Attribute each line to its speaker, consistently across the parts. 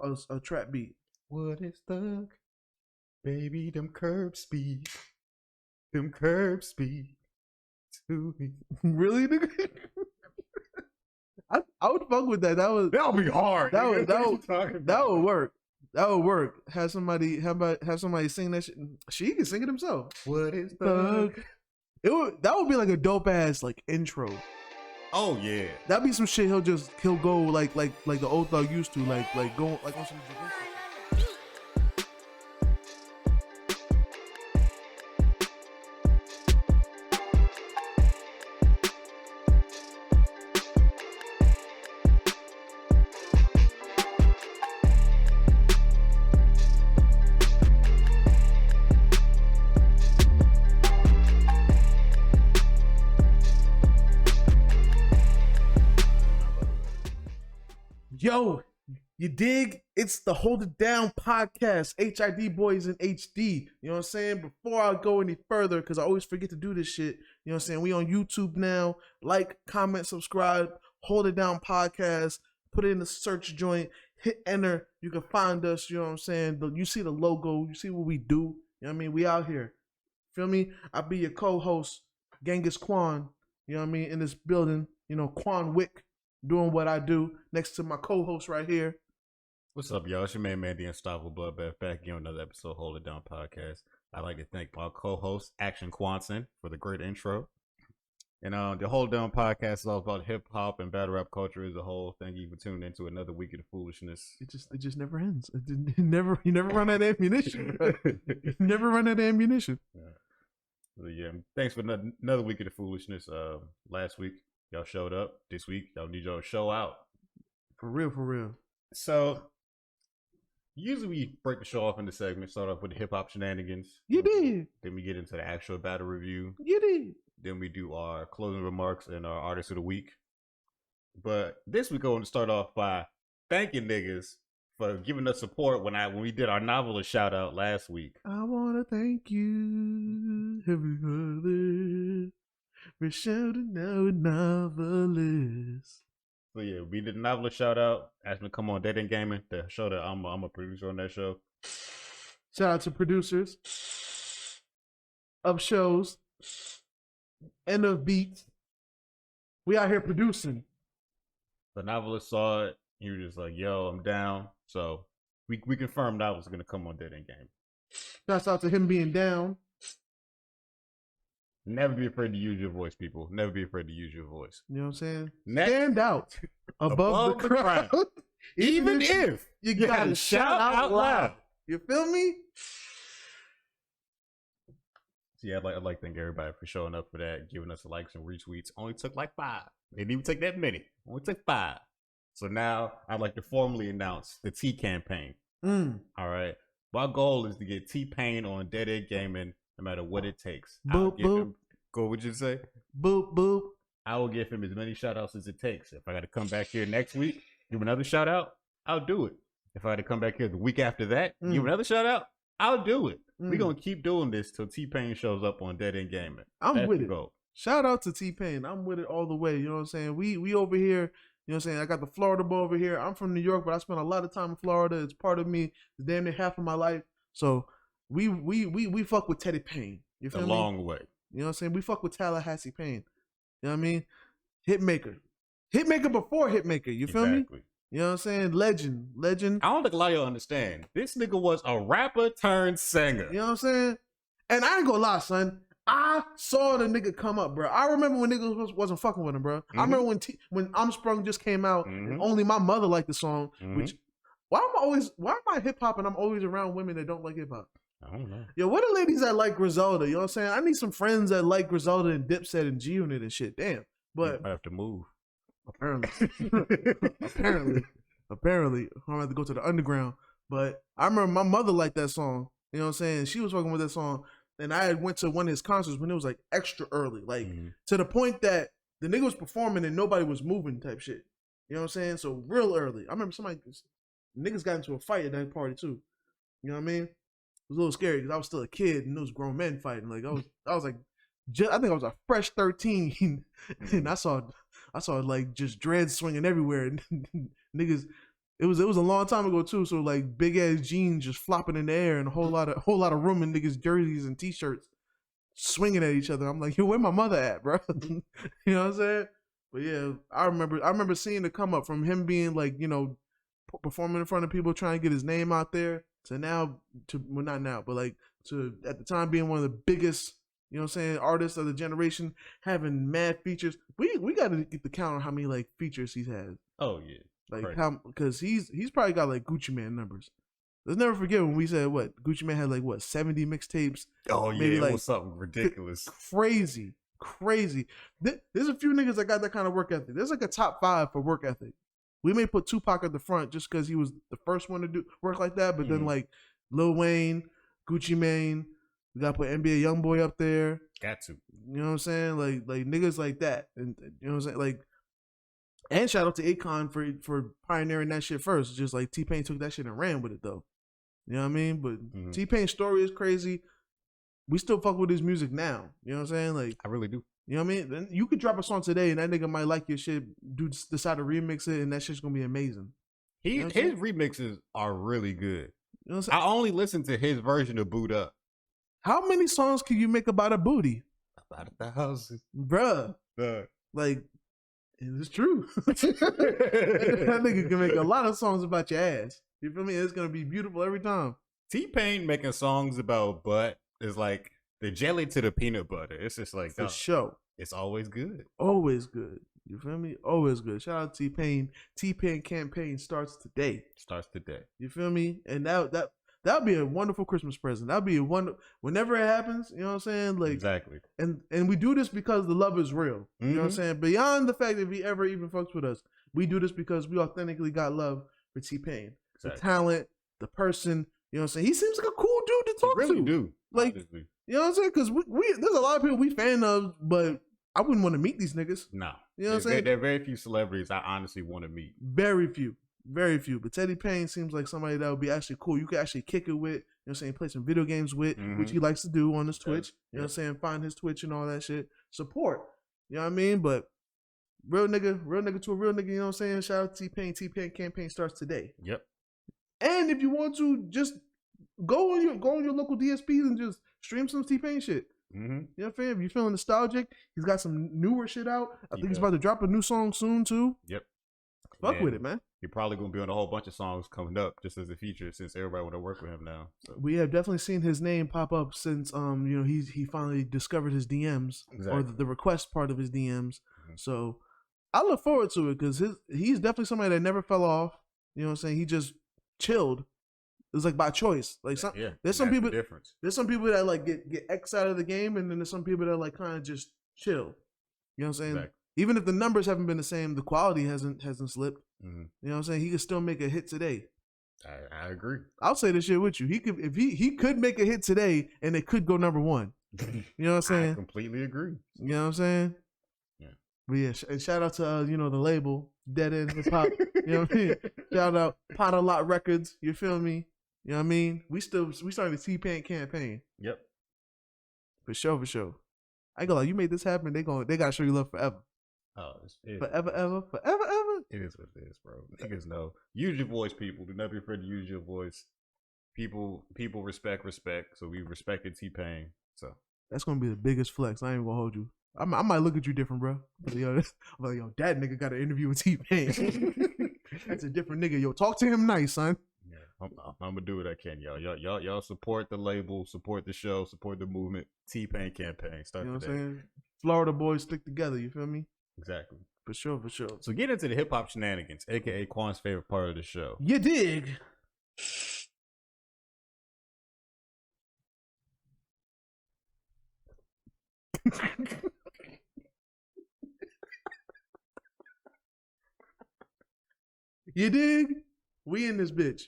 Speaker 1: a trap beat.
Speaker 2: What is thug? Baby, them curb speed. Them curb speed. To me.
Speaker 1: Really, nigga? I would fuck with that.
Speaker 2: That'll be hard.
Speaker 1: That would work. That would work. Have somebody sing that shit. She can sing it himself.
Speaker 2: What is thug?
Speaker 1: That would be like a dope ass like intro.
Speaker 2: Oh yeah.
Speaker 1: That'd be some shit he'll go like the old thug used to like go like on some. Yo, you dig? It's the Hold It Down podcast, HID Boys in HD. You know what I'm saying? Before I go any further, because I always forget to do this shit, you know what I'm saying? We on YouTube now. Like, comment, subscribe, Hold It Down podcast. Put it in the search joint. Hit enter. You can find us, you know what I'm saying? You see the logo. You see what we do. You know what I mean? We out here. Feel me? I'll be your co-host, Genghis Quan. You know what I mean? In this building. You know, Quan Wick. Doing what I do next to my co-host right here.
Speaker 2: What's up, y'all? It's your man, the Unstoppable Bloodbath, back again on another episode of Hold It Down podcast. I'd like to thank my co-host, Action Quanson, for the great intro. And the Hold It Down podcast is all about hip-hop and battle rap culture as a whole. Thank you for tuning into another week of the foolishness.
Speaker 1: It just never ends. You never run out of ammunition. You never run out of ammunition.
Speaker 2: Yeah. Thanks for another week of the foolishness. Last week, y'all showed up. This week, y'all need y'all to show out.
Speaker 1: For real.
Speaker 2: So, usually we break the show off into segments. Start off with the hip-hop shenanigans.
Speaker 1: You did.
Speaker 2: Then we get into the actual battle review.
Speaker 1: You did.
Speaker 2: Then we do our closing remarks and our artist of the week. But this week, I want to start off by thanking niggas for giving us support when we did our novelist shout-out last week.
Speaker 1: I want to thank you, everybody. We're shouting out novelist.
Speaker 2: So yeah, we did a novelist shout out. Asked me to come on Dead End Gaming, the show that I'm a producer on that show.
Speaker 1: Shout out to producers of shows and of beats. We out here producing.
Speaker 2: The novelist saw it. He was just like, "Yo, I'm down." So we confirmed novelist is gonna come on Dead End Gaming.
Speaker 1: Shouts out to him being down.
Speaker 2: Never be afraid to use your voice, people. Never be afraid to use your voice.
Speaker 1: You know what I'm saying?
Speaker 2: Next,
Speaker 1: stand out above the crowd.
Speaker 2: Even if
Speaker 1: you gotta shout out loud. You feel me?
Speaker 2: So yeah, I'd like to thank everybody for showing up for that, giving us likes and retweets. Only took like 5. It didn't even take that many. Only took 5. So now I'd like to formally announce the T campaign.
Speaker 1: All
Speaker 2: right. My goal is to get T-Pain on Dead End Gaming no matter what it takes.
Speaker 1: Boop, boop.
Speaker 2: What would you say?
Speaker 1: Boop, boop.
Speaker 2: I will give him as many shout-outs as it takes. If I got to come back here next week, give another shout-out, I'll do it. If I had to come back here the week after that, give another shout-out, I'll do it. We're going to keep doing this till T-Pain shows up on Dead End Gaming.
Speaker 1: I'm with it. Shout out to T-Pain. I'm with it all the way. You know what I'm saying? We over here, you know what I'm saying? I got the Florida boy over here. I'm from New York, but I spent a lot of time in Florida. It's part of me. It's damn near half of my life. So we fuck with Teddy Payne. You feel me?
Speaker 2: A long way.
Speaker 1: You know what I'm saying? We fuck with Tallahassee Payne. You know what I mean? Hitmaker. Hitmaker before Hitmaker. You feel me? You know what I'm saying? Legend.
Speaker 2: I don't think a lot of y'all understand. This nigga was a rapper turned singer.
Speaker 1: You know what I'm saying? And I ain't gonna lie, son. I saw the nigga come up, bro. I remember when niggas wasn't fucking with him, bro. I remember when I'm Sprung just came out, and only my mother liked the song. Which why am I hip hop and I'm always around women that don't like hip hop?
Speaker 2: I don't know.
Speaker 1: Yo, what are ladies that like Griselda? You know what I'm saying? I need some friends that like Griselda and Dipset and G Unit and shit. Damn. But
Speaker 2: I have to move.
Speaker 1: Apparently. Apparently. I'm gonna have to go to the underground. But I remember my mother liked that song. You know what I'm saying? She was fucking with that song. And I had went to one of his concerts when it was like extra early. Like to the point that the nigga was performing and nobody was moving type shit. You know what I'm saying? So real early. I remember niggas got into a fight at that party too. You know what I mean? It was a little scary because I was still a kid and there was grown men fighting. Like I was like, I think I was a fresh 13, and I saw like just dreads swinging everywhere. And niggas, It was a long time ago too. So like big ass jeans just flopping in the air and a whole lot of room in niggas' jerseys and t-shirts swinging at each other. I'm like, yo, where my mother at, bro? You know what I'm saying? But yeah, I remember seeing the come up from him being like, you know, performing in front of people, trying to get his name out there, to now, to well, not now, but like to at the time being one of the biggest, you know what I'm saying, artists of the generation, having mad features. We got to get the count on how many like features he's had.
Speaker 2: Oh yeah,
Speaker 1: like
Speaker 2: crazy.
Speaker 1: how, because he's probably got like Gucci Mane numbers. Let's never forget when we said what Gucci Mane had like what 70 mixtapes.
Speaker 2: Oh yeah,
Speaker 1: maybe
Speaker 2: it
Speaker 1: like
Speaker 2: was something ridiculous.
Speaker 1: Crazy. There's a few niggas that got that kind of work ethic. There's like a top 5 for work ethic. We may put Tupac at the front just because he was the first one to do work like that, but then like Lil Wayne, Gucci Mane, we got to put NBA YoungBoy up there.
Speaker 2: Got to.
Speaker 1: You know what I'm saying? Like niggas like that, and you know what I'm saying? Like, and shout out to Akon for pioneering that shit first. Just like T-Pain took that shit and ran with it though. You know what I mean? But T-Pain's story is crazy. We still fuck with his music now. You know what I'm saying? Like,
Speaker 2: I really do.
Speaker 1: You know what I mean? Then you could drop a song today and that nigga might like your shit, decide to remix it, and that shit's gonna be amazing.
Speaker 2: His remixes are really good.
Speaker 1: You know what
Speaker 2: I only listen to his version of Boot Up.
Speaker 1: How many songs can you make about a booty?
Speaker 2: About 1,000.
Speaker 1: Bruh. Like, it's true. That nigga can make a lot of songs about your ass. You feel me? It's gonna be beautiful every time.
Speaker 2: T-Pain making songs about butt is like the jelly to the peanut butter. It's just like
Speaker 1: for sure.
Speaker 2: It's always good.
Speaker 1: Always good. You feel me? Always good. Shout out to T-Pain. T-Pain campaign starts today. You feel me? And that would be a wonderful Christmas present. That'd be a whenever it happens, you know what I'm saying? Like,
Speaker 2: exactly.
Speaker 1: And we do this because the love is real. You know what I'm saying? Beyond the fact that he ever even fucks with us, we do this because we authentically got love for T-Pain. Exactly. The talent, the person, you know what I'm saying? He seems like a cool dude to talk to.
Speaker 2: Really do.
Speaker 1: Like,
Speaker 2: honestly.
Speaker 1: You know what I'm saying? Because we there's a lot of people we fan of, but I wouldn't want to meet these niggas.
Speaker 2: No.
Speaker 1: You know what I'm saying?
Speaker 2: There are very few celebrities I honestly want to meet.
Speaker 1: Very few. But Teddy Payne seems like somebody that would be actually cool. You could actually kick it with, you know what I'm saying, play some video games with, which he likes to do on his Twitch. You know what I'm saying? Find his Twitch and all that shit. Support. You know what I mean? But real nigga to a real nigga, you know what I'm saying? Shout out to T-Pain. T-Pain campaign starts today.
Speaker 2: Yep.
Speaker 1: And if you want to, just go on your local DSPs and just stream some T-Pain shit. You know what I'm saying? If you're feeling nostalgic, he's got some newer shit out. I think he's about to drop a new song soon too.
Speaker 2: Yep.
Speaker 1: Fuck with it, man.
Speaker 2: You're probably gonna be on a whole bunch of songs coming up just as a feature, since everybody want to work with him now. So.
Speaker 1: We have definitely seen his name pop up since you know, he finally discovered his DMs or the request part of his DMs. So I look forward to it because he's definitely somebody that never fell off. You know what I'm saying? He just chilled. It was like by choice. Like there's some people that like get X out of the game, and then there's some people that like kind of just chill. You know what I'm saying? Exactly. Even if the numbers haven't been the same, the quality hasn't slipped. You know what I'm saying? He could still make a hit today.
Speaker 2: I agree.
Speaker 1: I'll say this shit with you. He could if he could make a hit today, and it could go number 1. You know what I'm saying?
Speaker 2: I completely agree.
Speaker 1: You know what I'm saying? Yeah. But yeah, and shout out to you know, the label Dead End Hip Hop. You know what I mean? Shout out Pot a Lot Records. You feel me? You know what I mean? We started the T-Pain campaign.
Speaker 2: Yep.
Speaker 1: For sure. I ain't gonna lie, you made this happen, they gotta show you love forever.
Speaker 2: Oh,
Speaker 1: forever.
Speaker 2: It is what it is, bro. Niggas know. Use your voice, people. Do not be afraid to use your voice. People respect. So we respected T-Pain. So
Speaker 1: that's gonna be the biggest flex. I ain't even gonna hold you. I might look at you different, bro. But yo, that nigga got an interview with T-Pain. That's a different nigga. Yo, talk to him nice, son.
Speaker 2: I'm gonna do what I can, y'all. Y'all support the label, support the show, support the movement. T-Pain campaign. Start. You know what I'm saying?
Speaker 1: Florida boys stick together. You feel me?
Speaker 2: Exactly.
Speaker 1: For sure.
Speaker 2: So get into the hip hop shenanigans, aka Quan's favorite part of the show.
Speaker 1: You dig? You dig? We in this bitch.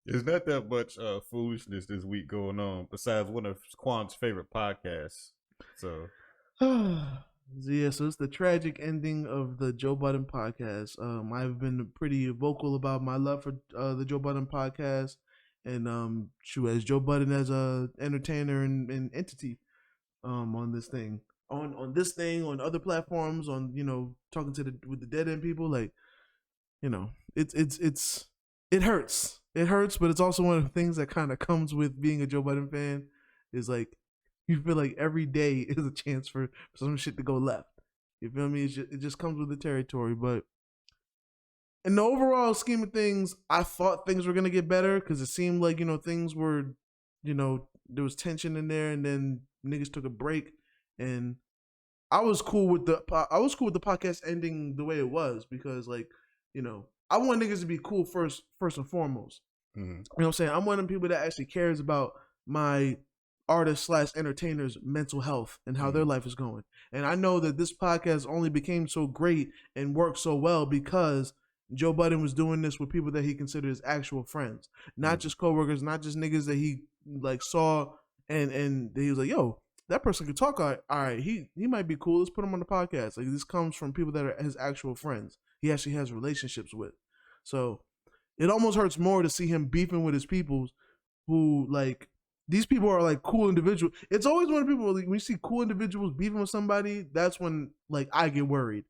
Speaker 2: There's not that much foolishness this week going on besides one of Quan's favorite podcasts. So
Speaker 1: yeah, so it's the tragic ending of the Joe Budden podcast. I've been pretty vocal about my love for the Joe Budden podcast, and as Joe Budden as a entertainer and entity on this thing, on other platforms, on, you know, talking with the Dead End people, like, you know, it's It hurts. It hurts, but it's also one of the things that kind of comes with being a Joe Budden fan. Is like you feel like every day is a chance for some shit to go left. You feel me? It just comes with the territory. But in the overall scheme of things, I thought things were gonna get better because it seemed like things were, there was tension in there, and then niggas took a break, and I was cool with the podcast ending the way it was because I want niggas to be cool first and foremost.
Speaker 2: Mm-hmm.
Speaker 1: You know what I'm saying? I'm one of the people that actually cares about my artist/entertainers' mental health and how their life is going. And I know that this podcast only became so great and worked so well because Joe Budden was doing this with people that he considered his actual friends, not just coworkers, not just niggas that he saw and he was like, yo, that person could talk. All right, he might be cool. Let's put him on the podcast. Like, this comes from people that are his actual friends. He actually has relationships with. So it almost hurts more to see him beefing with his peoples who these people are cool individuals. It's always when people when you see cool individuals beefing with somebody, that's when I get worried.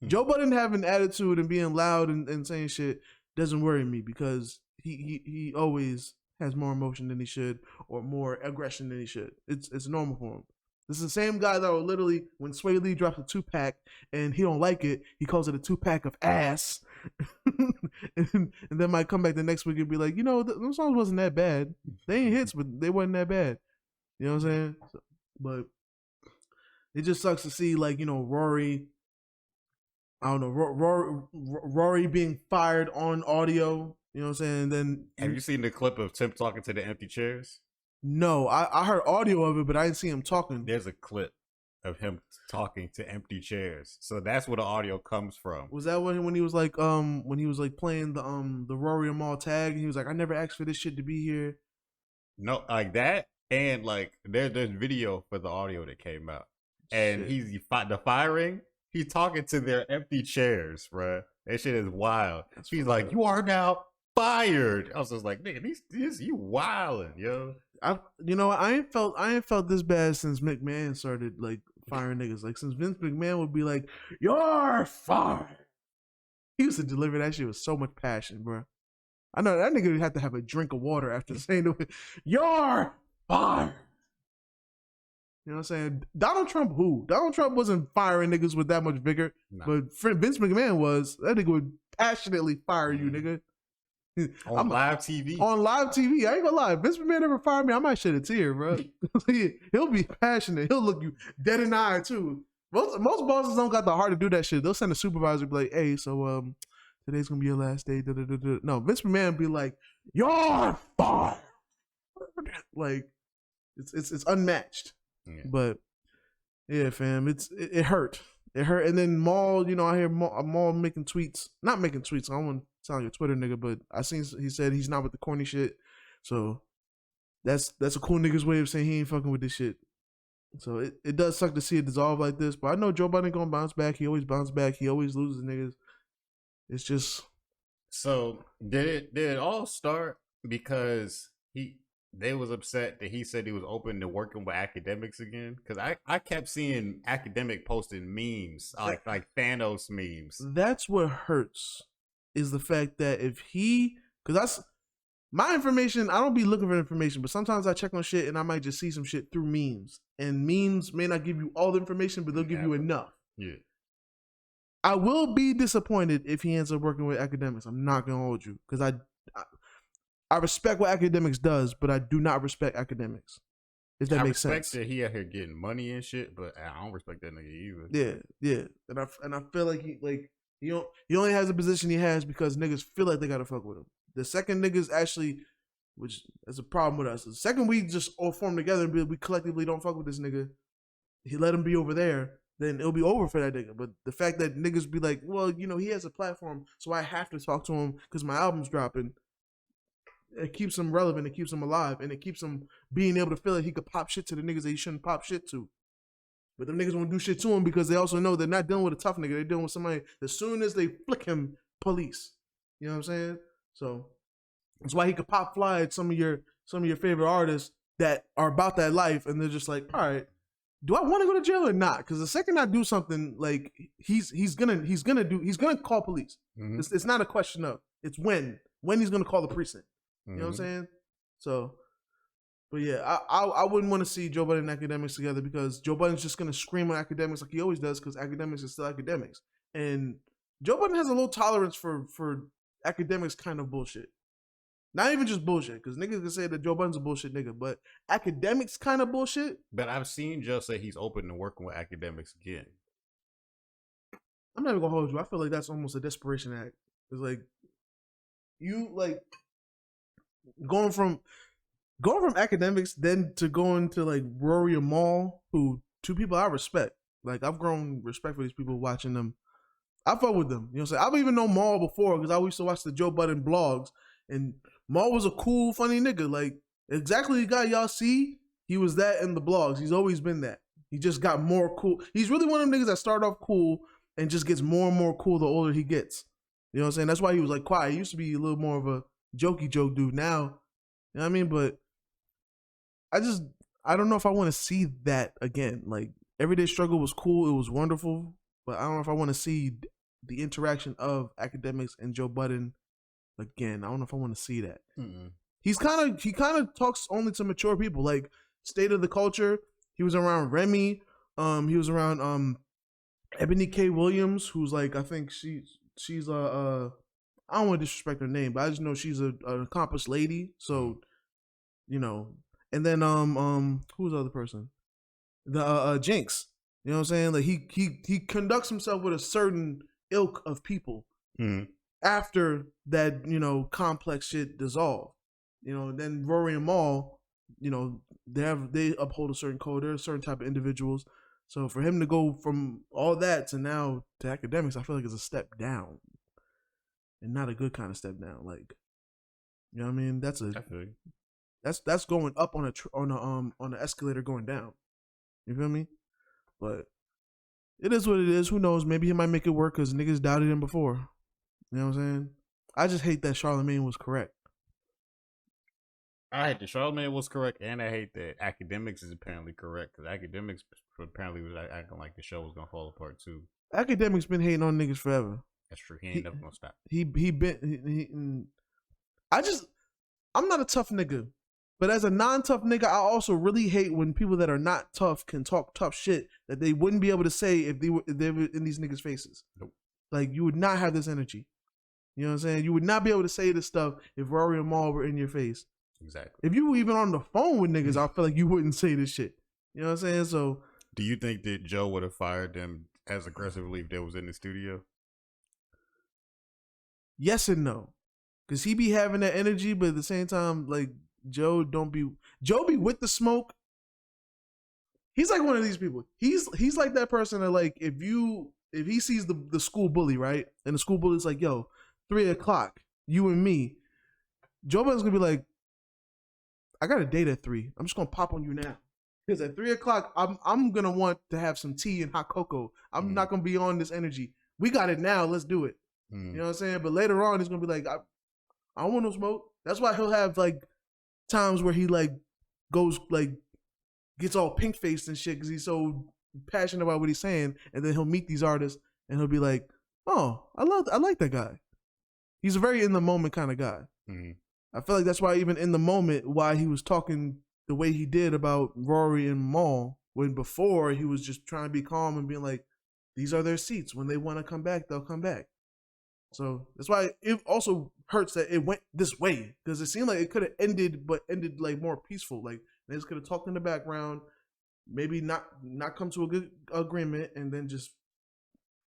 Speaker 1: Joe Budden having attitude and being loud and saying shit doesn't worry me because he always has more emotion than he should or more aggression than he should. It's normal for him. This is the same guy that will literally, when Sway Lee drops a 2-pack and he don't like it, he calls it a 2-pack of ass. and then might come back the next week and be like, those songs wasn't that bad. They ain't hits, but they wasn't that bad. You know what I'm saying? So, but it just sucks to see Rory. I don't know, Rory being fired on audio. You know what I'm saying? Then
Speaker 2: have you seen the clip of Tim talking to the empty chairs?
Speaker 1: No, I heard audio of it, but I didn't see him talking.
Speaker 2: There's a clip of him talking to empty chairs, so that's where the audio comes from.
Speaker 1: Was that when he was playing the Rory and Mal tag? And he was like, I never asked for this shit to be here.
Speaker 2: No, like that, and there's video for the audio that came out, and the firing. He's talking to their empty chairs, bro. That shit is wild. He's like, "You are now fired." I was just like, "Nigga, these you wildin', yo."
Speaker 1: I ain't felt this bad since McMahon started firing niggas. Since Vince McMahon would be like, "You're fired." He used to deliver that shit with so much passion, bro. I know that nigga would have to have a drink of water after saying it. You're fired. You know what I'm saying? Donald Trump wasn't firing niggas with that much vigor, but Vince McMahon was. That nigga would passionately fire you, nigga.
Speaker 2: On live TV.
Speaker 1: On live TV. I ain't gonna lie. If Vince McMahon ever fired me, I might shed a tear, bro. He'll be passionate. He'll look you dead in the eye, too. Most bosses don't got the heart to do that shit. They'll send a supervisor be like, hey, so today's gonna be your last day. No, Vince McMahon be like, you're fired. It's unmatched. Yeah. But yeah, fam, it hurt. It hurt. And then Maul, I hear Maul making tweets. Not making tweets. I don't want to sound like a Twitter nigga, but I seen he said he's not with the corny shit. So that's a cool nigga's way of saying he ain't fucking with this shit. So it does suck to see it dissolve like this. But I know Joe Budden gonna bounce back. He always bounce back. He always loses niggas. It's just.
Speaker 2: So did it all start because they was upset that he said he was open to working with academics again? Because I kept seeing academic posting memes, like Thanos memes.
Speaker 1: That's what hurts, is the fact that because that's my information. I don't be looking for information, but sometimes I check on shit and I might just see some shit through memes. And memes may not give you all the information, but they'll give you enough.
Speaker 2: Yeah.
Speaker 1: I will be disappointed if he ends up working with academics. I'm not gonna hold you because I respect what academics does, but I do not respect academics. If that makes sense.
Speaker 2: I respect that he out here getting money and shit, but I don't respect that nigga either.
Speaker 1: Yeah. And I feel like he only has the position he has because niggas feel like they gotta fuck with him. The second niggas actually, which is a problem with us. The second we just all form together and we collectively don't fuck with this nigga, he let him be over there, then it'll be over for that nigga. But the fact that niggas be like, well, he has a platform, so I have to talk to him because my album's dropping. It keeps him relevant, it keeps him alive, and it keeps him being able to feel like he could pop shit to the niggas that he shouldn't pop shit to. But them niggas won't do shit to him because they also know they're not dealing with a tough nigga. They're dealing with somebody, as soon as they flick him, police. You know what I'm saying? So that's why he could pop fly at some of your favorite artists that are about that life, and they're just like, all right, do I want to go to jail or not? Because the second I do something, he's gonna call police. Mm-hmm. It's not a question of, it's when. when he's gonna call the precinct. You know what I'm saying? So, but yeah, I wouldn't want to see Joe Budden and Academics together because Joe Budden's just gonna scream on Academics like he always does because Academics is still Academics, and Joe Budden has a low tolerance for Academics kind of bullshit. Not even just bullshit, because niggas can say that Joe Budden's a bullshit nigga, but Academics kind of bullshit.
Speaker 2: But I've seen Joe say he's open to working with Academics again.
Speaker 1: I'm not even gonna hold you. I feel like that's almost a desperation act. It's like you like going from Academics then to going to like Rory and Maul, who two people I respect. Like I've grown respect for these people watching them. I fuck with them. You know what I'm saying? I don't even know Maul before because I used to watch the Joe Budden blogs, and Maul was a cool, funny nigga. Like exactly the guy y'all see, he was that in the blogs. He's always been that. He just got more cool. He's really one of them niggas that start off cool and just gets more and more cool the older he gets. You know what I'm saying? That's why he was like quiet. He used to be a little more of a jokey joke dude now. You know what I mean? But I don't know if I want to see that again. Like Everyday Struggle was cool. It was wonderful. But I don't know if I want to see the interaction of Academics and Joe Budden again. I don't know if I want to see that. He kind of talks only to mature people. Like State of the Culture, he was around Remy. He was around Ebony K. Williams, who's like, I think she's I don't want to disrespect her name, but I just know she's an accomplished lady. So, you know, and then who's the other person? The Jinx. You know what I'm saying? Like he conducts himself with a certain ilk of people after that, you know, complex shit dissolved. You know, then Rory and Maul, you know, they uphold a certain code. They're a certain type of individuals. So for him to go from all that to now to Academics, I feel like it's a step down, and not a good kind of step down. Like, you know what I mean? That's going up on an escalator going down. You feel me? But it is what it is. Who knows? Maybe he might make it work because niggas doubted him before. You know what I'm saying? I just hate that Charlemagne was correct.
Speaker 2: I hate that Charlemagne was correct, and I hate that Academics is apparently correct because Academics apparently was acting like the show was gonna fall apart too.
Speaker 1: Academics been hating on niggas forever.
Speaker 2: That's true. He ain't never gonna stop.
Speaker 1: I'm not a tough nigga, but as a non-tough nigga, I also really hate when people that are not tough can talk tough shit that they wouldn't be able to say if they were in these niggas' faces.
Speaker 2: Nope.
Speaker 1: Like you would not have this energy. You know what I'm saying? You would not be able to say this stuff if Rory and Maul were in your face.
Speaker 2: Exactly.
Speaker 1: If you were even on the phone with niggas, I feel like you wouldn't say this shit. You know what I'm saying? So,
Speaker 2: do you think that Joe would have fired them as aggressively if they was in the studio?
Speaker 1: Yes and no, because he be having that energy, but at the same time, like Joe be with the smoke. He's like one of these people. He's like that person that like if he sees the school bully, right, and the school bully's like, yo, 3:00, you and me. Joe Budden's gonna be like, I got a date at 3. I'm just gonna pop on you now. Because at 3:00, I'm gonna want to have some tea and hot cocoa. I'm not gonna be on this energy. We got it now. Let's do it. You know what I'm saying? But later on, he's gonna be like, I don't want no smoke. That's why he'll have like times where he like goes like gets all pink faced and shit because he's so passionate about what he's saying. And then he'll meet these artists and he'll be like, oh, I like that guy. He's a very in the moment kind of guy. I feel like that's why even in the moment, why he was talking the way he did about Rory and Maul, when before he was just trying to be calm and being like, these are their seats. When they want to come back, they'll come back. So that's why it also hurts that it went this way because it seemed like it could have ended, but ended like more peaceful. Like they just could have talked in the background, maybe not come to a good agreement, and then just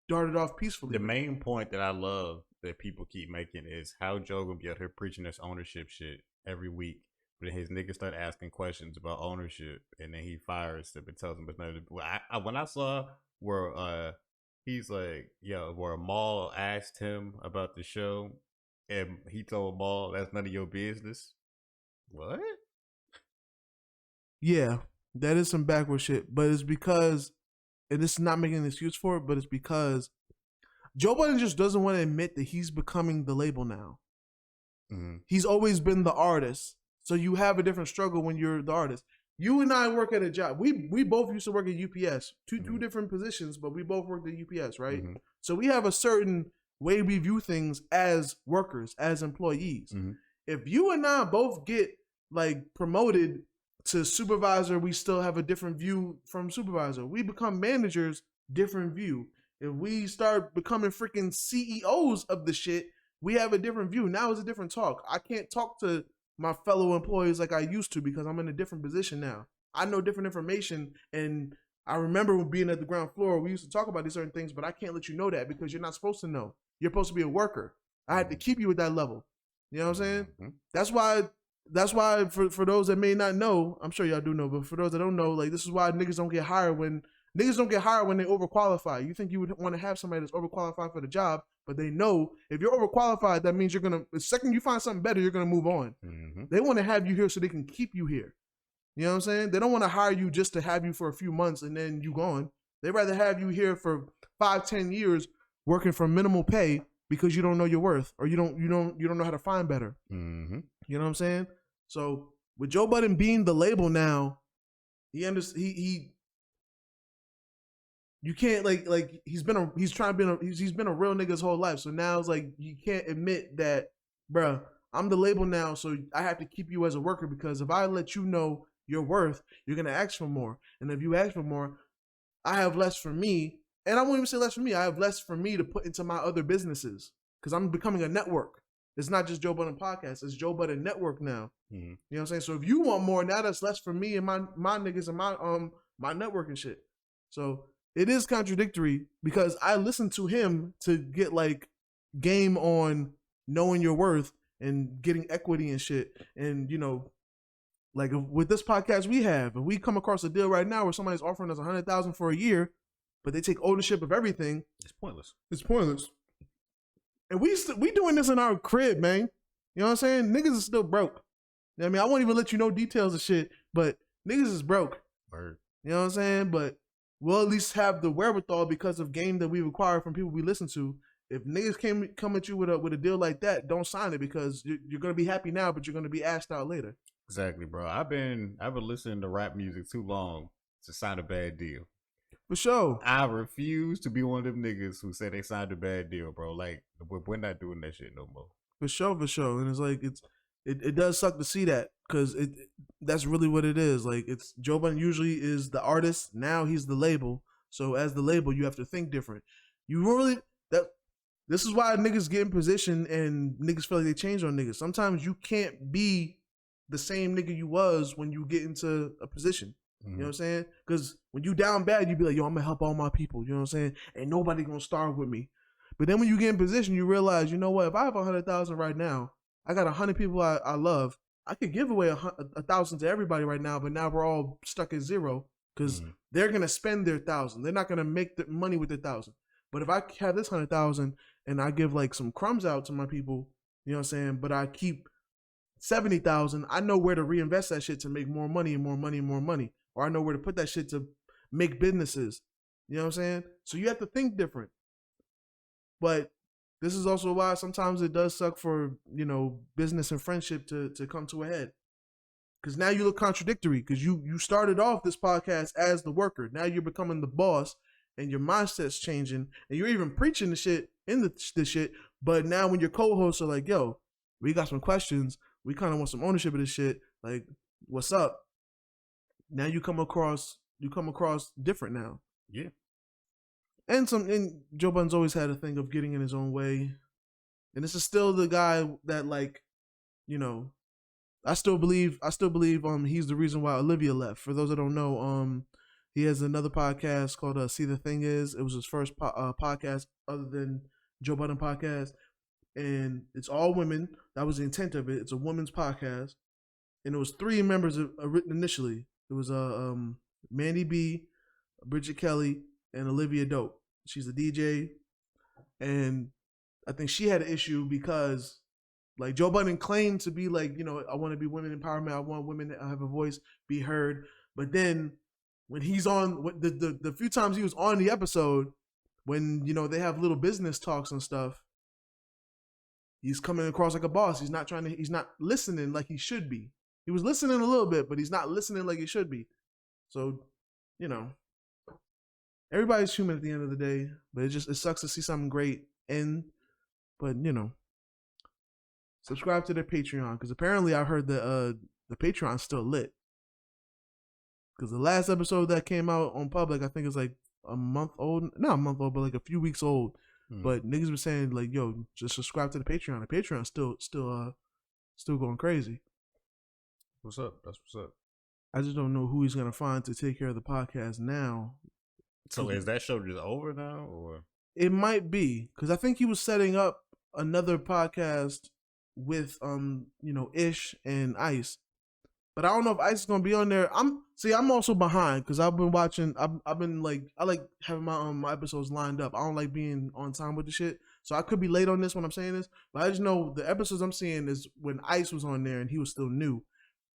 Speaker 1: darted off peacefully.
Speaker 2: The main point that I love that people keep making is how Joe gonna be out here preaching this ownership shit every week, but his niggas start asking questions about ownership, and then he fires them and tells them it's nothing. When I saw where he's like, yo, where Maul asked him about the show, and he told Maul that's none of your business. What?
Speaker 1: Yeah, that is some backward shit, but it's because, and this is not making an excuse for it, but it's because Joe Budden just doesn't want to admit that he's becoming the label now. He's always been the artist, so you have a different struggle when you're the artist. You and I work at a job. We both used to work at UPS, two different positions, but we both worked at UPS, right? So we have a certain way we view things as workers, as employees. If you and I both get like promoted to supervisor, we still have a different view from supervisor. We become managers, different view. If we start becoming freaking CEOs of the shit, we have a different view. Now it's a different talk. I can't talk to my fellow employees like I used to because I'm in a different position now. I know different information, and I remember being at the ground floor, we used to talk about these certain things, but I can't let you know that because you're not supposed to know. You're supposed to be a worker. I had to keep you at that level. You know what I'm saying? That's why for those that may not know, I'm sure y'all do know, but for those that don't know, like this is why niggas don't get hired when they overqualify. You think you would want to have somebody that's overqualified for the job, but they know if you're overqualified, that means the second you find something better, you're gonna move on. They want to have you here so they can keep you here. You know what I'm saying? They don't want to hire you just to have you for a few months and then you gone. They'd rather have you here for 5-10 years working for minimal pay because you don't know your worth or you don't know how to find better. You know what I'm saying? So with Joe Budden being the label now, you can't he's been a real nigga his whole life. So now it's like you can't admit that, bruh, I'm the label now, so I have to keep you as a worker because if I let you know your worth, you're gonna ask for more. And if you ask for more, I have less for me. And I won't even say less for me. I have less for me to put into my other businesses because I'm becoming a network. It's not just Joe Budden Podcast. It's Joe Budden Network now. You know what I'm saying? So if you want more, now that's less for me and my niggas and my network and shit. So it is contradictory because I listen to him to get like game on knowing your worth and getting equity and shit. And you know, like with this podcast if we come across a deal right now where somebody's offering us $100,000 for a year, but they take ownership of everything,
Speaker 2: it's pointless.
Speaker 1: It's pointless. And we doing this in our crib, man. You know what I'm saying? Niggas is still broke. You know what I mean, I won't even let you know details of shit, but niggas is broke.
Speaker 2: Word.
Speaker 1: You know what I'm saying? But we'll at least have the wherewithal because of game that we require from people we listen to. If niggas come at you with a deal like that, don't sign it because you're gonna be happy now, but you're gonna be asked out later.
Speaker 2: Exactly, bro. I've been listening to rap music too long to sign a bad deal.
Speaker 1: For sure.
Speaker 2: I refuse to be one of them niggas who say they signed a bad deal, bro. Like we're not doing that shit no more.
Speaker 1: For sure. And it's like it does suck to see that because that's really what it is. Like it's Joe Budden usually is the artist. Now he's the label. So as the label, you have to think different. This is why niggas get in position and niggas feel like they change on niggas. Sometimes you can't be the same nigga you was when you get into a position. You know what I'm saying? Because when you down bad, you be like, yo, I'm going to help all my people. You know what I'm saying? Ain't nobody going to starve with me. But then when you get in position, you realize, you know what? If I have 100,000 right now, I got 100 people I love. I could give away 1,000 to everybody right now, but now we're all stuck at zero because they're going to spend their 1,000. They're not going to make the money with their 1,000. But if I have this 100,000 and I give like some crumbs out to my people, you know what I'm saying? But I keep 70,000, I know where to reinvest that shit to make more money and more money and more money. Or I know where to put that shit to make businesses. You know what I'm saying? So you have to think different. But this is also why sometimes it does suck for, you know, business and friendship to come to a head. Because now you look contradictory because you started off this podcast as the worker. Now you're becoming the boss and your mindset's changing and you're even preaching the shit in the shit. But now when your co-hosts are like, yo, we got some questions. We kind of want some ownership of this shit. Like, what's up? Now you come across different now.
Speaker 2: Yeah.
Speaker 1: And Joe Budden's always had a thing of getting in his own way. And this is still the guy that, like, you know, I still believe he's the reason why Olivia left. For those that don't know, he has another podcast called See the Thing Is. It was his first podcast other than Joe Budden podcast. And it's all women. That was the intent of it. It's a women's podcast. And it was 3 members initially. It was Mandy B, Bridget Kelly, and Olivia Dope. She's a DJ. And I think she had an issue because like Joe Budden claimed to be like, you know, I want to be women empowerment. I want women to have a voice, be heard. But then when he's on the few times he was on the episode, when, you know, they have little business talks and stuff, he's coming across like a boss. He's not listening like he should be. He was listening a little bit, but he's not listening like he should be. So, you know, everybody's human at the end of the day, but it sucks to see something great end But subscribe to their Patreon because apparently I heard the Patreon's still lit. Because the last episode that came out on public, I think it's like a month old, not a month old, but like a few weeks old. But niggas were saying like, yo, just subscribe to the Patreon. The Patreon's still going crazy.
Speaker 2: What's up? That's what's up.
Speaker 1: I just don't know who he's gonna find to take care of the podcast now.
Speaker 2: So is that show just over now, or
Speaker 1: it might be because I think he was setting up another podcast with Ish and Ice, but I don't know if Ice is gonna be on there. I'm also behind because I've been watching. I've been like I like having my episodes lined up. I don't like being on time with the shit, so I could be late on this when I'm saying this. But I just know the episodes I'm seeing is when Ice was on there and he was still new,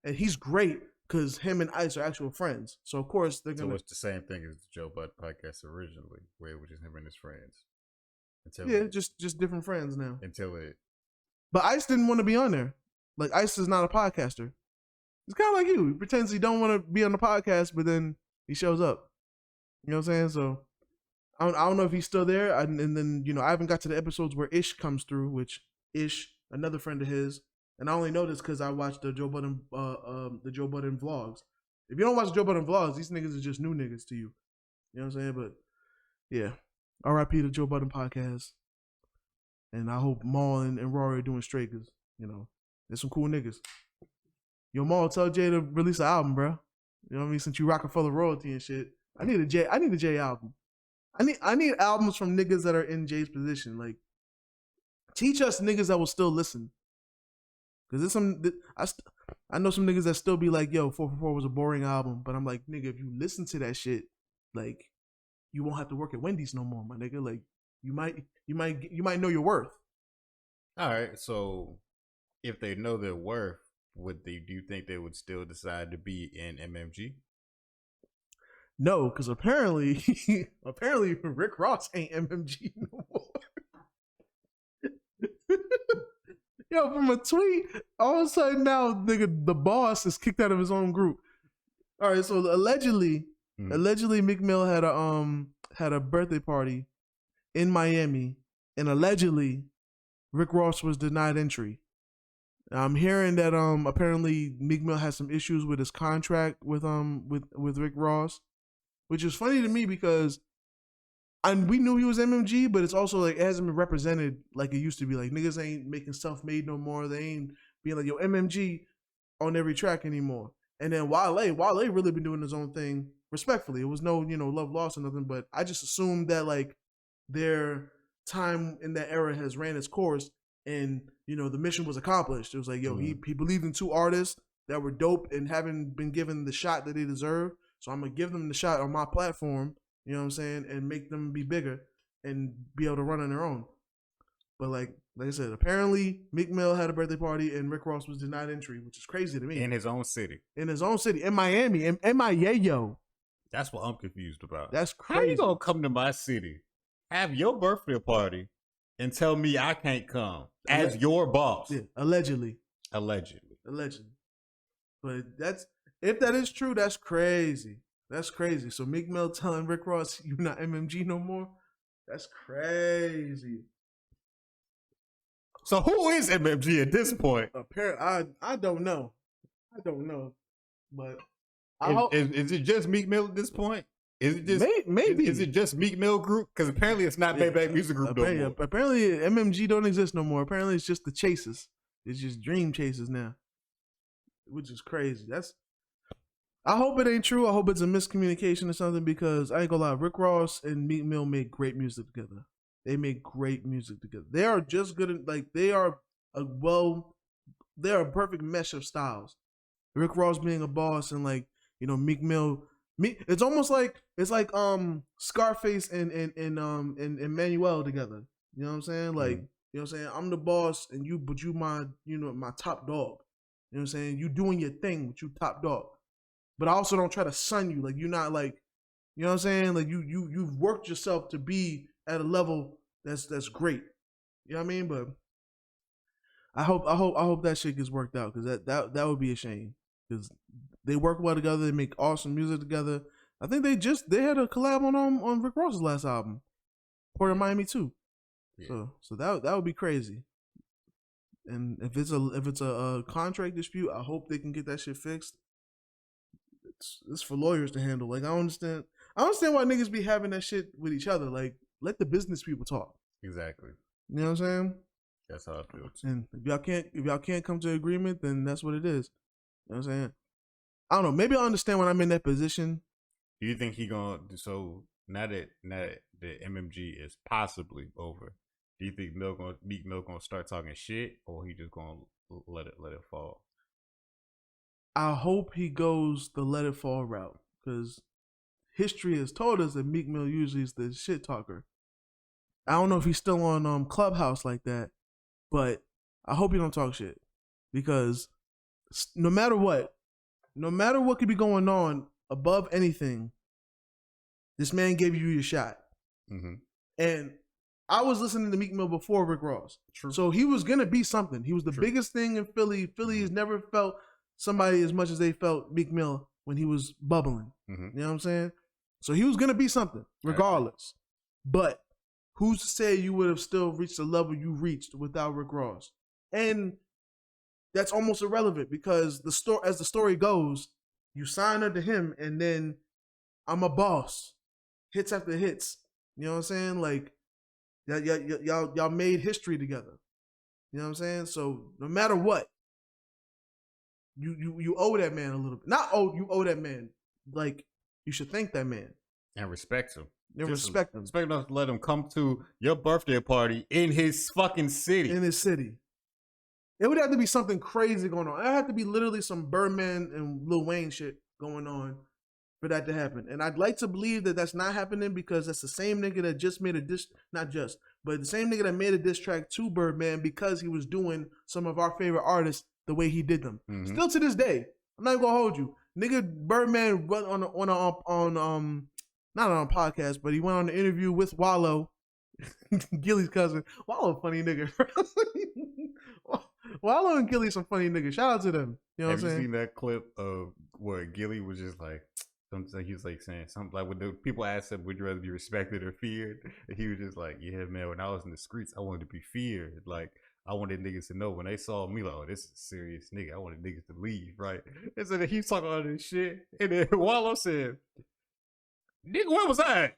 Speaker 1: and he's great because him and Ice are actual friends. So of course they're gonna.
Speaker 2: So it's the same thing as the Joe Budden podcast originally, where it was just him and his friends.
Speaker 1: Just different friends now.
Speaker 2: But
Speaker 1: Ice didn't want to be on there. Like Ice is not a podcaster. It's kind of like you. He pretends he don't want to be on the podcast, but then he shows up. You know what I'm saying? So I don't know if he's still there. And then I haven't got to the episodes where Ish comes through, which Ish, another friend of his, and I only know this because I watched the Joe Budden vlogs. If you don't watch the Joe Budden vlogs, these niggas are just new niggas to you. You know what I'm saying? But yeah, R.I.P. the Joe Budden podcast. And I hope Maul and Rory are doing straight because there's some cool niggas. Yo, Maul, tell Jay to release an album, bro. You know what I mean? Since you Rockefeller royalty and shit, I need a Jay album. I need albums from niggas that are in Jay's position. Like, teach us niggas that will still listen. Cause there's I know some niggas that still be like, yo, 444 was a boring album, but I'm like, nigga, if you listen to that shit, like, you won't have to work at Wendy's no more, my nigga. Like, you might know your worth.
Speaker 2: All right, so if they know their worth, do you think they would still decide to be in MMG?
Speaker 1: No, because apparently Rick Ross ain't MMG no more. Yo, from a tweet, all of a sudden now, nigga, the boss is kicked out of his own group. All right, so allegedly Meek Mill had a birthday party in Miami, and allegedly Rick Ross was denied entry. I'm hearing that apparently Meek Mill has some issues with his contract with Rick Ross, which is funny to me because we knew he was MMG, but it's also like it hasn't been represented like it used to be. Like niggas ain't making self-made no more. They ain't being like, yo, MMG on every track anymore. And then Wale really been doing his own thing respectfully. It was no love lost or nothing, but I just assumed that like their time in that era has ran its course and the mission was accomplished. It was like, yo, he believed in two artists that were dope and haven't been given the shot that they deserve. So I'm gonna give them the shot on my platform, you know what I'm saying, and make them be bigger and be able to run on their own. But like I said, apparently Meek Mill had a birthday party and Rick Ross was denied entry, which is crazy to me.
Speaker 2: In his own city,
Speaker 1: in Miami, in Miami.
Speaker 2: That's what I'm confused about.
Speaker 1: That's crazy.
Speaker 2: How you gonna come to my city, have your birthday party, and tell me I can't come as your boss?
Speaker 1: Yeah, allegedly. But if that is true, that's crazy. That's crazy. So Meek Mill telling Rick Ross, you're not MMG no more? That's crazy.
Speaker 2: So who is MMG at this point?
Speaker 1: Apparently, I don't know. But
Speaker 2: is it just Meek Mill at this point? Is it just
Speaker 1: maybe?
Speaker 2: Is it just Meek Mill Group? Because apparently it's not Maybach Music Group no more.
Speaker 1: Apparently MMG don't exist no more. Apparently it's just the Chasers. It's just Dream Chasers now, which is crazy. I hope it ain't true. I hope it's a miscommunication or something because I ain't gonna lie. Rick Ross and Meek Mill make great music together. They make great music together. They are just good. They are a perfect mesh of styles. Rick Ross being a boss and Meek Mill. It's almost like Scarface and Manuel together. You know what I'm saying? Like, you know what I'm saying? I'm the boss and but you my top dog. You know what I'm saying? You doing your thing, but you top dog. But I also don't try to sun you. Like you're not like, you know what I'm saying? Like you've worked yourself to be at a level that's great. You know what I mean? But I hope that shit gets worked out because that would be a shame because they work well together. They make awesome music together. I think they had a collab on Rick Ross's last album, Port of Miami 2.
Speaker 2: Yeah.
Speaker 1: So that would be crazy. And if it's a contract dispute, I hope they can get that shit fixed. It's for lawyers to handle. Like I understand why niggas be having that shit with each other. Like let the business people talk.
Speaker 2: Exactly.
Speaker 1: You know what I'm saying?
Speaker 2: That's how I feel.
Speaker 1: And if y'all can't come to an agreement, then that's what it is. You know what I'm saying? I don't know. Maybe I'll understand when I'm in that position.
Speaker 2: Do you think he gonna so now that the MMG is possibly over? Do you think Meek Mill gonna start talking shit, or he just gonna let it fall?
Speaker 1: I hope he goes the let it fall route because history has told us that Meek Mill usually is the shit talker. I don't know if he's still on Clubhouse like that, but I hope he don't talk shit because no matter what could be going on above anything, this man gave you your shot.
Speaker 2: Mm-hmm.
Speaker 1: And I was listening to Meek Mill before Rick Ross.
Speaker 2: True.
Speaker 1: So he was going to be something. He was the biggest thing in Philly. Philly has never felt somebody as much as they felt Meek Mill when he was bubbling.
Speaker 2: Mm-hmm.
Speaker 1: You know what I'm saying? So he was going to be something regardless. But who's to say you would have still reached the level you reached without Rick Ross? And that's almost irrelevant because as the story goes, you sign under him and then I'm a boss. Hits after hits. You know what I'm saying? Like, y'all made history together. You know what I'm saying? So no matter what, you owe that man a little bit. Not you owe that man. Like, you should thank that man.
Speaker 2: And respect him.
Speaker 1: And respect him.
Speaker 2: Respect enough to let him come to your birthday party in his fucking city.
Speaker 1: In his city. It would have to be something crazy going on. It would have to be literally some Birdman and Lil Wayne shit going on for that to happen. And I'd like to believe that that's not happening because that's the same nigga that just made a diss, not just, but the same nigga that made a diss track to Birdman because he was doing some of our favorite artists the way he did them. Mm-hmm. Still to this day, I'm not gonna hold you. Nigga Birdman went on not on a podcast, but he went on an interview with Wallow, Gilly's cousin. Wallow, funny nigga. Wallow and Gilly some funny niggas. Shout out to them. You know what I'm saying?
Speaker 2: Have you seen that clip of where Gilly was just like, he was like saying something like when the people asked him, would you rather be respected or feared? And he was just like, yeah, man, when I was in the streets, I wanted to be feared. Like, I wanted niggas to know when they saw me, like, oh, this is a serious nigga. I wanted niggas to leave, right? And so he's talking all this shit. And then Wallow said, nigga, where was I?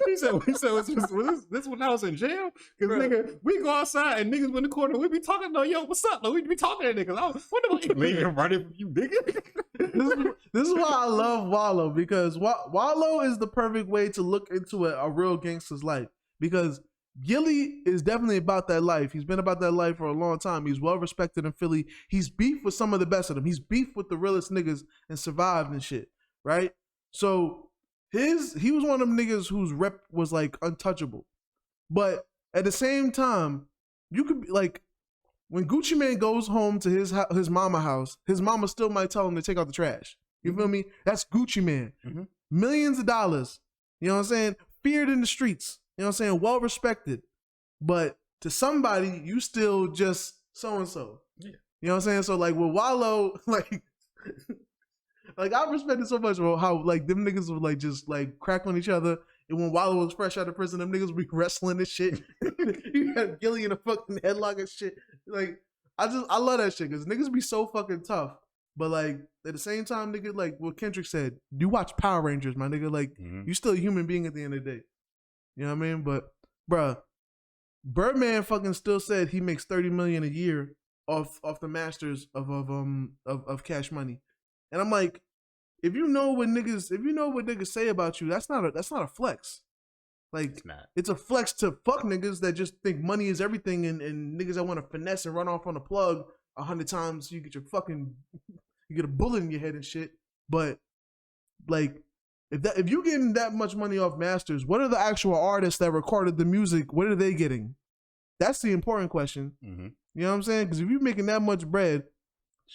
Speaker 2: he said, was this when I was in jail? Because nigga, we go outside and niggas in the corner, we be talking, no, yo, what's up? No, we be talking to niggas. What the fuck you running from you, nigga?
Speaker 1: This is why I love Wallow, because Wallow is the perfect way to look into a real gangster's life. Because Gilly is definitely about that life. He's been about that life for a long time. He's well respected in Philly. He's beefed with some of the best of them. He's beefed with the realest niggas and survived and shit, right? So he was one of them niggas whose rep was like untouchable. But at the same time, you could be like, when Gucci Mane goes home to his mama house, his mama still might tell him to take out the trash. You feel me? That's Gucci Mane. Mm-hmm. Millions of dollars. You know what I'm saying? Feared in the streets. You know what I'm saying? Well respected. But to somebody, you still just so-and-so. Yeah. You know what I'm saying? So like with Wallow, like I respected so much about how like them niggas would like just like crack on each other. And when Wallow was fresh out of prison, them niggas would be wrestling and shit. You had Gilly in a fucking headlock and shit. Like, I love that shit because niggas be so fucking tough. But like at the same time, nigga, like what Kendrick said, you watch Power Rangers, my nigga. Like you still a human being at the end of the day. You know what I mean? But bruh, Birdman fucking still said he makes $30 million a year off the masters of Cash Money. And I'm like, if you know what niggas say about you, that's not a flex. Like it's a flex to fuck niggas that just think money is everything and niggas that want to finesse and run off on a plug 100 times so you get you get a bullet in your head and shit. But like if you getting that much money off masters, what are the actual artists that recorded the music? What are they getting? That's the important question. Mm-hmm. You know what I'm saying? Because if you're making that much bread,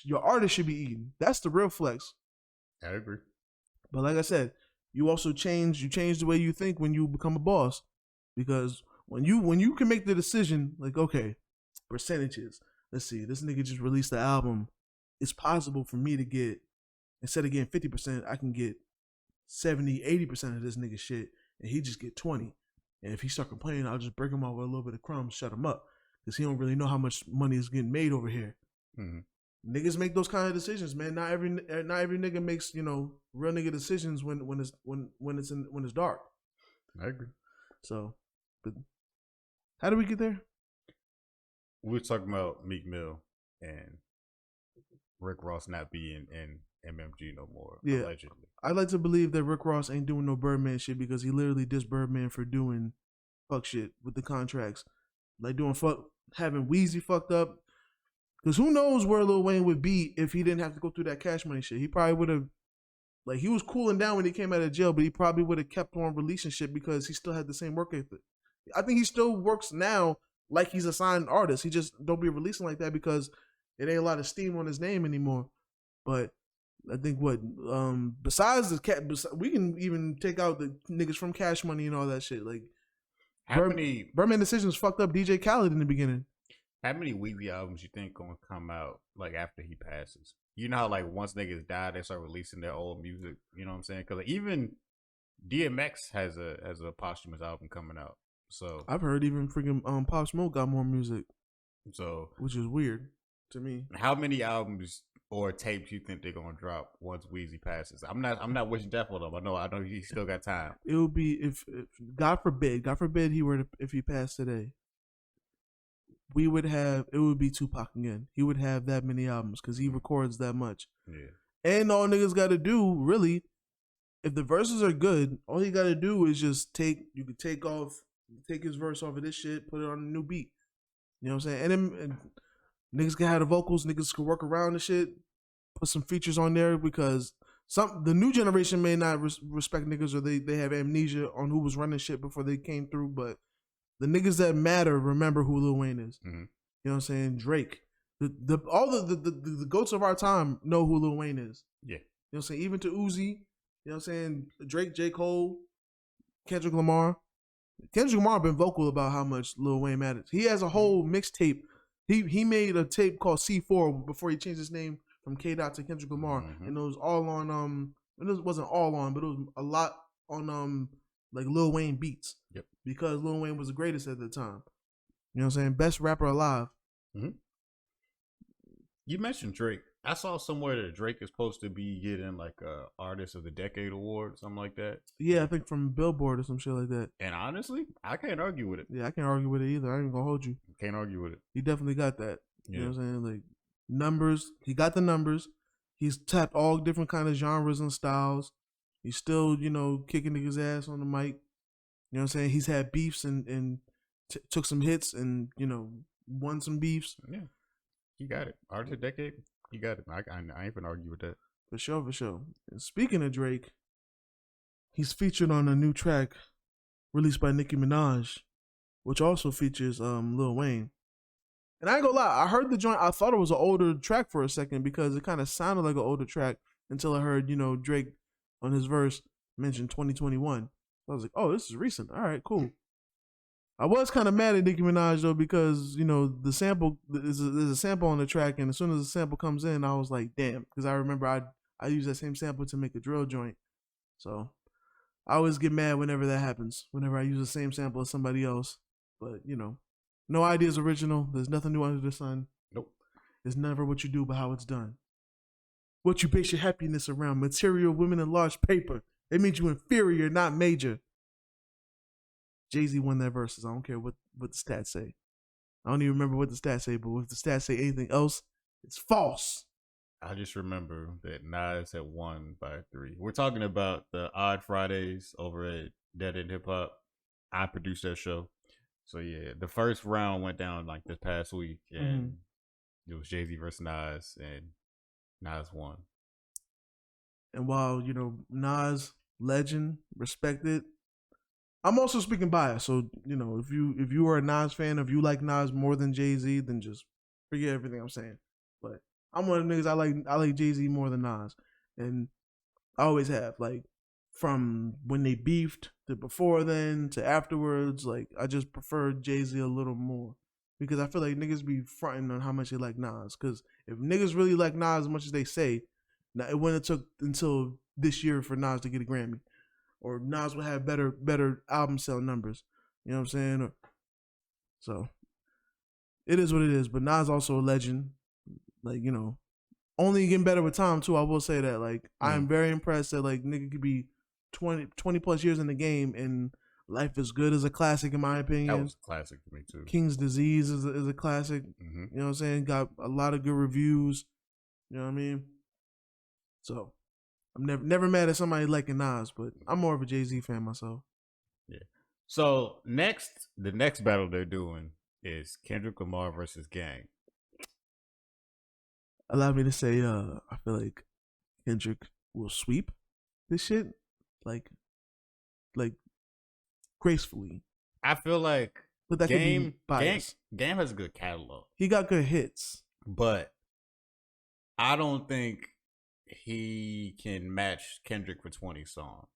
Speaker 1: your artist should be eating. That's the real flex.
Speaker 2: I agree.
Speaker 1: But like I said, you also change the way you think when you become a boss. Because when you can make the decision, like, okay, percentages. Let's see, this nigga just released the album. It's possible for me to get, instead of getting 50%, I can get 70, 80% of this nigga shit, and he just get 20. And if he start complaining, I'll just break him off with a little bit of crumbs, shut him up, because he don't really know how much money is getting made over here. Mm-hmm. Niggas make those kind of decisions, man. Not every nigga makes real nigga decisions when it's dark.
Speaker 2: I agree.
Speaker 1: So, but how did we get there?
Speaker 2: We were talking about Meek Mill and Rick Ross not being in MMG no more.
Speaker 1: Yeah,
Speaker 2: allegedly.
Speaker 1: I'd like to believe that Rick Ross ain't doing no Birdman shit because he literally dissed Birdman for doing fuck shit with the contracts, like having Weezy fucked up. Because who knows where Lil Wayne would be if he didn't have to go through that Cash Money shit. He probably would have, like, he was cooling down when he came out of jail, but he probably would have kept on releasing shit because he still had the same work ethic. I think he still works now like he's a signed artist. He just don't be releasing like that because it ain't a lot of steam on his name anymore. But I think besides the cat, we can even take out the niggas from Cash Money and all that shit. Like, Birdman Decisions fucked up DJ Khaled in the beginning.
Speaker 2: How many Weezy albums you think gonna come out like after he passes? You know how like once niggas die, they start releasing their old music. You know what I'm saying? Because even DMX has a posthumous album coming out. So
Speaker 1: I've heard even freaking Pop Smoke got more music.
Speaker 2: So
Speaker 1: which is weird to me.
Speaker 2: How many albums or tapes you think they're gonna drop once Weezy passes? I'm not wishing death on him. I know he still got time.
Speaker 1: It would be if God forbid if he passed today. It would be Tupac again. He would have that many albums because he records that much. Yeah. And all niggas got to do, really, if the verses are good, all you got to do is just take his verse off of this shit, put it on a new beat. You know what I'm saying? And niggas can have the vocals, niggas can work around the shit, put some features on there because the new generation may not respect niggas or they have amnesia on who was running shit before they came through, but the niggas that matter remember who Lil Wayne is. Mm-hmm. You know what I'm saying? Drake. All the goats of our time know who Lil Wayne is. Yeah. You know what I'm saying? Even to Uzi, you know what I'm saying? Drake, J. Cole, Kendrick Lamar. Kendrick Lamar been vocal about how much Lil Wayne matters. He has a whole mixtape. He made a tape called C4 before he changed his name from K. Dot to Kendrick Lamar. Mm-hmm. And it was all on it wasn't all on, but it was a lot on like Lil Wayne beats. Yep. Because Lil Wayne was the greatest at the time. You know what I'm saying? Best rapper alive. Mm-hmm.
Speaker 2: You mentioned Drake. I saw somewhere that Drake is supposed to be getting like a Artist of the Decade award, something like that.
Speaker 1: Yeah, I think from Billboard or some shit like that.
Speaker 2: And honestly, I can't argue with it.
Speaker 1: Yeah, I can't argue with it either. I ain't gonna hold you.
Speaker 2: Can't argue with it.
Speaker 1: He definitely got that. You know what I'm saying? Like numbers. He got the numbers. He's tapped all different kind of genres and styles. He's still, kicking niggas' ass on the mic. You know what I'm saying? He's had beefs and took some hits and, won some beefs.
Speaker 2: Yeah. He got it. Artist of the Decade, he got it. I ain't gonna argue with that.
Speaker 1: For sure. And speaking of Drake, he's featured on a new track released by Nicki Minaj, which also features Lil Wayne. And I ain't gonna lie, I heard the joint, I thought it was an older track for a second because it kind of sounded like an older track until I heard, Drake on his verse mention 2021. I was like, oh, this is recent. All right, cool. I was kind of mad at Nicki Minaj, though, because, the sample, there's a sample on the track, and as soon as the sample comes in, I was like, damn, because I remember I used that same sample to make a drill joint. So I always get mad whenever that happens, whenever I use the same sample as somebody else. But, no idea is original. There's nothing new under the sun.
Speaker 2: Nope.
Speaker 1: It's never what you do, but how it's done. What you base your happiness around, material, women, and large paper. It means you inferior, not major. Jay-Z won that verses. I don't care what the stats say. I don't even remember what the stats say, but if the stats say anything else, it's false.
Speaker 2: I just remember that Nas had won by 3. We're talking about the Odd Fridays over at Dead End Hip Hop. I produced that show. So yeah, the first round went down like this past week, and it was Jay-Z versus Nas, and Nas won.
Speaker 1: And while, Nas, legend, respected, I'm also speaking bias. So, if you are a Nas fan, if you like Nas more than Jay-Z, then just forget everything I'm saying. But I'm one of the niggas, I like Jay-Z more than Nas. And I always have. Like, from when they beefed to before then to afterwards, like, I just prefer Jay-Z a little more. Because I feel like niggas be fronting on how much they like Nas. Because if niggas really like Nas as much as they say, now it wouldn't have took until this year for Nas to get a Grammy. Or Nas would have better album sale numbers. You know what I'm saying? So it is what it is. But Nas also a legend. Like, you know, only getting better with time too. I will say that. Like, I am very impressed that like nigga could be 20 plus years in the game and Life is Good is a classic in my opinion.
Speaker 2: That was a classic for me too.
Speaker 1: King's Disease is a classic. You know what I'm saying? Got a lot of good reviews. You know what I mean? So I'm never mad at somebody liking Nas, but I'm more of a Jay-Z fan myself.
Speaker 2: Yeah. So the next battle they're doing is Kendrick Lamar versus Gang.
Speaker 1: Allow me to say, I feel like Kendrick will sweep this shit, like gracefully.
Speaker 2: I feel like
Speaker 1: but that Game
Speaker 2: has a good catalog.
Speaker 1: He got good hits,
Speaker 2: but I don't think he can match Kendrick for 20 songs.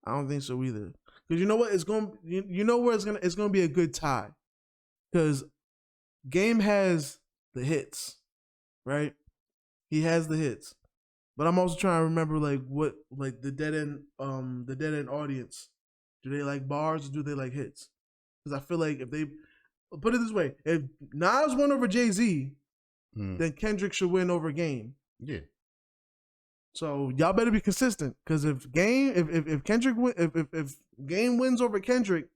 Speaker 1: I don't think so either. Because you know what? It's going. You know where it's gonna be a good tie. Because Game has the hits, right? He has the hits, but I'm also trying to remember like what like the dead end audience. Do they like bars or do they like hits? Because I feel like if they put it this way, if Nas won over Jay-Z, then Kendrick should win over Game.
Speaker 2: Yeah.
Speaker 1: So y'all better be consistent, because if Kendrick if Game wins over Kendrick,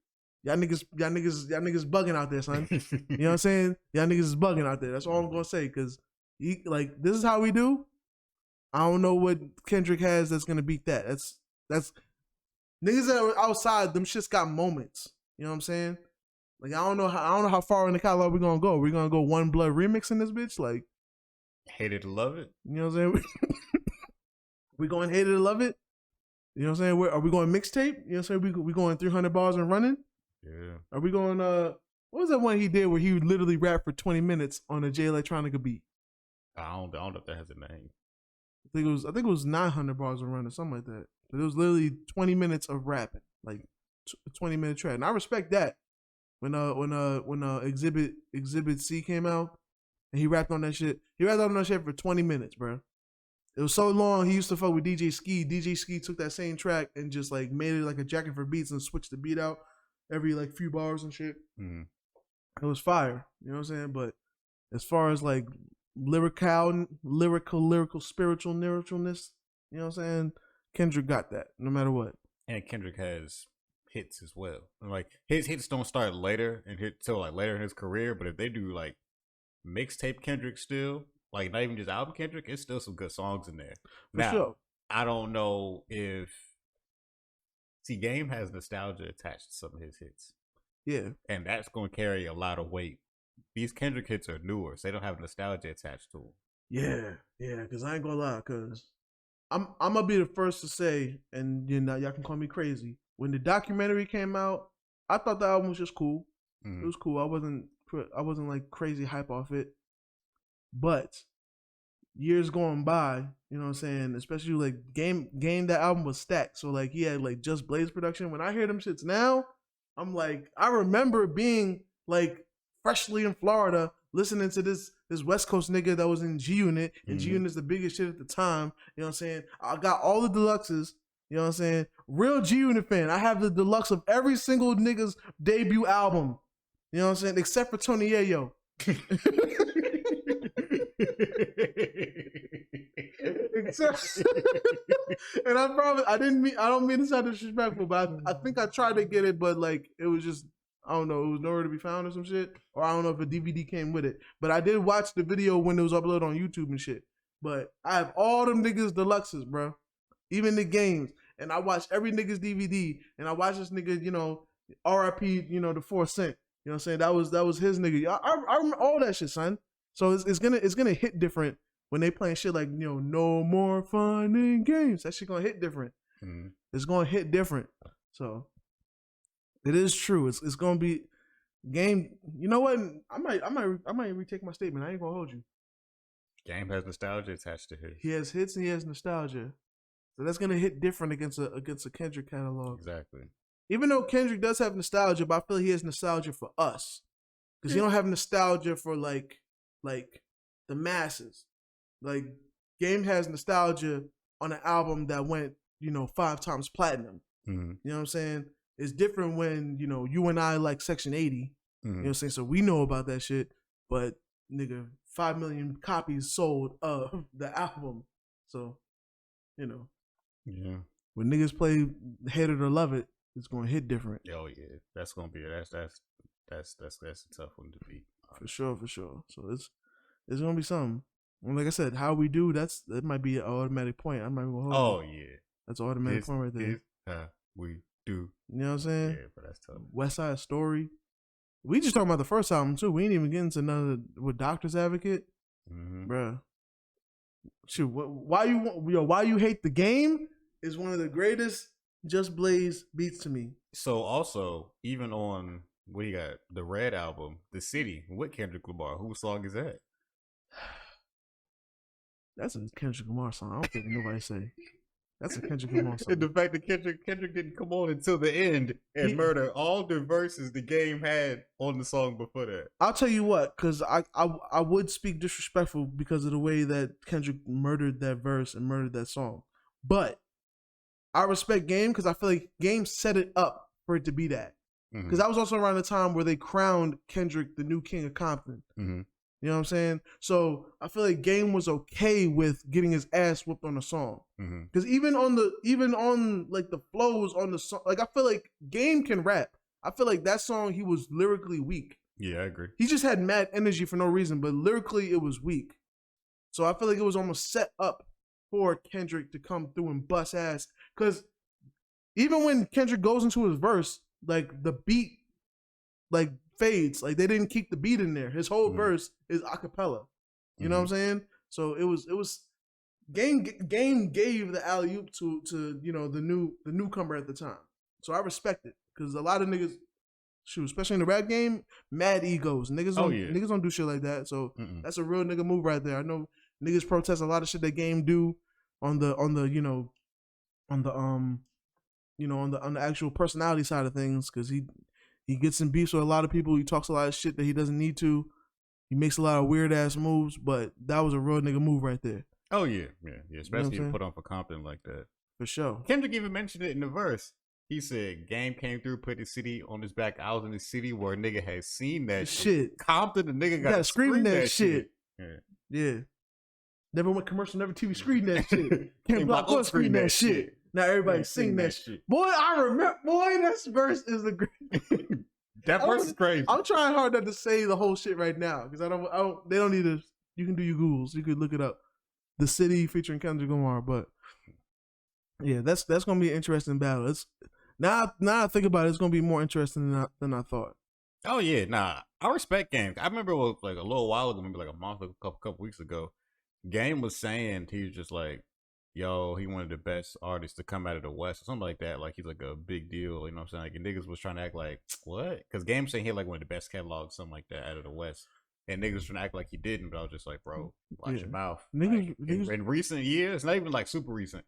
Speaker 1: y'all niggas bugging out there, son. You know what I'm saying? Y'all niggas is bugging out there. That's all I'm gonna say, because this is how we do. I don't know what Kendrick has that's gonna beat that. That's niggas that are outside. Them shits got moments. You know what I'm saying? Like I don't know how far in the catalog we're gonna go. We're gonna go One Blood remix in this bitch. Like
Speaker 2: Hate It to Love It.
Speaker 1: You know what I'm saying? We going Hate It to Love It. You know what I'm saying? Are we going mixtape? You know what I'm saying? We going 300 bars and running?
Speaker 2: Yeah.
Speaker 1: Are we going what was that one he did where he would literally rap for 20 minutes on a Jay Electronica beat?
Speaker 2: I don't know if that has a name.
Speaker 1: I think it was 900 bars and running, something like that. But it was literally 20 minutes of rapping, like 20-minute track. And I respect that. When Exhibit C came out and he rapped on that shit. He rapped on that shit for 20 minutes, bro. It was so long. He used to fuck with DJ Ski. DJ Ski took that same track and just like made it like a jacket for beats and switched the beat out every like few bars and shit.
Speaker 2: Mm-hmm.
Speaker 1: It was fire. You know what I'm saying? But as far as like lyrical, spiritual naturalness, you know what I'm saying? Kendrick got that no matter what.
Speaker 2: And Kendrick has hits as well. Like his hits don't start later and hit till like later in his career, but if they do like mixtape Kendrick still, like not even just album Kendrick, it's still some good songs in there.
Speaker 1: For sure.
Speaker 2: I don't know if Game has nostalgia attached to some of his hits.
Speaker 1: Yeah. And
Speaker 2: that's going to carry a lot of weight. These Kendrick hits are newer, so they don't have nostalgia attached to them. Yeah, because I ain't gonna lie, because I'm gonna be the first to say, and you know, y'all can call me crazy. When the documentary came out, I thought the album was just cool. Mm-hmm. It was cool. I wasn't like crazy hype off it. But years going by, you know what I'm saying, especially like Game that album was stacked. So like he had like Just Blaze production. When I hear them shits now, I'm like, I remember being like freshly in Florida listening to this West Coast nigga that was in G Unit, and G Unit's the biggest shit at the time. You know what I'm saying? I got all the deluxes. You know what I'm saying? Real G Unit fan. I have the deluxe of every single nigga's debut album. You know what I'm saying? Except for Tony Yayo. And I don't mean to sound disrespectful, but I think I tried to get it, but like it was just, I don't know, it was nowhere to be found or some shit, or I don't know if a DVD came with it. But I did watch the video when it was uploaded on YouTube and shit. But I have all them niggas deluxes, bro, even the games, and I watched every nigga's DVD, and I watched this nigga, you know, R.I.P. You know, the 4 Cent. You know what I'm saying? That was his nigga. I remember all that shit, son. So it's gonna hit different when they playing shit like, you know, no more fun in games. That shit gonna hit different. Mm-hmm. It's gonna hit different. So it is true. It's gonna be Game. You know what? I might retake my statement. I ain't gonna hold you. Game has nostalgia attached to his.
Speaker 1: He has hits and he has nostalgia. So that's gonna hit different against a Kendrick catalog.
Speaker 2: Exactly.
Speaker 1: Even though Kendrick does have nostalgia, but I feel he has nostalgia for us. Because he don't have nostalgia for like the masses. Like Game has nostalgia on an album that went, you know, 5 times platinum. Mm-hmm. You know what I'm saying? it's different when, you know, you and I like Section 80. You know what I'm saying? So we know about that shit. But nigga, 5 million copies sold of the album. So, you know.
Speaker 2: Yeah.
Speaker 1: When niggas play Hate It or Love It, it's gonna hit different.
Speaker 2: Oh yeah. That's gonna be that's a tough one to beat.
Speaker 1: Honestly. For sure. So it's gonna be something. And like I said, how we do, that might be an automatic point. I'm not even gonna hold you.
Speaker 2: Yeah.
Speaker 1: That's an automatic point right there.
Speaker 2: How we do.
Speaker 1: You know what I'm saying?
Speaker 2: Yeah, but that's tough.
Speaker 1: West Side Story. We just talking about the first album too. We ain't even getting to none of with Doctor's Advocate, bruh. Shoot, why you hate the game is one of the greatest Just Blaze beats to me.
Speaker 2: So also, even on what you got, the Red album, The City with Kendrick Lamar, whose song is that?
Speaker 1: That's a Kendrick Lamar song. I don't think nobody say. That's a Kendrick Lamar song.
Speaker 2: And the fact that Kendrick didn't come on until the end and murder all the verses the game had on the song before that.
Speaker 1: I'll tell you what, because I would speak disrespectful because of the way that Kendrick murdered that verse and murdered that song. But I respect Game because I feel like Game set it up for it to be that. Because that was also around the time where they crowned Kendrick the new king of Compton. You know what I'm saying? So I feel like Game was okay with getting his ass whooped on the song. Because even on like the flows on the song, like I feel like Game can rap. I feel like that song he was lyrically weak.
Speaker 2: Yeah, I agree.
Speaker 1: He just had mad energy for no reason, but lyrically it was weak. So I feel like it was almost set up for Kendrick to come through and bust ass. Because even when Kendrick goes into his verse, like the beat like fades. Like they didn't keep the beat in there. His whole verse is a cappella. You know what I'm saying? So it was Game gave the alley oop to you know the newcomer at the time. So I respect it because a lot of niggas, shoot, especially in the rap game, mad egos. Niggas don't do shit like that. So that's a real nigga move right there. I know niggas protest a lot of shit that Game do on the actual personality side of things because he gets in beefs with a lot of people. He talks a lot of shit that he doesn't need to. He makes a lot of weird ass moves, but that was a real nigga move right there.
Speaker 2: Oh yeah. Especially if you put on for Compton like that.
Speaker 1: For sure.
Speaker 2: Kendrick even mentioned it in the verse. He said, "Game came through, put the city on his back. I was in the city where a nigga had seen that shit. Compton, the nigga got screaming that shit.
Speaker 1: Yeah. Never went commercial, never TV screen that shit. Can't block or screen that shit. Now everybody sing that shit. Boy, I remember. Boy, this verse is the great.
Speaker 2: That verse is crazy.
Speaker 1: I'm trying hard not to say the whole shit right now because I don't. They don't need to. You can do your Googles. You could look it up. The City featuring Kendrick Lamar. But yeah, that's gonna be an interesting battle. It's now I think about it, it's gonna be more interesting than I thought.
Speaker 2: Oh yeah, nah. I respect Game. I remember it was like a little while ago, maybe like a month, a couple weeks ago. Game was saying he was just like, yo, he one of the best artists to come out of the West or something like that. Like he's like a big deal, you know what I'm saying? Like and niggas was trying to act like, what? Because Game saying he had like one of the best catalogs, something like that, out of the West. And niggas was trying to act like he didn't, but I was just like, bro, watch your mouth.
Speaker 1: Niggas,
Speaker 2: in recent years, not even like super recent,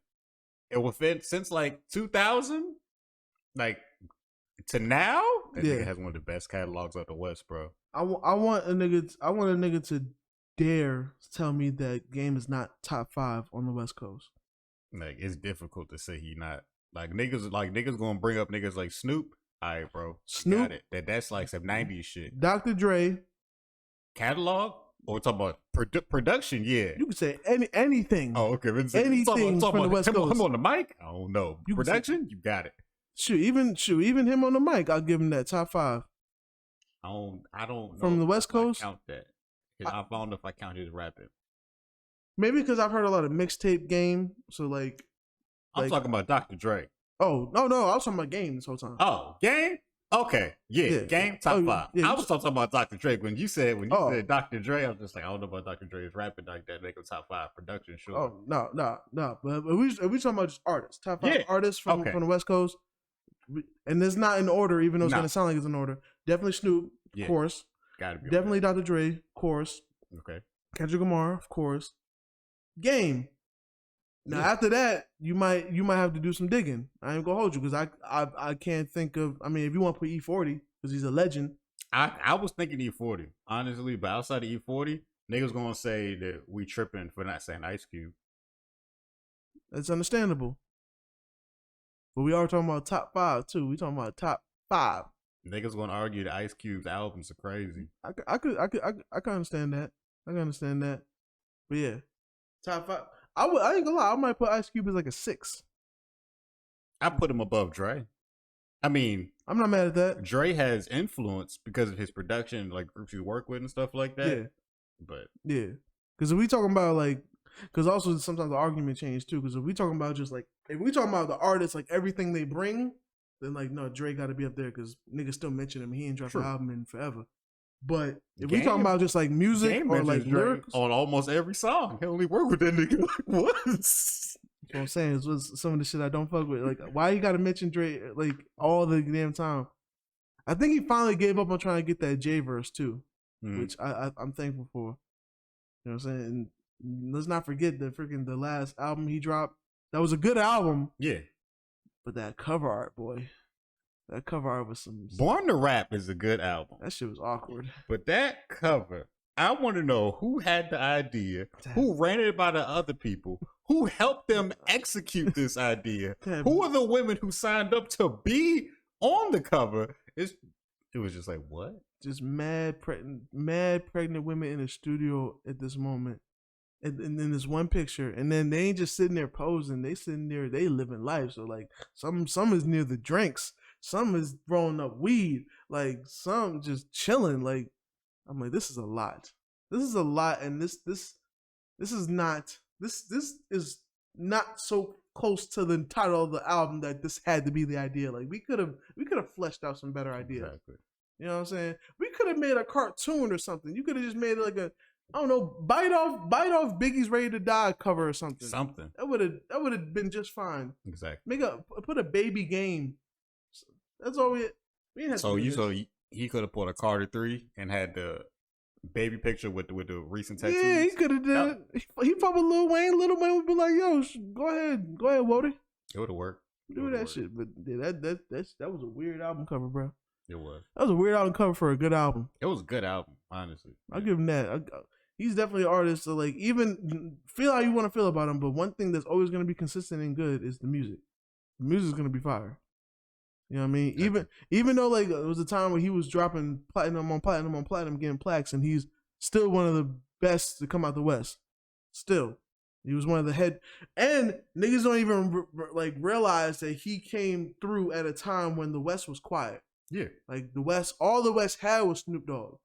Speaker 2: it within since like 2000, like to now, that nigga has one of the best catalogs out the West, bro.
Speaker 1: I want a nigga to dare tell me that Game is not top 5 on the West Coast.
Speaker 2: Like it's difficult to say he not. Like niggas gonna bring up niggas like Snoop. All right, bro.
Speaker 1: Snoop,
Speaker 2: got it. That's like some 90s shit.
Speaker 1: Dr. Dre.
Speaker 2: Catalog? Or we're talking about production, yeah.
Speaker 1: You could say anything.
Speaker 2: Oh, okay.
Speaker 1: Anything from the West Coast.
Speaker 2: Him on the mic? I don't know. Production? You got it.
Speaker 1: Even him on the mic, I'll give him that top 5.
Speaker 2: I don't know.
Speaker 1: From the West Coast?
Speaker 2: I count that. I don't know if I count his rapping.
Speaker 1: Maybe because I've heard a lot of mixtape Game. So
Speaker 2: I'm talking about Dr. Dre.
Speaker 1: Oh, no, I was talking about Game this whole time.
Speaker 2: Oh, Game? Okay, yeah. Game top 5.
Speaker 1: Yeah,
Speaker 2: I was talking about Dr. Dre when you said Dr. Dre. I was just like, I don't know about Dr. Dre's rapping like that. Make him top 5 production, sure.
Speaker 1: Oh no. But we talking about just artists, top 5 artists from the West Coast, and it's not in order, even though it's gonna sound like it's in order. Definitely Snoop, of course.
Speaker 2: Gotta be
Speaker 1: definitely Dr. Dre, of course.
Speaker 2: Okay.
Speaker 1: Kendrick Lamar, of course. Game. Now after that, you might have to do some digging. I ain't gonna hold you because I can't think of. I mean, if you want to put E40 because he's a legend.
Speaker 2: I was thinking E40 honestly, but outside of E40, niggas gonna say that we tripping for not saying Ice Cube.
Speaker 1: That's understandable. But we are talking about top 5 too. We talking about top 5.
Speaker 2: Niggas gonna argue that Ice Cube's albums are crazy.
Speaker 1: I can understand that. I can understand that. But yeah, top 5. I ain't gonna lie. I might put Ice Cube as like a 6.
Speaker 2: I put him above Dre. I mean,
Speaker 1: I'm not mad at that.
Speaker 2: Dre has influence because of his production, like groups you work with and stuff like that.
Speaker 1: Yeah.
Speaker 2: But
Speaker 1: yeah, because if we talking about like, because also sometimes the argument changes too. Because if we talking about just like, if we talking about the artists, like everything they bring, then like no, Dre got to be up there because niggas still mention him. He ain't dropped an album in forever. But if we talking about just like music or like lyrics
Speaker 2: on almost every song, he only worked with that nigga like once.
Speaker 1: That's what I'm saying. It's some of the shit I don't fuck with. Like, why you gotta mention Dre like all the damn time? I think he finally gave up on trying to get that J verse too, which I'm thankful for. You know what I'm saying? And let's not forget the last album he dropped. That was a good album.
Speaker 2: Yeah.
Speaker 1: But that cover art, boy. That cover art was some...
Speaker 2: Born to Rap is a good album.
Speaker 1: That shit was awkward.
Speaker 2: But that cover, I want to know who had the idea, who ran it by the other people, who helped them execute this idea, who are the women who signed up to be on the cover. It was just like, what?
Speaker 1: Just mad pregnant women in the studio at this moment. And in this one picture, and then they ain't just sitting there posing. They sitting there, they living life. So like, some is near the drinks, some is rolling up weed, like some just chilling. Like, I'm like, this is a lot. This is a lot, and this is not so close to the title of the album that this had to be the idea. Like we could have fleshed out some better ideas.
Speaker 2: Exactly.
Speaker 1: You know what I'm saying? We could have made a cartoon or something. You could have just made like a, I don't know, bite off Biggie's Ready to Die cover or something. That would have been just fine.
Speaker 2: Exactly.
Speaker 1: Put a baby game. That's all we didn't have to do.
Speaker 2: He could have put a Carter 3 and had the baby picture with the recent tattoos.
Speaker 1: Yeah, he could have did it. He fought with Lil Wayne. Lil Wayne would be like, "Yo, go ahead, Wody."
Speaker 2: It would have worked.
Speaker 1: Do that shit. But yeah, that was a weird album cover, bro.
Speaker 2: It was.
Speaker 1: That was a weird album cover for a good album.
Speaker 2: It was a good album, honestly.
Speaker 1: I'll give him that. He's definitely an artist. So like, even feel how you want to feel about him, but one thing that's always going to be consistent and good is the music. The music's going to be fire. You know what I mean? Exactly. Even though like it was a time where he was dropping platinum on platinum, getting plaques, and he's still one of the best to come out the West. Still, he was one of the head. And niggas don't even like realize that he came through at a time when the West was quiet.
Speaker 2: Yeah,
Speaker 1: like the West, all the West had was Snoop Dogg.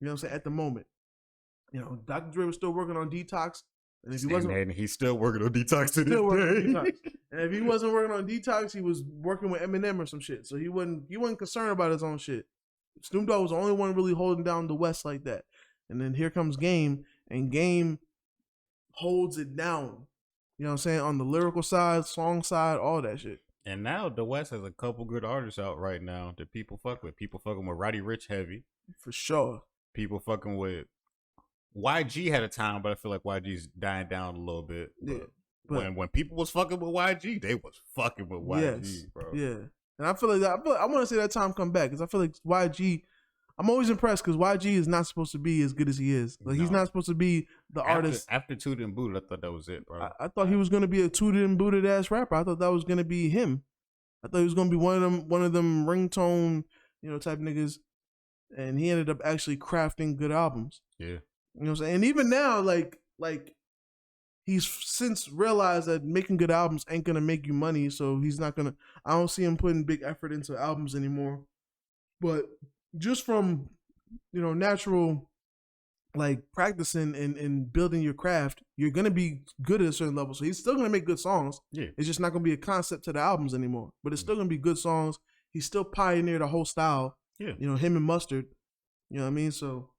Speaker 1: You know what I'm saying? At the moment, you know, Dr. Dre was still working on Detox, and if he wasn't,
Speaker 2: and he's still working on Detox to this day.
Speaker 1: And if he wasn't working on Detox, he was working with Eminem or some shit. So he wasn't concerned about his own shit. Snoop Dogg was the only one really holding down the West like that. And then here comes Game, and Game holds it down. You know what I'm saying? On the lyrical side, song side, all that shit.
Speaker 2: And now the West has a couple good artists out right now that people fuck with. People fucking with Roddy Ricch heavy.
Speaker 1: For sure.
Speaker 2: People fucking with YG had a time, but I feel like YG's dying down a little bit.
Speaker 1: Yeah.
Speaker 2: But when people was fucking with YG, they was fucking with YG, bro.
Speaker 1: Yeah. And I feel like that, I want to see that time come back because I feel like YG, I'm always impressed because YG is not supposed to be as good as he is. Like he's not supposed to be the artist.
Speaker 2: After Tooted and Booted, I thought that was it, bro.
Speaker 1: I thought he was gonna be a tooted and booted ass rapper. I thought that was gonna be him. I thought he was gonna be one of them ringtone, type niggas. And he ended up actually crafting good albums.
Speaker 2: Yeah.
Speaker 1: You know what I'm saying? And even now, like he's since realized that making good albums ain't gonna make you money, so he's not gonna. I don't see him putting big effort into albums anymore. But just from natural like practicing and building your craft, you're gonna be good at a certain level. So he's still gonna make good songs.
Speaker 2: Yeah.
Speaker 1: It's just not gonna be a concept to the albums anymore. But it's still gonna be good songs. He's still pioneered the whole style.
Speaker 2: Yeah.
Speaker 1: Him and Mustard. You know what I mean? So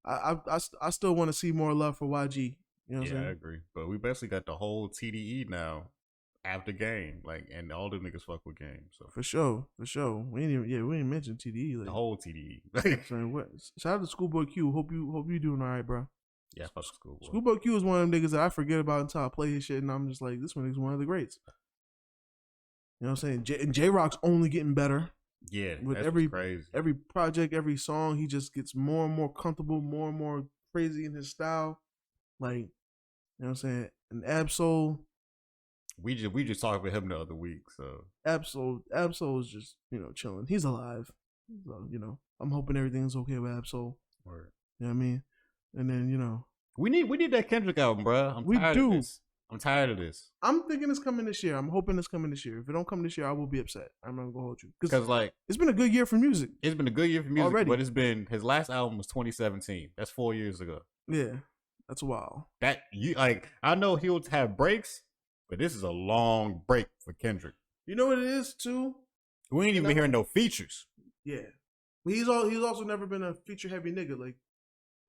Speaker 1: I still want to see more love for YG. You know what I'm saying?
Speaker 2: I agree. But we basically got the whole TDE now after Game. Like, and all the niggas fuck with Game. So
Speaker 1: For sure. We ain't mentioned TDE. Like,
Speaker 2: the whole TDE.
Speaker 1: Shout out to Schoolboy Q. Hope you doing all right, bro.
Speaker 2: Yeah, fuck Schoolboy.
Speaker 1: Schoolboy Q is one of them niggas that I forget about until I play his shit, and I'm just like, this one is one of the greats. You know what I'm saying? And J-Rock's only getting better.
Speaker 2: Yeah,
Speaker 1: with
Speaker 2: that's crazy.
Speaker 1: Every project, every song, he just gets more and more comfortable, more and more crazy in his style. Like, you know what I'm saying? And Absol,
Speaker 2: We just talked with him the other week, so
Speaker 1: Absol is just chilling. He's alive, so I'm hoping everything's okay with Absol.
Speaker 2: Word.
Speaker 1: You know what I mean? And then
Speaker 2: we need that Kendrick album, bro. I'm tired of this.
Speaker 1: I'm thinking it's coming this year. I'm hoping it's coming this year. If it don't come this year, I will be upset. I'm not gonna hold you
Speaker 2: because like
Speaker 1: it's been a good year for music.
Speaker 2: It's been a good year for music
Speaker 1: already,
Speaker 2: but it's been his last album was 2017. That's 4 years ago.
Speaker 1: Yeah, that's wild.
Speaker 2: That you like. I know he'll have breaks, but this is a long break for Kendrick.
Speaker 1: You know what it is too?
Speaker 2: We ain't even hearing no features.
Speaker 1: Yeah, he's also never been a feature heavy nigga. Like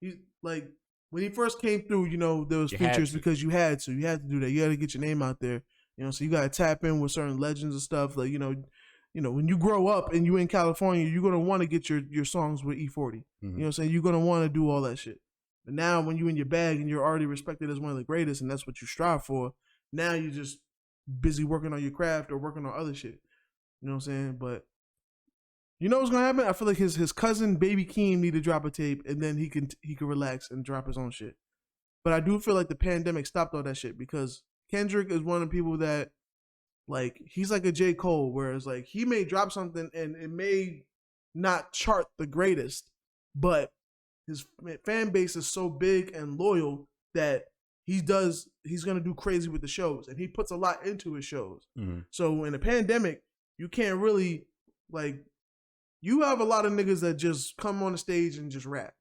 Speaker 1: he's like. When he first came through, there was features because you had to do that. You had to get your name out there, so you got to tap in with certain legends and stuff. Like, when you grow up and you in California, you're going to want to get your songs with E40. Mm-hmm. You know what I'm saying? You're going to want to do all that shit. But now when you in your bag and you're already respected as one of the greatest and that's what you strive for, now you're just busy working on your craft or working on other shit. You know what I'm saying? But you know what's gonna happen? I feel like his cousin Baby Keem need to drop a tape and then he can relax and drop his own shit. But I do feel like the pandemic stopped all that shit because Kendrick is one of the people that like he's like a J. Cole, whereas like he may drop something and it may not chart the greatest, but his fan base is so big and loyal that he's gonna do crazy with the shows and he puts a lot into his shows. Mm-hmm. So in a pandemic, you can't really like. You have a lot of niggas that just come on the stage and just rap.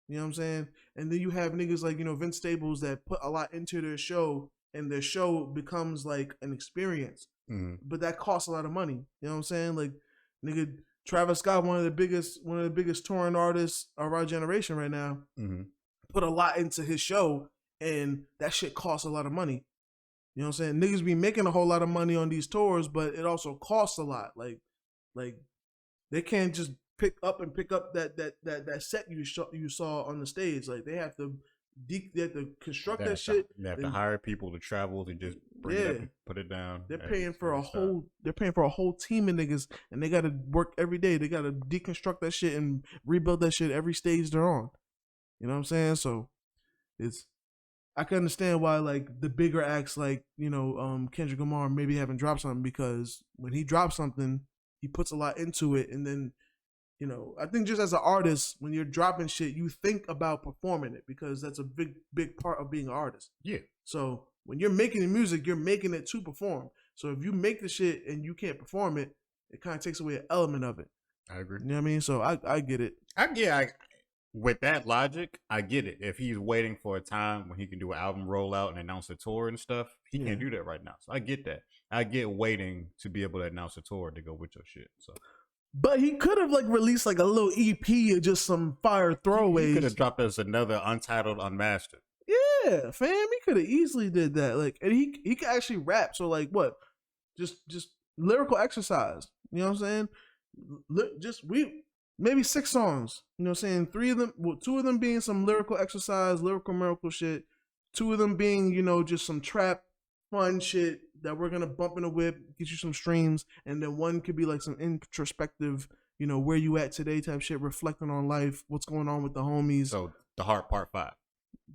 Speaker 1: You know what I'm saying? And then you have niggas like, Vince Staples that put a lot into their show and their show becomes like an experience. Mm-hmm. But that costs a lot of money. You know what I'm saying? Like, nigga, Travis Scott, one of the biggest touring artists of our generation right now, mm-hmm. put a lot into his show and that shit costs a lot of money. You know what I'm saying? Niggas be making a whole lot of money on these tours, but it also costs a lot. Like they can't just pick up that set you saw on the stage. Like they have to construct that shit.
Speaker 2: They have to hire people to travel to just bring it up and put it down.
Speaker 1: They're paying for a whole team of niggas, and they got to work every day. They got to deconstruct that shit and rebuild that shit every stage they're on. You know what I'm saying? So I can understand why like the bigger acts like Kendrick Lamar maybe haven't dropped something
Speaker 2: because
Speaker 1: when he drops something. He puts a lot into it, and then, I think just as an artist, when you're dropping shit, you think about performing it because that's a big part of being an artist. Yeah. So when you're making the music, you're making it to perform. So if you make the shit and you can't perform it, it kind of takes away an element of it.
Speaker 2: I agree.
Speaker 1: You know what I mean? So I get it.
Speaker 2: With that logic, I get it. If he's waiting for a time when he can do an album rollout and announce a tour and stuff, he can't do that right now. So I get that. I get waiting to be able to announce a tour to go with your shit. So,
Speaker 1: but he could have like released like a little EP or just some fire throwaways.
Speaker 2: He could have dropped us another Untitled Unmastered.
Speaker 1: Yeah, fam, he could have easily did that. Like, and he could actually rap. So like, what? Just lyrical exercise. You know what I'm saying? Maybe 6 songs. You know what I'm saying? 2 of them being some lyrical exercise, lyrical miracle shit. 2 of them being, just some trap fun shit that we're gonna bump in the whip, get you some streams, and then 1 could be like some introspective, where you at today type shit, reflecting on life, what's going on with the homies.
Speaker 2: So the Heart Part 5.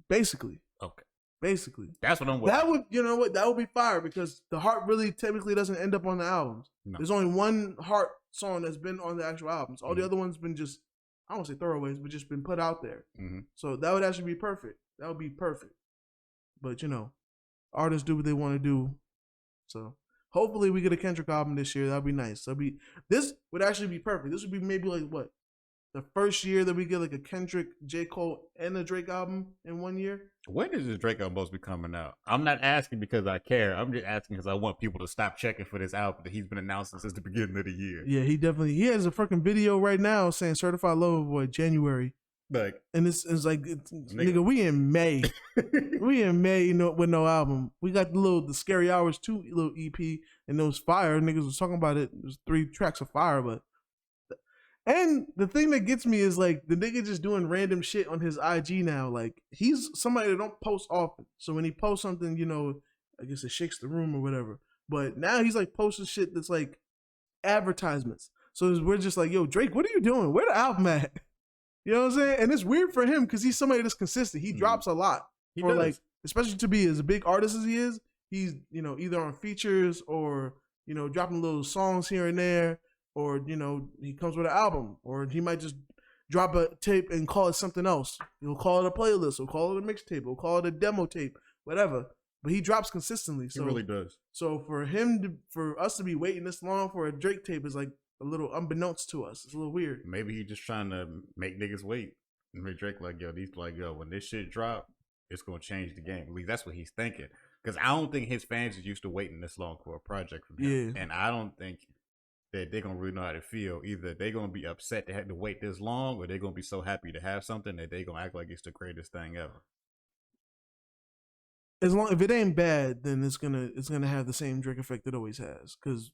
Speaker 1: Basically.
Speaker 2: Okay.
Speaker 1: Basically.
Speaker 2: That's what I'm with.
Speaker 1: That would be fire because the Heart really typically doesn't end up on the albums. No. There's only 1 Heart song that's been on the actual albums. All the other ones been just, I don't want to say throwaways, but just been put out there. Mm-hmm. So that would actually be perfect. That would be perfect. But artists do what they want to do. So hopefully we get a Kendrick album this year. That'd be nice. This would actually be perfect. This would be maybe like what? The first year that we get like a Kendrick, J. Cole, and a Drake album in 1 year.
Speaker 2: When is this Drake album supposed to be coming out? I'm not asking because I care. I'm just asking because I want people to stop checking for this album that he's been announcing since the beginning of the year.
Speaker 1: Yeah, he has a freaking video right now saying Certified Lover Boy January.
Speaker 2: Like,
Speaker 1: and it's like nigga, we in May. We in May, with no album. We got the Scary Hours 2 little EP and those fire niggas was talking about it. There's 3 tracks of fire, but and the thing that gets me is like the nigga just doing random shit on his IG now. Like he's somebody that don't post often. So when he posts something, I guess it shakes the room or whatever. But now he's like posting shit that's like advertisements. So we're just like, yo, Drake, what are you doing? Where the album at? You know what I'm saying? And it's weird for him because he's somebody that's consistent. He drops a lot. He does. Like, especially to be as a big artist as he is, he's either on features or dropping little songs here and there, or he comes with an album, or he might just drop a tape and call it something else. He'll call it a playlist, he'll call it a mixtape, he'll call it a demo tape, whatever. But he drops consistently. So
Speaker 2: he really does.
Speaker 1: So for us to be waiting this long for a Drake tape is like a little unbeknownst to us. It's a little weird.
Speaker 2: Maybe he just trying to make niggas wait. And make Drake like, yo, when this shit drop, it's gonna change the game. At least that's what he's thinking. Because I don't think his fans are used to waiting this long for a project from him. Yeah. And I don't think that they're gonna really know how to feel. Either they're gonna be upset to have to wait this long, or they're gonna be so happy to have something that they're gonna act like it's the greatest thing ever.
Speaker 1: As long if it ain't bad, then it's gonna have the same Drake effect it always has. Because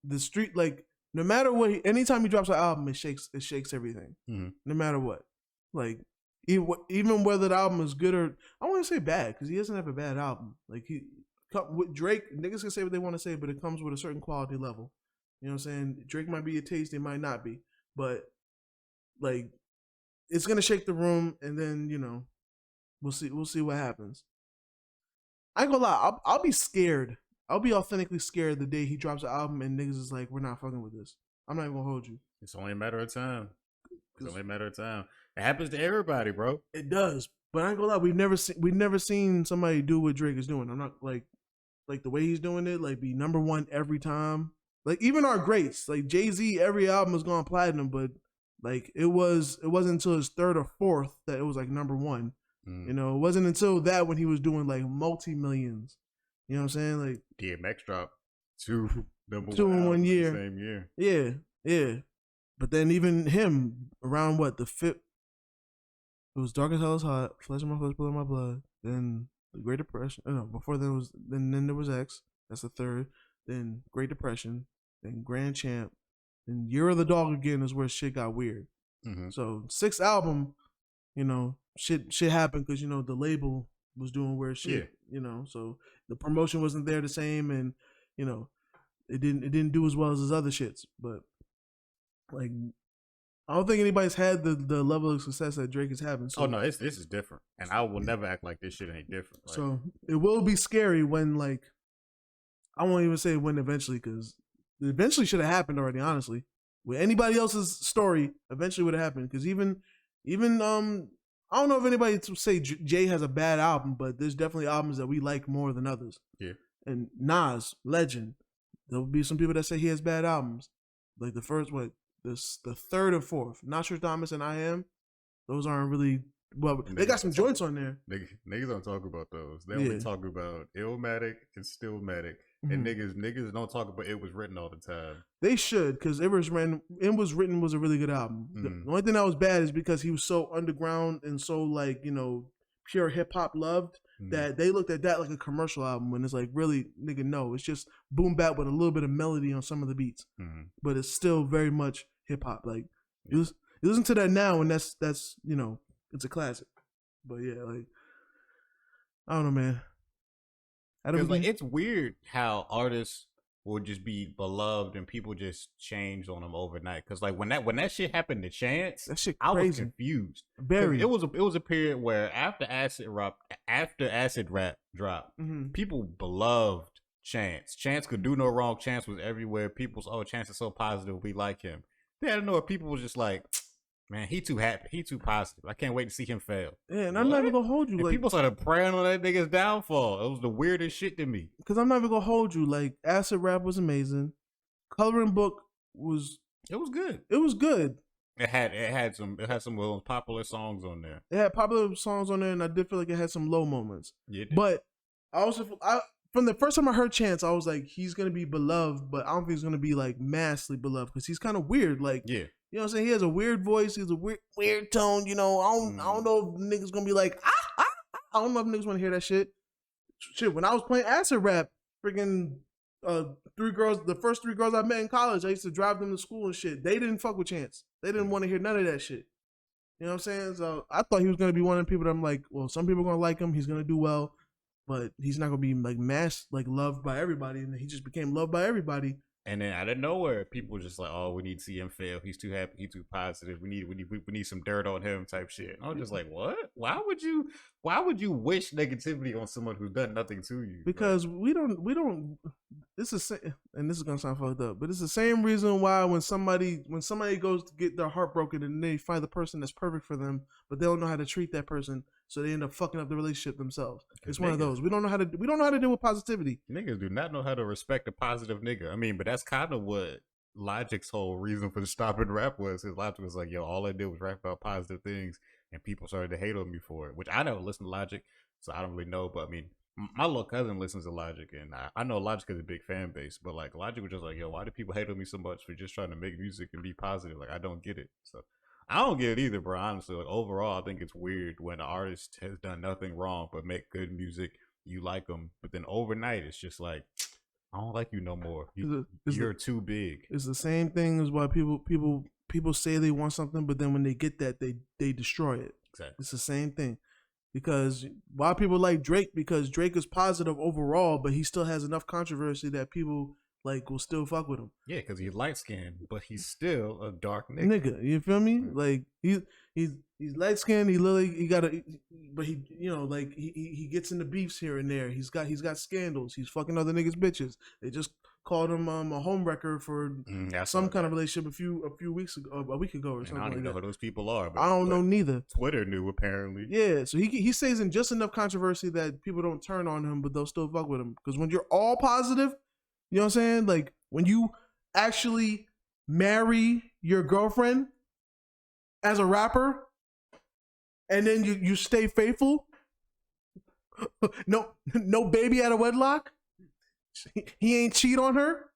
Speaker 1: the street, like, no matter what, anytime he drops an album, it shakes everything. Mm-hmm. No matter what, like even whether the album is good or I want to say bad, because he doesn't have a bad album. Like with Drake, niggas can say what they want to say, but it comes with a certain quality level. You know what I'm saying? Drake might be a taste, it might not be, but like it's gonna shake the room, and then we'll see what happens. I ain't gonna lie, I'll be scared. I'll be authentically scared the day he drops an album and niggas is like, we're not fucking with this. I'm not even gonna hold you.
Speaker 2: It's only a matter of time. It's only a matter of time. It happens to everybody, bro.
Speaker 1: It does. But I ain't gonna lie, we've never seen somebody do what Drake is doing. I'm not like the way he's doing it, like be number one every time. Like even our greats, like Jay-Z, every album has gone platinum, but like it wasn't until his third or fourth that it was like number one. Mm. It wasn't until that when he was doing like multi-millions. You know what I'm saying? Like
Speaker 2: DMX dropped two
Speaker 1: in 1 year.
Speaker 2: Same year.
Speaker 1: Yeah. But then even him around the fifth, it was Dark as Hell is Hot, Flesh of My Flesh, Blood of My Blood. Then the Great Depression. No, before then was then there was X. That's the third. Then Great Depression. Then Grand Champ. Then Year of the Dog again is where shit got weird. Mm-hmm. So sixth album, shit happened because the label was doing weird shit. Yeah. So the promotion wasn't there the same, and it didn't do as well as his other shits. But like, I don't think anybody's had the level of success that Drake is having. So.
Speaker 2: Oh no, this is different, and I will never act like this shit ain't different. Like,
Speaker 1: so it will be scary when I won't even say when eventually, because it eventually should have happened already. Honestly, with anybody else's story, eventually would have happened. Because even I don't know if anybody to say Jay has a bad album, but there's definitely albums that we like more than others.
Speaker 2: Yeah.
Speaker 1: And Nas, legend. There'll be some people that say he has bad albums. Like the third and fourth. Nostradamus and I Am. Those aren't really well. They got some joints on there.
Speaker 2: Niggas don't talk about those. They only talk about Illmatic and Stillmatic. And niggas don't talk about It Was Written all the time.
Speaker 1: They should, because It Was Written was a really good album. The only thing that was bad is because he was so underground and so pure hip hop loved that they looked at that like a commercial album, when it's like, really, nigga, no, it's just boom bap with a little bit of melody on some of the beats, but it's still very much hip hop. Like you listen to that now, and that's it's a classic. But yeah, like I don't know, man.
Speaker 2: Because it's weird how artists will just be beloved and people just change on them overnight. Because when that shit happened to Chance,
Speaker 1: that shit
Speaker 2: crazy. I was confused.
Speaker 1: Very.
Speaker 2: It was a period where after acid rap dropped, people beloved Chance. Chance could do no wrong. Chance was everywhere. People's Chance is so positive. We like him. They had to know if people was just like, man, he too happy. He too positive. I can't wait to see him fail.
Speaker 1: Yeah, and I'm not even gonna hold you.
Speaker 2: And people started praying on that nigga's downfall. It was the weirdest shit to me.
Speaker 1: Because I'm not even gonna hold you. Like, acid rap was amazing. Coloring Book was.
Speaker 2: It was good.
Speaker 1: It was good.
Speaker 2: It had some popular songs on there.
Speaker 1: It had popular songs on there, and I did feel like it had some low moments.
Speaker 2: Yeah.
Speaker 1: But from the first time I heard Chance, I was like, he's gonna be beloved, but I don't think he's gonna be like massively beloved because he's kind of weird. Like,
Speaker 2: yeah.
Speaker 1: You know what I'm saying? He has a weird voice. He has a weird tone. I don't know if niggas gonna be like, I don't know if niggas want to hear that shit. Shit, when I was playing acid rap, freaking the first three girls I met in college, I used to drive them to school and shit. They didn't fuck with Chance. They didn't want to hear none of that shit. You know what I'm saying? So I thought he was gonna be one of the people that I'm like, well, some people are gonna like him. He's gonna do well, but he's not gonna be like loved by everybody. And he just became loved by everybody.
Speaker 2: And then out of nowhere, people were just like, "Oh, we need to see him fail. He's too happy. He's too positive. We need some dirt on him." Type shit. And I was just like, "What? Why would you wish negativity on someone who's done nothing to you?"
Speaker 1: Because we don't. This is and this is gonna sound fucked up, but it's the same reason why when somebody goes to get their heart broken and they find the person that's perfect for them, but they don't know how to treat that person, so they end up fucking up the relationship themselves. It's one of those. We don't know how to deal with positivity.
Speaker 2: Niggas do not know how to respect a positive nigga. I mean, but that's kind of what Logic's whole reason for stopping rap was. His Logic was like, "Yo, all I did was rap about positive things, and people started to hate on me for it." Which I never listened to Logic, so I don't really know. But I mean, my little cousin listens to Logic, and I know Logic is a big fan base. But like, Logic was just like, "Yo, why do people hate on me so much for just trying to make music and be positive?" Like, I don't get it. So I don't get it either, bro. Honestly, like, overall, I think it's weird when an artist has done nothing wrong but make good music. You like them, but then overnight, it's just like, I don't like you no more. You're too big.
Speaker 1: It's the same thing as why people say they want something, but then when they get that, they destroy it.
Speaker 2: Exactly.
Speaker 1: It's the same thing. Because why people like Drake? Because Drake is positive overall, but he still has enough controversy that people like will still fuck with him.
Speaker 2: Yeah, because he's light skinned, but he's still a dark nigga.
Speaker 1: You feel me? Like he's light skinned. He got a, but he like he gets into beefs here and there. He's got scandals. He's fucking other niggas bitches. They just called him a homewrecker for some kind of relationship a week ago or something.
Speaker 2: I don't even know who those people are.
Speaker 1: I don't know neither.
Speaker 2: Twitter knew apparently.
Speaker 1: Yeah, so he stays in just enough controversy that people don't turn on him, but they'll still fuck with him. Because when you're all positive, you know what I'm saying? Like when you actually marry your girlfriend as a rapper, and then you stay faithful. No baby out of wedlock. He ain't cheat on her,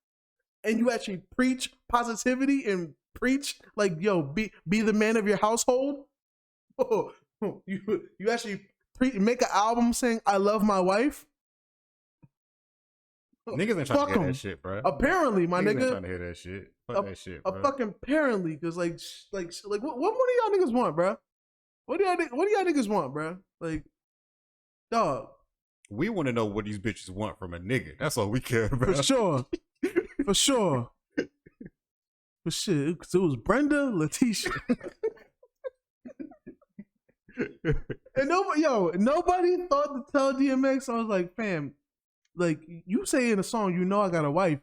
Speaker 1: and you actually preach positivity and preach like, yo, be the man of your household. You actually make an album saying I love my wife.
Speaker 2: Niggas ain't trying to hear that shit, bro.
Speaker 1: Apparently, my nigga.
Speaker 2: Ain't trying to hear that shit. Fuck that shit, bro.
Speaker 1: Fucking apparently, because like what more do y'all niggas want, bro? What do y'all niggas want, bro? Like, dog.
Speaker 2: We want to know what these bitches want from a nigga. That's all we care about.
Speaker 1: For sure. For sure. For shit. It was Brenda, Letitia. And nobody thought to tell DMX. I was like, fam, like you say in a song, you know I got a wife.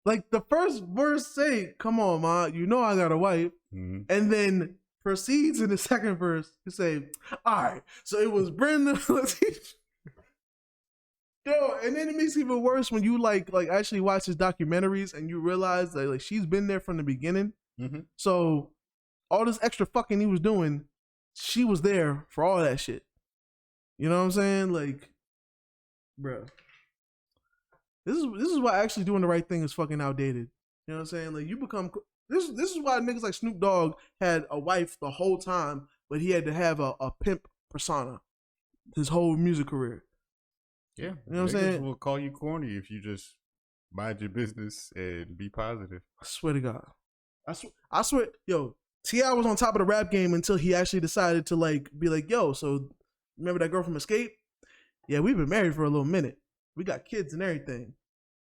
Speaker 1: Like the first verse say, come on, ma, you know I got a wife. Mm-hmm. And then proceeds in the second verse to say, all right, so it was Brenda, Letitia. Yo, and then it makes it even worse when you like actually watch his documentaries and you realize that like she's been there from the beginning. Mm-hmm. So all this extra fucking he was doing, she was there for all that shit. You know what I'm saying? Like, bro, this is why actually doing the right thing is fucking outdated. You know what I'm saying? Like you become this is why niggas like Snoop Dogg had a wife the whole time, but he had to have a pimp persona his whole music career.
Speaker 2: Yeah,
Speaker 1: you know what I'm saying?
Speaker 2: Will call you corny if you just mind your business and be positive.
Speaker 1: I swear to God, I swear, yo, T.I. was on top of the rap game until he actually decided to like be like, yo, so remember that girl from Escape? Yeah, we've been married for a little minute. We got kids and everything.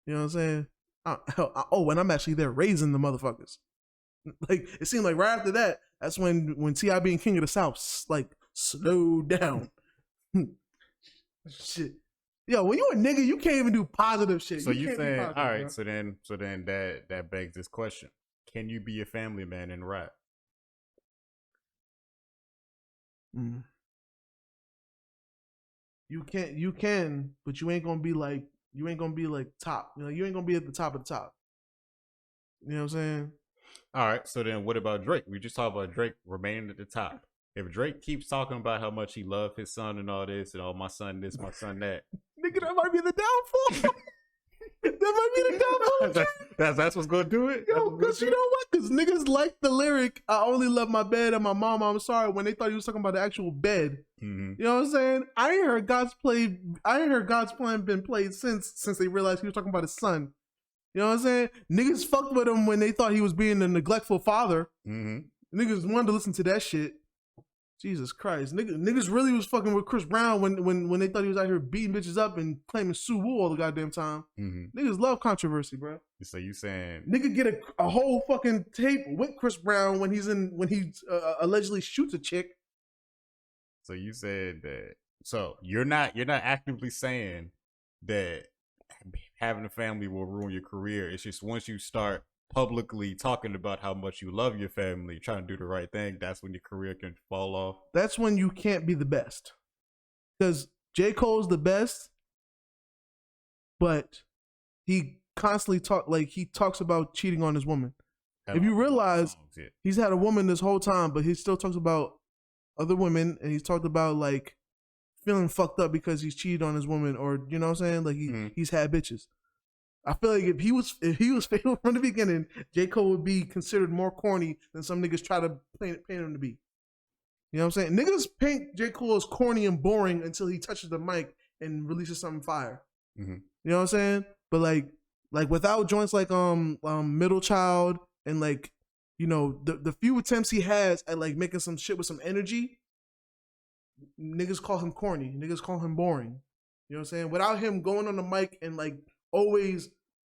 Speaker 1: You know what I'm saying? And I'm actually there raising the motherfuckers. Like it seemed like right after that, that's when T.I. being king of the South like slowed down. Shit. Yo, when you a nigga, you can't even do positive shit.
Speaker 2: So you saying, all right, bro. so then that begs this question. Can you be a family man and rap?
Speaker 1: Mm. You can, but you ain't gonna be like top. You know, you ain't gonna be at the top of the top. You know what I'm saying?
Speaker 2: All right, so then what about Drake? We just talked about Drake remaining at the top. If Drake keeps talking about how much he loved his son and all this, and my son this, my son that.
Speaker 1: Nigga, that might be the downfall. That might be the downfall.
Speaker 2: That's what's going to do it?
Speaker 1: Yo, because you know what? Because niggas like the lyric, I only love my bed and my mom, I'm sorry, when they thought he was talking about the actual bed. Mm-hmm. You know what I'm saying? I ain't heard God's plan been played since they realized he was talking about his son. You know what I'm saying? Niggas fucked with him when they thought he was being a neglectful father. Mm-hmm. Niggas wanted to listen to that shit. Jesus Christ, niggas really was fucking with Chris Brown when they thought he was out here beating bitches up and claiming Sue Woo all the goddamn time. Niggas love controversy, bro.
Speaker 2: So you saying
Speaker 1: nigga get a whole fucking tape with Chris Brown when he allegedly shoots a chick.
Speaker 2: So you said that. So you're not actively saying that having a family will ruin your career. It's just once you start publicly talking about how much you love your family, trying to do the right thing, that's when your career can fall off.
Speaker 1: That's when you can't be the best. Because J. Cole's the best, but he constantly talks about cheating on his woman. If you realize he's had a woman this whole time, but he still talks about other women, and he's talked about like feeling fucked up because he's cheated on his woman, or you know what I'm saying? Like he's had bitches. I feel like if he was faithful from the beginning, J. Cole would be considered more corny than some niggas try to paint him to be. You know what I'm saying? Niggas paint J. Cole as corny and boring until he touches the mic and releases something fire. You know what I'm saying? But like without joints like Middle Child and like, you know, the few attempts he has at like making some shit with some energy, niggas call him corny. Niggas call him boring. You know what I'm saying? Without him going on the mic and like always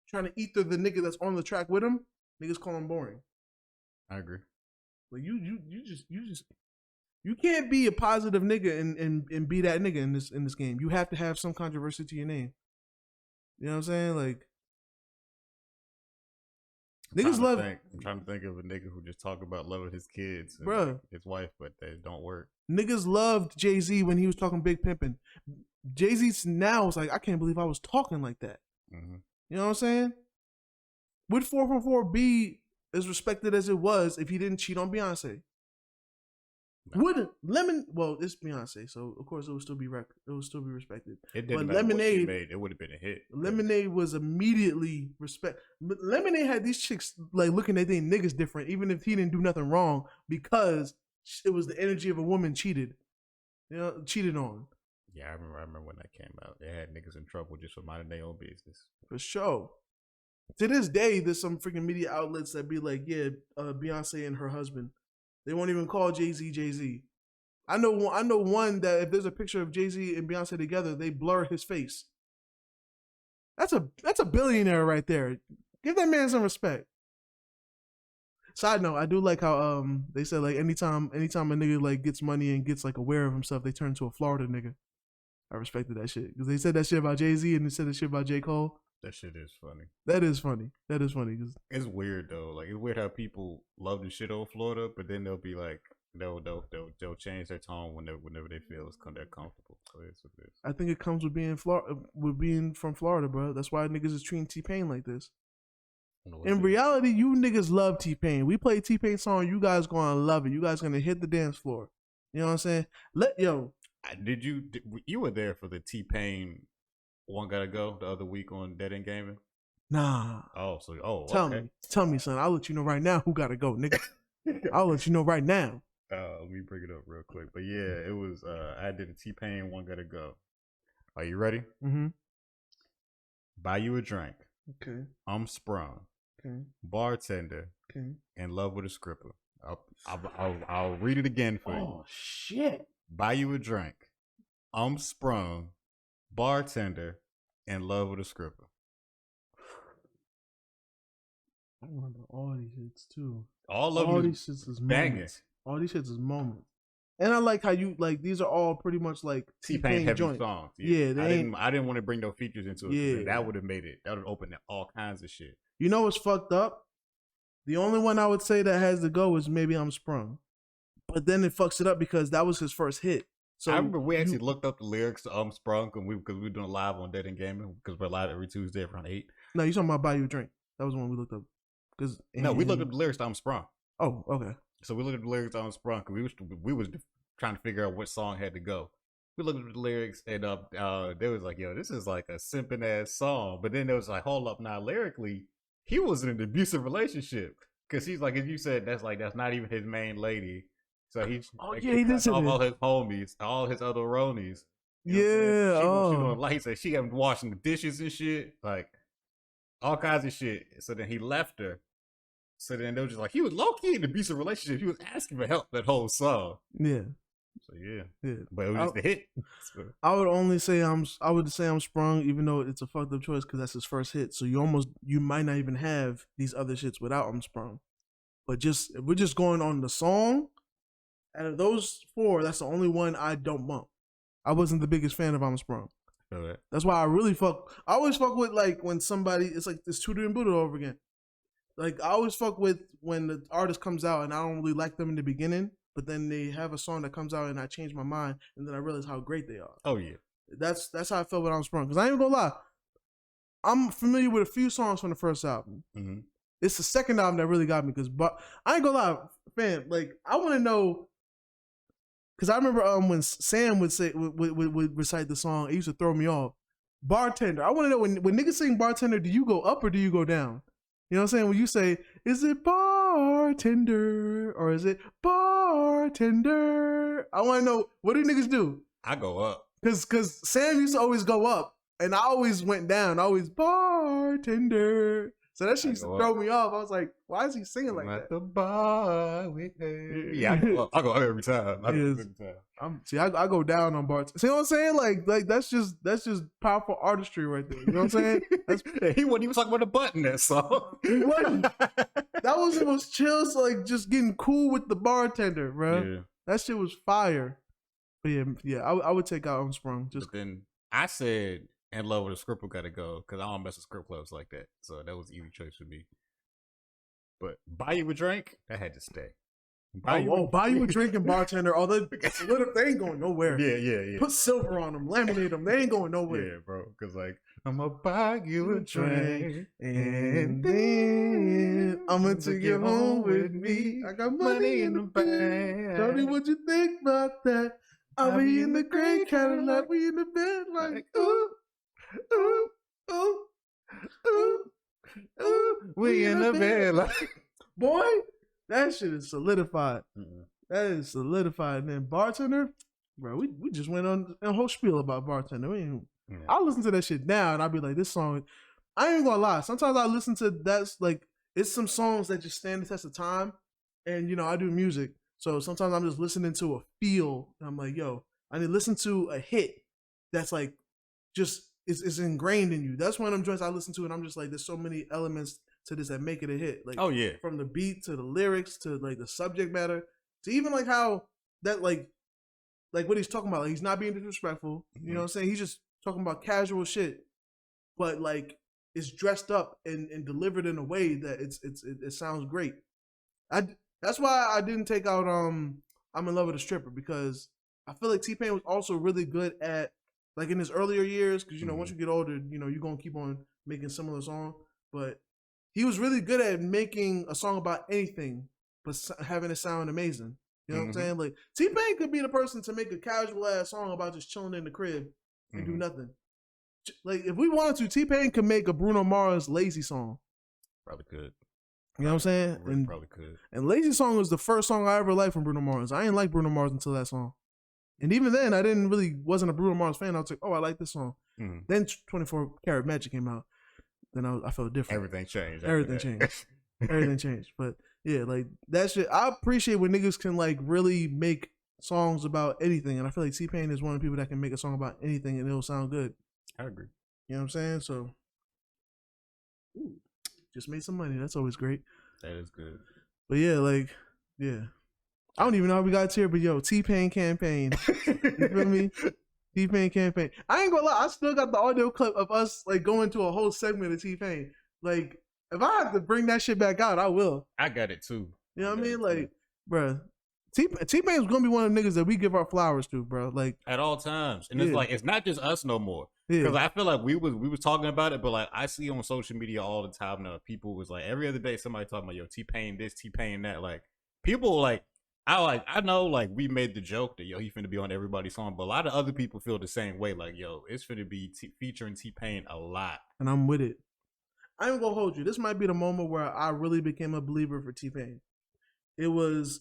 Speaker 1: trying to eat through the nigga that's on the track with him, niggas call him boring.
Speaker 2: I agree.
Speaker 1: Like you can't be a positive nigga and be that nigga in this game. You have to have some controversy to your name. You know what I'm saying? Like niggas love.
Speaker 2: I'm trying to think of a nigga who just talk about loving his kids and
Speaker 1: bruh,
Speaker 2: his wife, but they don't work. Niggas
Speaker 1: loved Jay-Z when he was talking big pimping. Jay-Z now is like, I can't believe I was talking like that. You know what I'm saying? Would 444 be as respected as it was if he didn't cheat on Beyonce? No. Wouldn't Lemon? Well, it's Beyonce, so of course it would still be respected.
Speaker 2: It didn't matter Lemonade, what she made, it would have been a hit.
Speaker 1: Lemonade was immediately Lemonade had these chicks like looking at their niggas different, even if he didn't do nothing wrong, because it was the energy of a woman cheated on.
Speaker 2: Yeah, I remember when that came out. They had niggas in trouble just for minding their own business.
Speaker 1: For sure. To this day, there's some freaking media outlets that be like, yeah, Beyonce and her husband. They won't even call Jay-Z Jay-Z. I know one that if there's a picture of Jay-Z and Beyonce together, they blur his face. That's a billionaire right there. Give that man some respect. Side note, I do like how they said like anytime a nigga like gets money and gets like aware of himself, they turn into a Florida nigga. I respected that shit because they said that shit about Jay-Z and they said that shit about J. Cole.
Speaker 2: That shit is funny.
Speaker 1: That is funny. Cause
Speaker 2: it's weird though. Like it's weird how people love the shit over Florida, but then they'll be like they'll change their tone whenever they feel they're comfortable. So it's what it is.
Speaker 1: I think it comes with being from Florida, bro. That's why niggas is treating T-Pain like this. In reality, you niggas love T-Pain. We play T-Pain song, you guys gonna love it. You guys gonna hit the dance floor. You know what I'm saying?
Speaker 2: You were there for the T-Pain One Gotta Go the other week on Dead End Gaming?
Speaker 1: Nah. Tell me, son. I'll let you know right now who gotta go, nigga. I'll let you know right now.
Speaker 2: Let me bring it up real quick. But yeah, it was I did a T-Pain One Gotta Go. Are you ready? Buy you a drink.
Speaker 1: Okay.
Speaker 2: I'm sprung.
Speaker 1: Okay.
Speaker 2: Bartender.
Speaker 1: Okay.
Speaker 2: In love with a stripper. I'll read it again for you.
Speaker 1: Oh shit.
Speaker 2: Buy you a drink. I'm sprung. Bartender. In love with a stripper.
Speaker 1: I remember all these hits too.
Speaker 2: All these shits is bangers.
Speaker 1: All these shits is moments. And I like how you like these are all pretty much like
Speaker 2: T-Pain heavy
Speaker 1: joint
Speaker 2: songs.
Speaker 1: Yeah,
Speaker 2: I didn't want to bring no features into it. Yeah, that would have made it. That would have opened all kinds of shit.
Speaker 1: You know what's fucked up? The only one I would say that has to go is maybe I'm Sprung, but then it fucks it up because that was his first hit. So
Speaker 2: I remember we actually looked up the lyrics to Sprung because we were doing live on Dead End Gaming because we're live every Tuesday around 8.
Speaker 1: No, you talking about Buy You a Drink? That was the one we looked up.
Speaker 2: We looked up the lyrics to Sprung.
Speaker 1: Oh, okay.
Speaker 2: So we looked at the lyrics to Sprung because we was trying to figure out what song had to go. We looked at the lyrics and they was like, yo, this is like a simping ass song. But then there was like, hold up, now lyrically, he was in an abusive relationship because he's like, as you said, that's not even his main lady. So he did say all his homies, all his other ronies. He said she had washing the dishes and shit, like all kinds of shit. So then he left her. So then they were just like, he was low key in an abusive relationship. He was asking for help that whole song.
Speaker 1: Yeah.
Speaker 2: So yeah.
Speaker 1: Yeah.
Speaker 2: But it was just a hit. So,
Speaker 1: I would say I'm sprung, even though it's a fucked up choice because that's his first hit. So you might not even have these other shits without I'm sprung. But if we're just going on the song, out of those four, that's the only one I don't bump. I wasn't the biggest fan of I'm sprung.
Speaker 2: okay.
Speaker 1: That's why I always fuck with like when somebody, it's like this Tutor and Buddha over again. Like I always fuck with when the artist comes out and I don't really like them in the beginning, but then they have a song that comes out and I change my mind and then I realize how great they are.
Speaker 2: Oh yeah.
Speaker 1: That's how I felt when I'm sprung. Cause I ain't gonna lie, I'm familiar with a few songs from the first album.
Speaker 2: Mm-hmm.
Speaker 1: It's the second album that really got me. Cause I ain't gonna lie, fam. Like I want to know. Cause I remember when Sam would recite the song, it used to throw me off. Bartender. I want to know when niggas sing bartender, do you go up or do you go down? You know what I'm saying? When you say, is it bartender or is it bartender? I want to know, what do niggas do?
Speaker 2: I go up.
Speaker 1: Cause Sam used to always go up and I always went down. I always bartender. So that shit used to throw me off. I was like, why is he singing like that?
Speaker 2: The bar with her. Yeah, I go up every time. I
Speaker 1: go down on bars. See what I'm saying? Like that's just powerful artistry right there. You know what I'm saying?
Speaker 2: He wasn't even talking about the button that song.
Speaker 1: He wasn't. That was the most chill, so like just getting cool with the bartender, bro. Yeah. That shit was fire. But yeah, I would take out Unsprung. Just
Speaker 2: but then I said In Love with a Script gotta go because I don't mess with strip clubs like that. So that was an easy choice for me. But Buy You a Drink, that had to stay.
Speaker 1: Buy You a Drink and Bartender. Oh, they ain't going nowhere.
Speaker 2: Yeah.
Speaker 1: Put silver on them, laminate them. They ain't going nowhere.
Speaker 2: Yeah, bro. Because like, I'm gonna buy you a drink
Speaker 1: and then I'm gonna take you home with me. I got money in the bank. Tell me what you think about that. I'll be in the gray Cadillac. We in the bed like, ooh, ooh, ooh, ooh, ooh. We in the bed like, boy, that shit is solidified. Mm-hmm. That is solidified. And then Bartender, bro, we just went on a whole spiel about Bartender. I'll listen to that shit now and I'll be like, this song, I ain't gonna lie. Sometimes I listen to that's like, it's some songs that just stand the test of time. And, you know, I do music. So sometimes I'm just listening to a feel and I'm like, yo, I need to listen to a hit that's like, just is ingrained in you. That's one of them joints I listen to and I'm just like, there's so many elements to this that make it a hit. Like,
Speaker 2: oh yeah,
Speaker 1: from the beat to the lyrics to like the subject matter to even like how that like what he's talking about. Like, he's not being disrespectful. Mm-hmm. You know what I'm saying? He's just talking about casual shit, but like it's dressed up and delivered in a way that it sounds great. That's why I didn't take out I'm in Love with a Stripper, because I feel like T-Pain was also really good at, like, in his earlier years, because, you know, once you get older, you know, you're going to keep on making similar songs, but he was really good at making a song about anything, but having it sound amazing. You know what I'm saying? Like, T-Pain could be the person to make a casual-ass song about just chilling in the crib and do nothing. Like, if we wanted to, T-Pain could make a Bruno Mars Lazy song.
Speaker 2: Probably could.
Speaker 1: You know what I'm saying?
Speaker 2: Really probably could.
Speaker 1: And Lazy Song was the first song I ever liked from Bruno Mars. I didn't like Bruno Mars until that song. And even then, I wasn't a Bruno Mars fan. I was like, oh, I like this song. Then 24 Karat Magic came out. Then I felt different.
Speaker 2: Everything changed.
Speaker 1: Everything changed. But yeah, like that shit, I appreciate when niggas can like really make songs about anything. And I feel like T-Pain is one of the people that can make a song about anything and it'll sound good.
Speaker 2: I agree.
Speaker 1: You know what I'm saying? So, just made some money. That's always great.
Speaker 2: That is good.
Speaker 1: But yeah, like, yeah. I don't even know how we got here, but yo, T-Pain campaign. You feel me? T-Pain campaign. I ain't gonna lie, I still got the audio clip of us like going to a whole segment of T-Pain. Like, if I have to bring that shit back out, I will.
Speaker 2: I got it too.
Speaker 1: You know what I mean? Like, bruh, T-Pain's gonna be one of the niggas that we give our flowers to, bro. Like,
Speaker 2: at all times. And it's like, it's not just us no more. Because I feel like we was talking about it, but like I see on social media all the time now, people was like every other day somebody talking about, yo, T-Pain this, T-Pain that. Like, people like I know like we made the joke that yo, he finna be on everybody's song, but a lot of other people feel the same way. Like, yo, it's finna be featuring T-Pain a lot.
Speaker 1: And I'm with it. I ain't gonna hold you. This might be the moment where I really became a believer for T-Pain. I was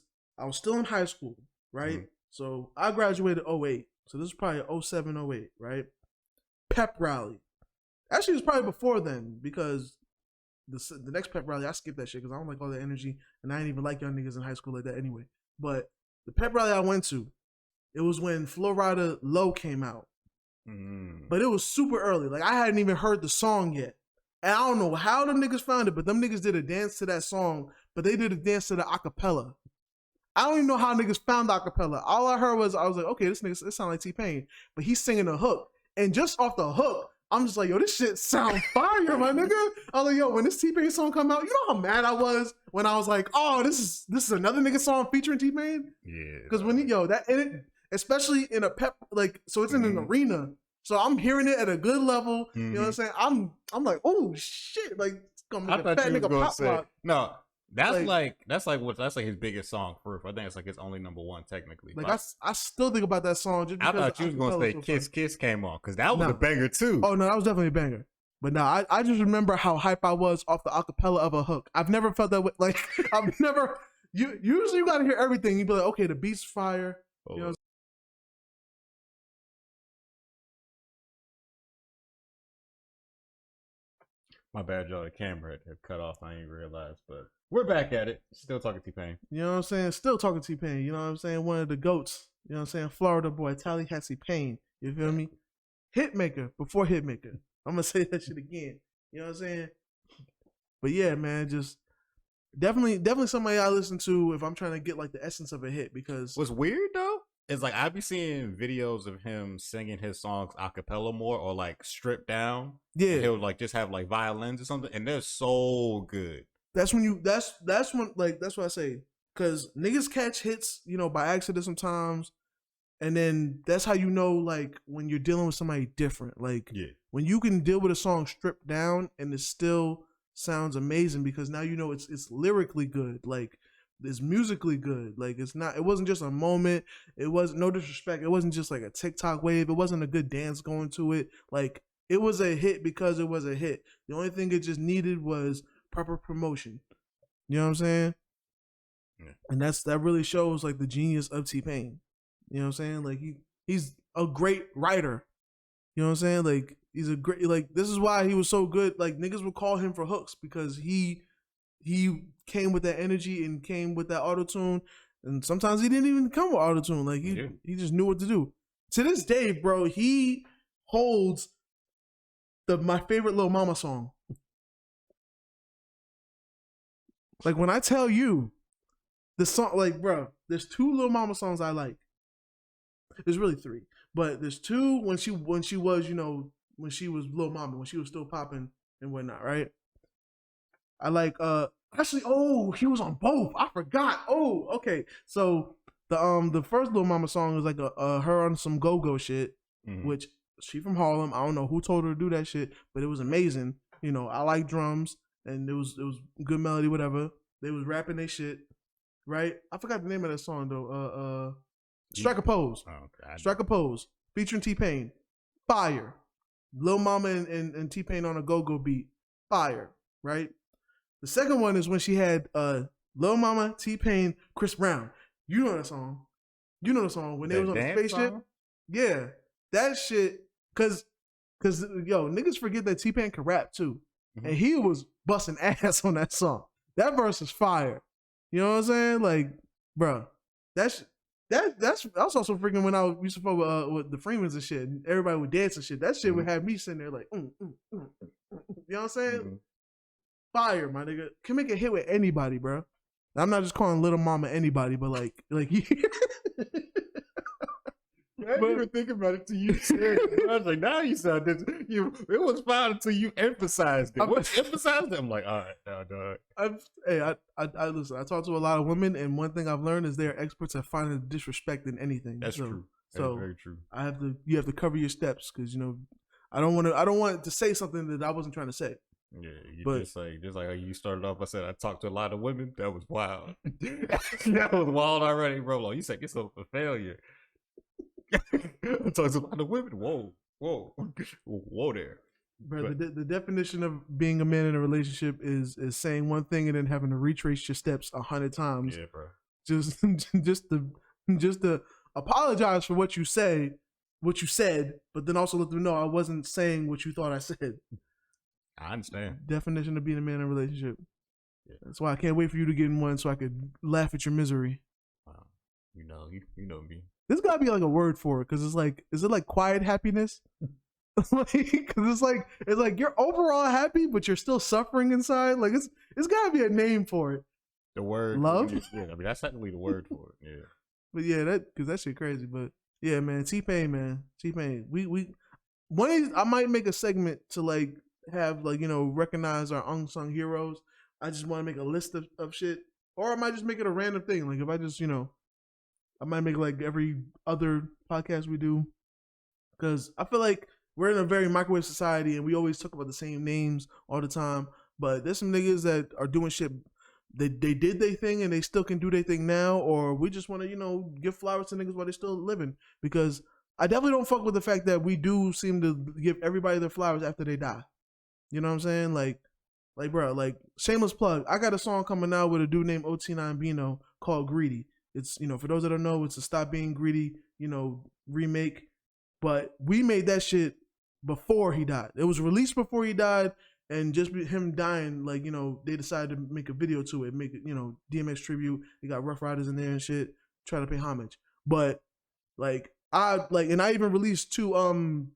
Speaker 1: still in high school, right? So I graduated 08. So this was probably 07, 08, right? Pep rally. Actually, it was probably before then, because the next pep rally, I skipped that shit because I don't like all that energy, and I didn't even like young niggas in high school like that anyway. But the pep rally I went to, It was when Flo Rida Low came out. But it was super early. Like, I hadn't even heard the song yet. And I don't know how them niggas found it, but them niggas did a dance to that song, but they did a dance to the acapella. I don't even know how niggas found the acapella. All I heard was, I was like, okay, this nigga, it sound like T-Pain. But he's singing a hook. And just off the hook, I'm just like, yo, this shit sound fire, my nigga. I was like, yo, when this T-Pain song come out, you know how mad I was when I was like, oh, this is another nigga song featuring T-Pain?
Speaker 2: Yeah.
Speaker 1: Because when especially in a pep, like, so it's in an arena. So I'm hearing it at a good level. You know what I'm saying? I'm like, oh shit, like, it's gonna make a fat nigga pop lock.
Speaker 2: No, that's like his biggest song. Proof. I think it's like his only #1 technically.
Speaker 1: Like, I still think about that song. Just because
Speaker 2: I thought you was gonna say "Kiss Kiss" came on because that was a banger too.
Speaker 1: Oh no, that was definitely a banger. But no, I just remember how hype I was off the acapella of a hook. I've never felt that way. Like, I've never. Usually you gotta hear everything. You be like, okay, the beat's fire. You know.
Speaker 2: My bad, y'all. The camera had cut off. I ain't realized, but we're back at it. Still talking T-Pain.
Speaker 1: You know what I'm saying? Still talking T-Pain. You know what I'm saying? One of the GOATs. You know what I'm saying? Florida boy, Tallahassee Pain. You feel me? Hitmaker before Hitmaker. I'm gonna say that shit again. You know what I'm saying? But yeah, man, just definitely somebody I listen to if I'm trying to get like the essence of a hit. Because
Speaker 2: what's weird though is like I be seeing videos of him singing his songs a cappella more or like stripped down.
Speaker 1: Yeah,
Speaker 2: he'll like just have like violins or something, and they're so good.
Speaker 1: That's when that's when, like, that's what I say. Because niggas catch hits, you know, by accident sometimes. And then that's how you know, like, when you're dealing with somebody different. Like, when you can deal with a song stripped down and it still sounds amazing because now you know it's lyrically good. Like, it's musically good. Like, it wasn't just a moment. It wasn't, no disrespect, it wasn't just like a TikTok wave. It wasn't a good dance going to it. Like, it was a hit because it was a hit. The only thing it just needed was proper promotion. You know what I'm saying? Yeah. And that really shows, like, the genius of T-Pain. You know what I'm saying? Like, he's a great writer. You know what I'm saying? Like, he's a great, like, this is why he was so good. Like, niggas would call him for hooks because he came with that energy and came with that auto-tune. And sometimes he didn't even come with auto-tune. Like, he just knew what to do. To this day, bro, he holds my favorite Lil Mama song. Like, when I tell you the song, like, bro, there's 2 Lil Mama songs I like. There's really 3, but there's 2 when she was, you know, when she was Lil Mama, when she was still popping and whatnot, right? I like actually, oh, he was on both. I forgot. Oh, okay. So the first Lil Mama song was like her on some go-go shit, which she from Harlem. I don't know who told her to do that shit, but it was amazing. You know, I like drums and it was good melody, whatever. They was rapping their shit, right? I forgot the name of that song though. Strike a Pose. Oh, Strike a Pose. Featuring T-Pain. Fire. Lil Mama and T-Pain on a go-go beat. Fire. Right? The second one is when she had Lil Mama, T-Pain, Chris Brown. You know that song. You know the song. When they was on the spaceship. Song? Yeah. That shit. Cause yo, niggas forget that T-Pain can rap too. And he was busting ass on that song. That verse is fire. You know what I'm saying? Like, bro, that's also freaking when I used to fuck with the Freemans and shit, and everybody would dance and shit. That shit would have me sitting there like, you know what I'm saying? Fire, my nigga. Can make a hit with anybody, bro. I'm not just calling Little Mama anybody, but like.
Speaker 2: I didn't even think about it till you said it. I was like, now you sound this. It was fine until you emphasized it. Once you emphasized it, I'm like, all right, now, dog.
Speaker 1: I listen. I talk to a lot of women, and one thing I've learned is they're experts at finding disrespect in anything.
Speaker 2: That's true. That is very true.
Speaker 1: You have to cover your steps because, you know, I don't want to say something that I wasn't trying to say.
Speaker 2: Yeah, just like how you started off. I said I talked to a lot of women. That was wild. That was wild already, bro. You set yourself for failure. I talked to a lot of women. Whoa there.
Speaker 1: Bro, the definition of being a man in a relationship is saying one thing and then having to retrace your steps 100 times.
Speaker 2: Yeah, bro.
Speaker 1: Just to apologize for what you said, but then also let them know I wasn't saying what you thought I said.
Speaker 2: I understand.
Speaker 1: Definition of being a man in a relationship. Yeah. That's why I can't wait for you to get in one so I could laugh at your misery.
Speaker 2: You know me.
Speaker 1: There's gotta be like a word for it, because it's like, is it like quiet happiness? Like, because it's like you're overall happy, but you're still suffering inside. Like it's gotta be a name for it.
Speaker 2: The word
Speaker 1: love.
Speaker 2: Yeah, I mean that's technically the word for it. Yeah.
Speaker 1: But yeah, because that shit crazy. But yeah, man, T-Pain, man, T-Pain. We one of these, I might make a segment to like have like, you know, recognize our unsung heroes. I just want to make a list of shit, or I might just make it a random thing. Like if I just, you know, I might make like every other podcast we do, because I feel like we're in a very microwave society and we always talk about the same names all the time. But there's some niggas that are doing shit. They did their thing and they still can do their thing now, or we just want to, you know, give flowers to niggas while they're still living. Because I definitely don't fuck with the fact that we do seem to give everybody their flowers after they die. You know what I'm saying? Like bro, like shameless plug. I got a song coming out with a dude named OT9 Bino called Greedy. It's, you know, for those that don't know, it's a Stop Being Greedy, you know, remake. But we made that shit before he died. It was released before he died, and just him dying, like, you know, they decided to make a video to it, make it, you know, DMX tribute. They got Rough Riders in there and shit, try to pay homage. But like and I even released 2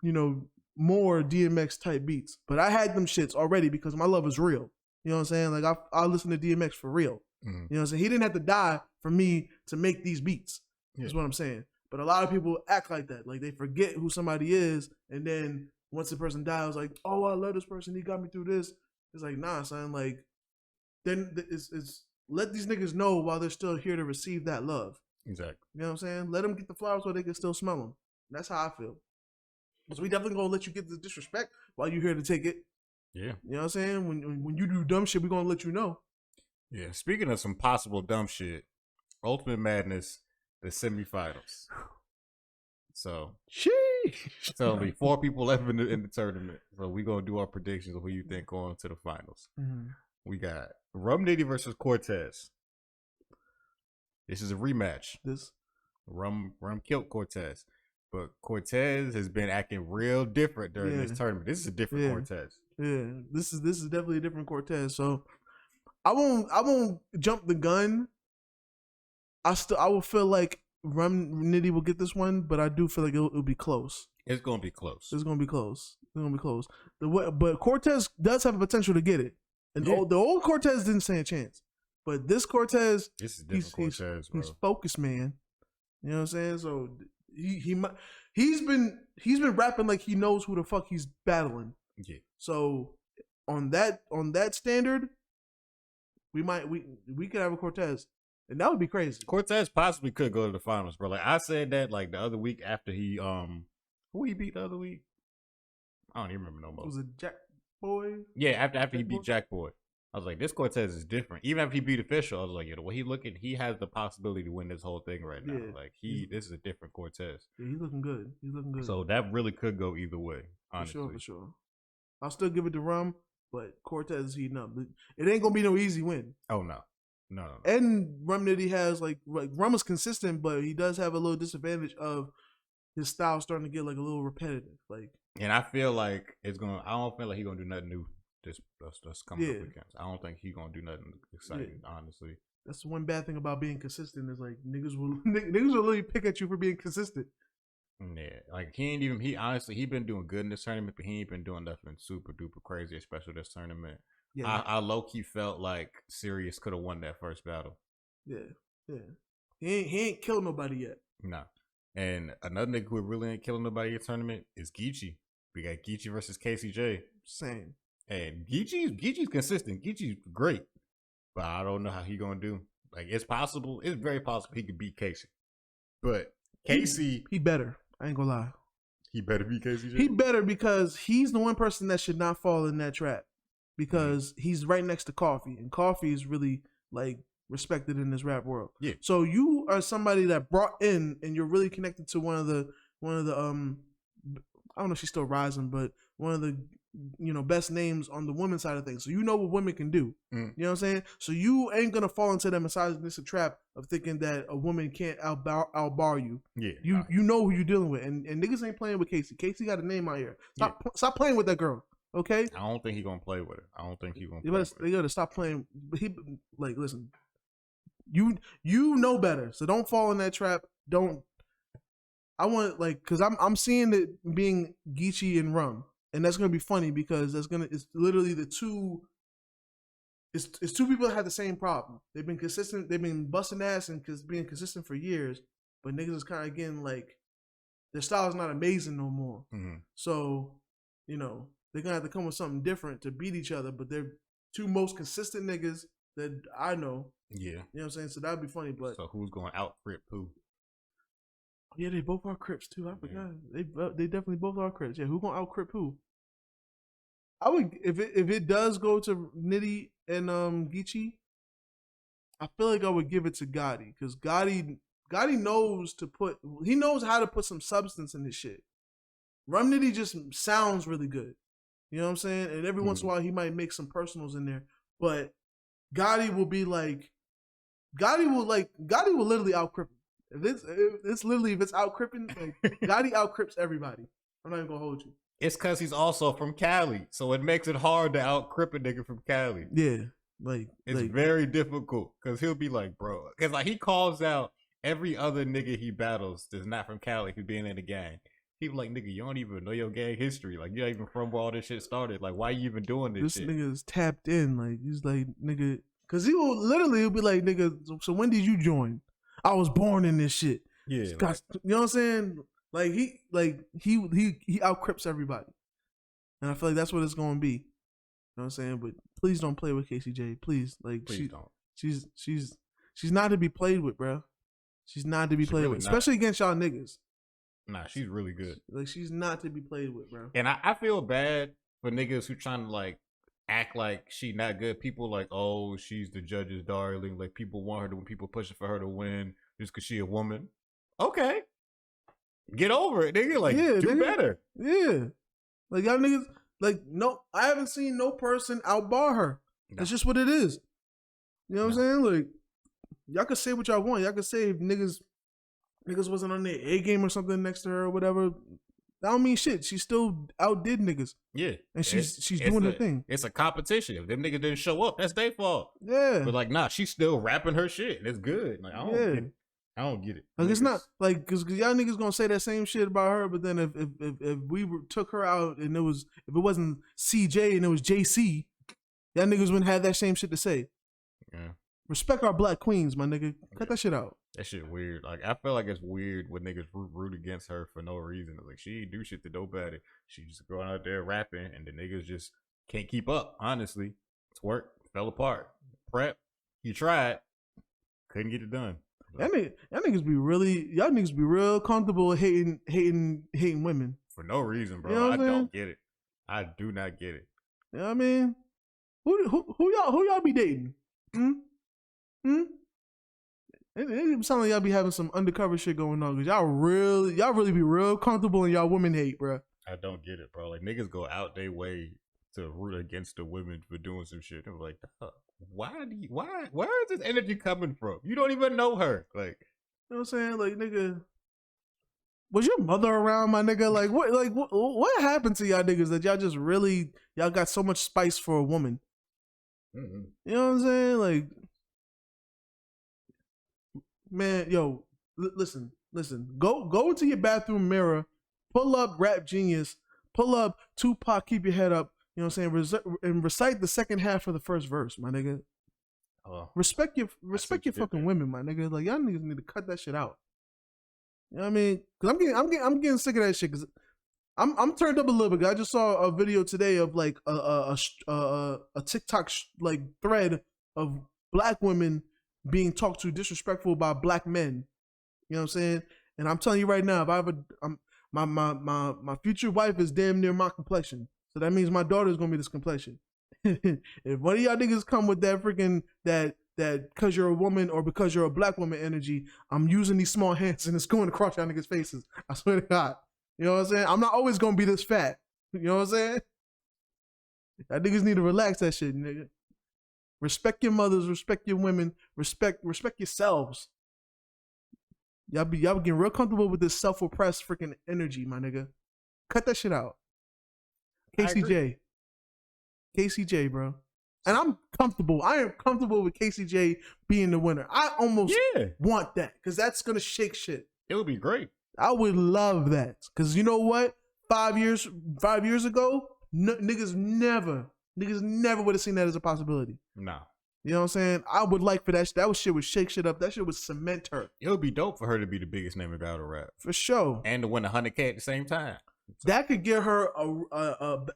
Speaker 1: you know, more DMX type beats. But I had them shits already because my love is real. You know what I'm saying? Like I listen to DMX for real. You know what I'm saying? He didn't have to die for me to make these beats. That's what I'm saying. But a lot of people act like that. Like they forget who somebody is, and then once the person dies, like, oh, I love this person, he got me through this. It's like, nah, son. Like, then it's let these niggas know while they're still here to receive that love.
Speaker 2: Exactly.
Speaker 1: You know what I'm saying? Let them get the flowers while they can still smell them. That's how I feel. Because we definitely gonna let you get the disrespect while you're here to take it.
Speaker 2: Yeah.
Speaker 1: You know what I'm saying? When you do dumb shit, we gonna let you know.
Speaker 2: Yeah. Speaking of some possible dumb shit, Ultimate Madness, the semifinals. So, so only 4 people left in the tournament. So we gonna do our predictions of who you think going to the finals. Mm-hmm. We got Rum Nitty versus Cortez. This is a rematch. Rum killed Cortez, but Cortez has been acting real different during this tournament. This is a different Cortez.
Speaker 1: Yeah, this is definitely a different Cortez. So I won't jump the gun. I will feel like Rum Nitty will get this one, but I do feel like it'll be close.
Speaker 2: It's gonna be close.
Speaker 1: It's gonna be close. But Cortez does have a potential to get it. And the old Cortez didn't stand a chance. But this Cortez,
Speaker 2: this is different Cortez, bro.
Speaker 1: He's focused, man. You know what I'm saying? So he's been rapping like he knows who the fuck he's battling.
Speaker 2: Yeah.
Speaker 1: So on that standard, we could have a Cortez. And that would be crazy.
Speaker 2: Cortez possibly could go to the finals, bro. Like I said that like the other week after he who he beat the other week? I don't even remember no more.
Speaker 1: Was it Jack Boy?
Speaker 2: Yeah, after he beat Jack Boy. I was like, this Cortez is different. Even after he beat Official, I was like, the way he has the possibility to win this whole thing right now.
Speaker 1: Yeah.
Speaker 2: Like this is a different Cortez.
Speaker 1: Yeah, he's looking good.
Speaker 2: So that really could go either way, honestly.
Speaker 1: For sure. I'll still give it to Rum, but Cortez is heating up. It ain't gonna be no easy win.
Speaker 2: Oh no. No.
Speaker 1: And Rum Nitty has like Rum is consistent, but he does have a little disadvantage of his style starting to get like a little repetitive. Like,
Speaker 2: and I feel like I don't feel like he's gonna do nothing new this coming up against. I don't think he's gonna do nothing exciting, honestly.
Speaker 1: That's the one bad thing about being consistent is like niggas will really pick at you for being consistent.
Speaker 2: Yeah, like he honestly been doing good in this tournament, but he ain't been doing nothing super duper crazy, especially this tournament. Yeah. I low key felt like Sirius could have won that first battle.
Speaker 1: Yeah. He ain't killed nobody yet.
Speaker 2: No. And another nigga who really ain't killing nobody in the tournament is Geechee. We got Geechee versus KCJ.
Speaker 1: Same.
Speaker 2: And Geechee's consistent. Geechee's great. But I don't know how he gonna do. Like it's possible. It's very possible he could beat Casey. But Casey,
Speaker 1: he better. I ain't gonna lie.
Speaker 2: He better beat KCJ.
Speaker 1: He better, because he's the one person that should not fall in that trap. Because he's right next to Coffee, and Coffee is really like respected in this rap world. Yeah. So you are somebody that brought in, and you're really connected to one of the I don't know if she's still rising, but one of the best names on the women's side of things. So you know what women can do. You know what I'm saying? So you ain't gonna fall into that misogynistic trap of thinking that a woman can't outbar you. Yeah. You know who you're dealing with, and niggas ain't playing with Casey. Casey got a name out here. Stop playing with that girl. Okay,
Speaker 2: I don't think he's gonna play with her. I don't think he's gonna.
Speaker 1: They gotta stop playing. Listen, you know better, so don't fall in that trap. Don't I want like because I'm seeing it being Geechee and Rum, and that's gonna be funny because it's literally the two. It's two people that have the same problem. They've been consistent. They've been busting ass and being consistent for years, but niggas is kind of getting like their style is not amazing no more.
Speaker 2: Mm-hmm.
Speaker 1: So they're gonna have to come with something different to beat each other. But they're two most consistent niggas that I know.
Speaker 2: Yeah,
Speaker 1: you know what I'm saying. So that'd be funny. But
Speaker 2: so who's going out Crip who?
Speaker 1: Yeah, they both are Crips too. I forgot. They definitely both are Crips. Yeah, who gonna out Crip who? I would if it does go to Nitty and Geechee, I feel like I would give it to Gotti because Gotti knows how to put some substance in this shit. Rum Nitty just sounds really good. You know what I'm saying? And every once in a while he might make some personals in there, but Gotti will literally out Crip. If it's out Cripping, like Gotti out Crips everybody. I'm not even gonna hold you.
Speaker 2: It's because he's also from Cali, so it makes it hard to out Crip a nigga from Cali.
Speaker 1: Yeah,
Speaker 2: it's very difficult because he'll be like, bro, because like he calls out every other nigga he battles that's not from Cali who being in the gang. He be like, nigga, you don't even know your gang history. Like, you're not even from where all this shit started. Like, why you even doing this shit?
Speaker 1: This nigga is tapped in. Like, he's like, nigga, because he'll be like, nigga, so when did you join? I was born in this shit.
Speaker 2: Yeah,
Speaker 1: you know what I'm saying? Like he out Crips everybody, and I feel like that's what it's gonna be. You know what I'm saying? But please don't play with KCJ. Please, like
Speaker 2: please don't.
Speaker 1: She's not to be played with, bro. She's not to be played with, especially against y'all niggas.
Speaker 2: Nah, she's really good.
Speaker 1: Like she's not to be played with, bro.
Speaker 2: And I feel bad for niggas who trying to like act like she not good. People like, oh, she's the judge's darling. Like people want her to when people pushing for her to win just because she a woman. Okay. Get over it, nigga. Like, do better.
Speaker 1: Yeah. Like, y'all niggas, like, no, I haven't seen no person outbar her. No. That's just what it is. You know what I'm saying? Like, y'all could say what y'all want. Y'all could say if niggas wasn't on their A game or something next to her or whatever. That don't mean shit. She still outdid niggas.
Speaker 2: Yeah.
Speaker 1: And she's doing her thing.
Speaker 2: It's a competition. If them niggas didn't show up, that's their fault.
Speaker 1: Yeah.
Speaker 2: But like, nah, she's still rapping her shit. And it's good. Like, I don't get it.
Speaker 1: Like it's not like because y'all niggas gonna say that same shit about her, but then if we took her out and if it wasn't CJ and it was JC, y'all niggas wouldn't have that same shit to say.
Speaker 2: Yeah.
Speaker 1: Respect our black queens, my nigga. Cut that shit out.
Speaker 2: That shit weird. Like I feel like it's weird when niggas root against her for no reason. Like she ain't do shit to nobody. She just going out there rapping and the niggas just can't keep up. Honestly, it's work fell apart. Prep, you tried, couldn't get it done.
Speaker 1: Y'all niggas be real comfortable hating women
Speaker 2: for no reason, bro.
Speaker 1: You know
Speaker 2: I don't get it. I do not get it.
Speaker 1: You know what I mean? Who y'all be dating? It sound like y'all be having some undercover shit going on because y'all really be real comfortable in y'all women hate, bro.
Speaker 2: I don't get it, bro. Like niggas go out their way to root against the women for doing some shit. I'm like, where is this energy coming from? You don't even know her. Like,
Speaker 1: you know what I'm saying? Like, nigga, was your mother around, my nigga? Like, what happened to y'all niggas that y'all got so much spice for a woman?
Speaker 2: Mm-hmm.
Speaker 1: You know what I'm saying? Like, man, yo, listen. Go into your bathroom mirror, pull up Rap Genius, pull up Tupac, Keep Your Head Up. You know what I'm saying? And recite the second half of the first verse, my nigga. Respect your fucking women, my nigga. Like y'all niggas need to cut that shit out. You know what I mean? Cause I'm getting sick of that shit. Cause I'm turned up a little bit. I just saw a video today of like a TikTok like thread of black women being talked to disrespectful by black men. You know what I'm saying? And I'm telling you right now, if my future wife is damn near my complexion. So that means my daughter's gonna be this complexion. If one of y'all niggas come with that freaking that because you're a woman or because you're a black woman energy, I'm using these small hands and it's going across y'all niggas' faces. I swear to God. You know what I'm saying? I'm not always gonna be this fat. You know what I'm saying? Y'all niggas need to relax that shit, nigga. Respect your mothers, respect your women, respect yourselves. Y'all getting real comfortable with this self-oppressed freaking energy, my nigga. Cut that shit out. KCJ, bro. And I'm comfortable. I am comfortable with KCJ being the winner. I almost want that because that's going to shake shit.
Speaker 2: It would be great.
Speaker 1: I would love that. Because you know what? 5 years ago, niggas never would have seen that as a possibility.
Speaker 2: No.
Speaker 1: You know what I'm saying? I would like for that. That shit would shake shit up. That shit would cement her.
Speaker 2: It would be dope for her to be the biggest name in battle rap.
Speaker 1: For sure.
Speaker 2: And to win 100K at the same time.
Speaker 1: That could get her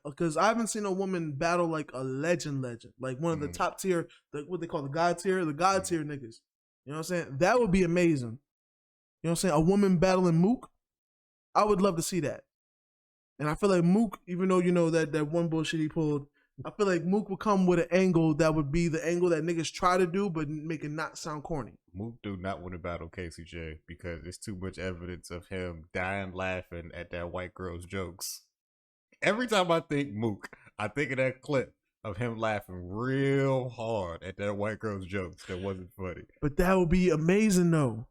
Speaker 1: because I haven't seen a woman battle like a legend, like one of the top tier, what they call the god tier niggas. You know what I'm saying? That would be amazing. You know what I'm saying? A woman battling Mook, I would love to see that. And I feel like Mook, even though you know that one bullshit he pulled, I feel like Mook would come with an angle that would be the angle that niggas try to do, but make it not sound corny.
Speaker 2: Mook do not want to battle KCJ because it's too much evidence of him dying laughing at that white girl's jokes. Every time I think Mook, I think of that clip of him laughing real hard at that white girl's jokes that wasn't funny.
Speaker 1: But that would be amazing though,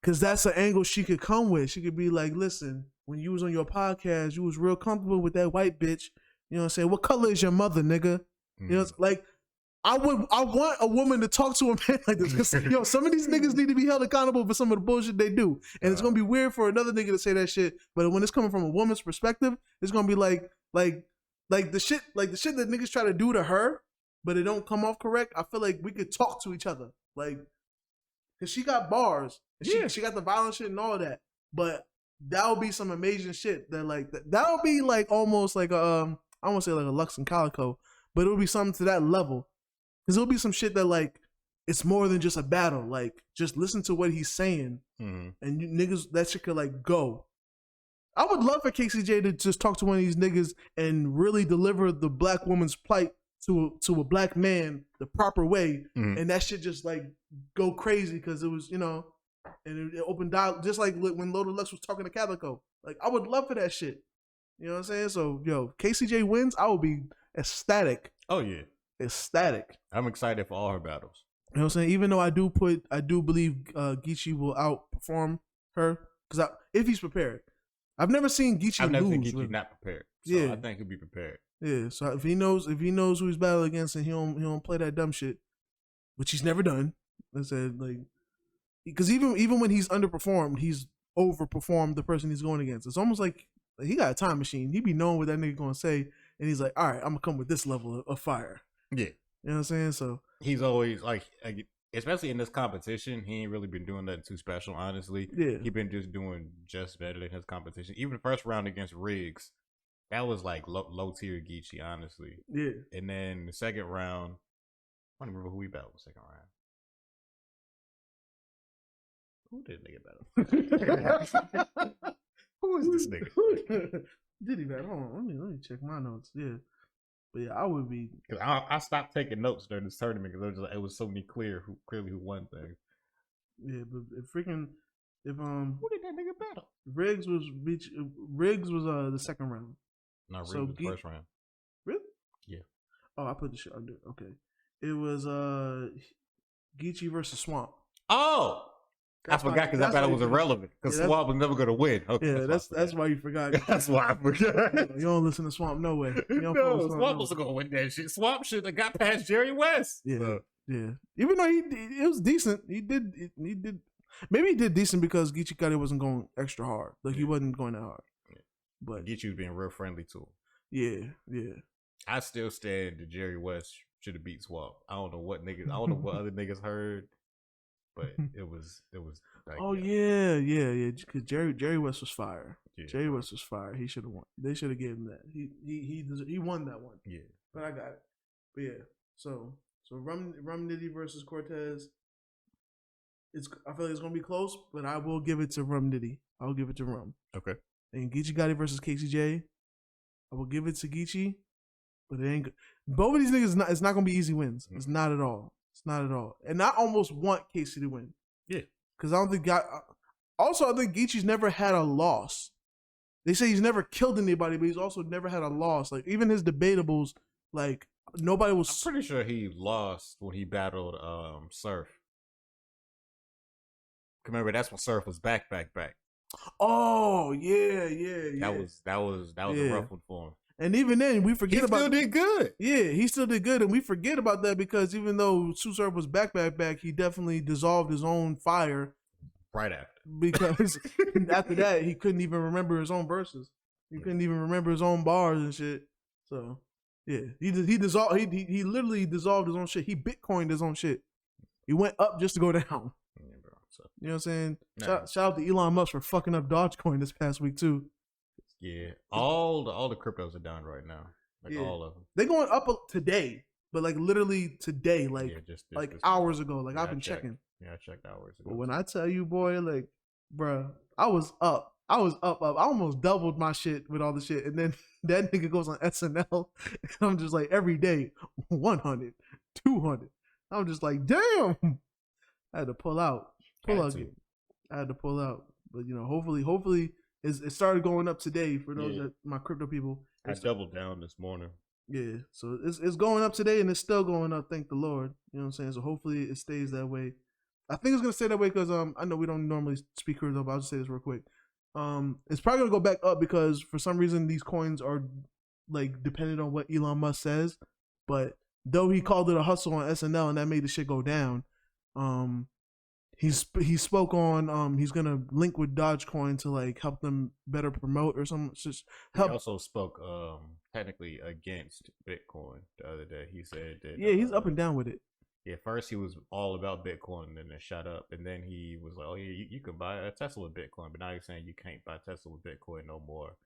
Speaker 1: because that's an angle she could come with. She could be like, listen, when you was on your podcast, you was real comfortable with that white bitch. You know what I'm saying? What color is your mother, nigga? You know, like, I want a woman to talk to a man like this. Cause, some of these niggas need to be held accountable for some of the bullshit they do. And it's gonna be weird for another nigga to say that shit. But when it's coming from a woman's perspective, it's gonna be like the shit that niggas try to do to her, but it don't come off correct. I feel like we could talk to each other. Like, cause she got bars. She got the violent shit and all that. But that would be some amazing shit that would be like almost like I won't say like a Lux and Calico, but it would be something to that level. Because it'll be some shit that like, it's more than just a battle. Like, just listen to what he's saying. And you niggas, that shit could like go. I would love for KCJ to just talk to one of these niggas and really deliver the black woman's plight to a black man the proper way. And that shit just like go crazy because it was, and it opened dialogue, just like when Loaded Lux was talking to Calico. Like, I would love for that shit. You know what I'm saying? So, KCJ wins, I would be ecstatic.
Speaker 2: Oh, yeah.
Speaker 1: Ecstatic.
Speaker 2: I'm excited for all her battles.
Speaker 1: You know what I'm saying? Even though I do believe Geechee will outperform her, because if he's prepared. I've never seen Geechee lose.
Speaker 2: I've never seen Geechee not prepared. So I think he'll be prepared.
Speaker 1: Yeah, so if he knows who he's battling against and he don't play that dumb shit, which he's never done. I said, like, because even when he's underperformed, he's overperformed the person he's going against. It's almost like he got a time machine. He be knowing what that nigga gonna say, and he's like, all right, I'm gonna come with this level of fire.
Speaker 2: Yeah.
Speaker 1: You know what I'm saying? So
Speaker 2: he's always like, especially in this competition, he ain't really been doing nothing too special, honestly.
Speaker 1: Yeah.
Speaker 2: He been just doing just better than his competition. Even the first round against Riggs, that was like low tier Geechee, honestly.
Speaker 1: Yeah.
Speaker 2: And then the second round, I don't remember who he battled the second round. Who did nigga battle? Who is this nigga?
Speaker 1: Did he battle? Hold on, let me check my notes. Yeah. But yeah, I would be.
Speaker 2: Cause I stopped taking notes during this tournament because it was so many clearly who won things.
Speaker 1: Yeah, but if who
Speaker 2: did that nigga battle?
Speaker 1: Riggs was the second round.
Speaker 2: No, Riggs was the first round.
Speaker 1: Really?
Speaker 2: Yeah.
Speaker 1: Oh, I put the shit under. Okay, it was Geechee versus Swamp.
Speaker 2: Oh. I forgot because that battle was irrelevant because Swamp was never going to win. Okay,
Speaker 1: yeah, that's why you forgot.
Speaker 2: That's why I forgot.
Speaker 1: You don't listen to Swamp no way.
Speaker 2: No, Swamp wasn't going to win that shit. Swamp should have got past Jerry West.
Speaker 1: Yeah, yeah. Even though it was decent, he did. Maybe he did decent because Geechee Gotti wasn't going extra hard. Like he wasn't going that hard. Yeah. But
Speaker 2: Geechee was being real friendly to him.
Speaker 1: Yeah, yeah.
Speaker 2: I still stand that Jerry West should have beat Swamp. I don't know what other niggas heard. But it was like,
Speaker 1: yeah. Because Jerry West was fire. Yeah. Jerry West was fire. He should have won. They should have gave him that. He won that one.
Speaker 2: Yeah.
Speaker 1: But I got it. But yeah. So Rum Nitty versus Cortez. I feel like it's gonna be close, but I will give it to Rum Nitty. I'll give it to Rum.
Speaker 2: Okay.
Speaker 1: And Geechee Gotti versus KCJ. I will give it to Geechee, but it ain't. Both of these niggas, it's not gonna be easy wins. It's not at all. It's not at all. And I almost want Casey to win.
Speaker 2: Yeah.
Speaker 1: Because I don't think also, I think Geechee's never had a loss. They say he's never killed anybody, but he's also never had a loss. Like, even his debatables, like, nobody was...
Speaker 2: I'm pretty sure he lost when he battled Surf. Remember, that's when Surf was back.
Speaker 1: Oh, yeah.
Speaker 2: That was a rough one for him.
Speaker 1: And even then, we forget about...
Speaker 2: He still did good.
Speaker 1: Yeah, he still did good. And we forget about that because even though Sue Surf was back, he definitely dissolved his own fire
Speaker 2: Right after.
Speaker 1: Because after that, he couldn't even remember his own verses. He couldn't even remember his own bars and shit. So, yeah. He literally dissolved his own shit. He Bitcoined his own shit. He went up just to go down.
Speaker 2: Yeah, bro. So,
Speaker 1: you know what I'm saying?
Speaker 2: nah.
Speaker 1: Shout out to Elon Musk for fucking up Dogecoin this past week, too.
Speaker 2: Yeah. All the cryptos are down right now. Like, all of them.
Speaker 1: They're going up today. But like literally today, like
Speaker 2: just
Speaker 1: like hours ago. Like I've been checking.
Speaker 2: Yeah, I checked hours ago.
Speaker 1: But when I tell you, boy, like, bruh, I was up. I almost doubled my shit with all the shit. And then that nigga goes on SNL. And I'm just like, every day, 100, 200. I'm just like, damn. I had to pull out. I had to pull out. But, you know, hopefully it started going up today for those that my crypto people.
Speaker 2: I doubled down this morning.
Speaker 1: Yeah, so it's going up today and it's still going up, thank the Lord. You know what I'm saying? So hopefully it stays that way. I think it's gonna stay that way because I know we don't normally speak crypto, but I'll just say this real quick. It's probably gonna go back up because for some reason these coins are like dependent on what Elon Musk says. But though he called it a hustle on SNL and that made the shit go down, he spoke on he's gonna link with Dogecoin to like help them better promote or something. Just help.
Speaker 2: He also spoke technically against Bitcoin the other day. He said that
Speaker 1: he's up and down with it.
Speaker 2: Yeah, first he was all about Bitcoin and then it shot up, and then he was like, "Oh yeah, you can buy a Tesla with Bitcoin," but now he's saying you can't buy Tesla with Bitcoin no more.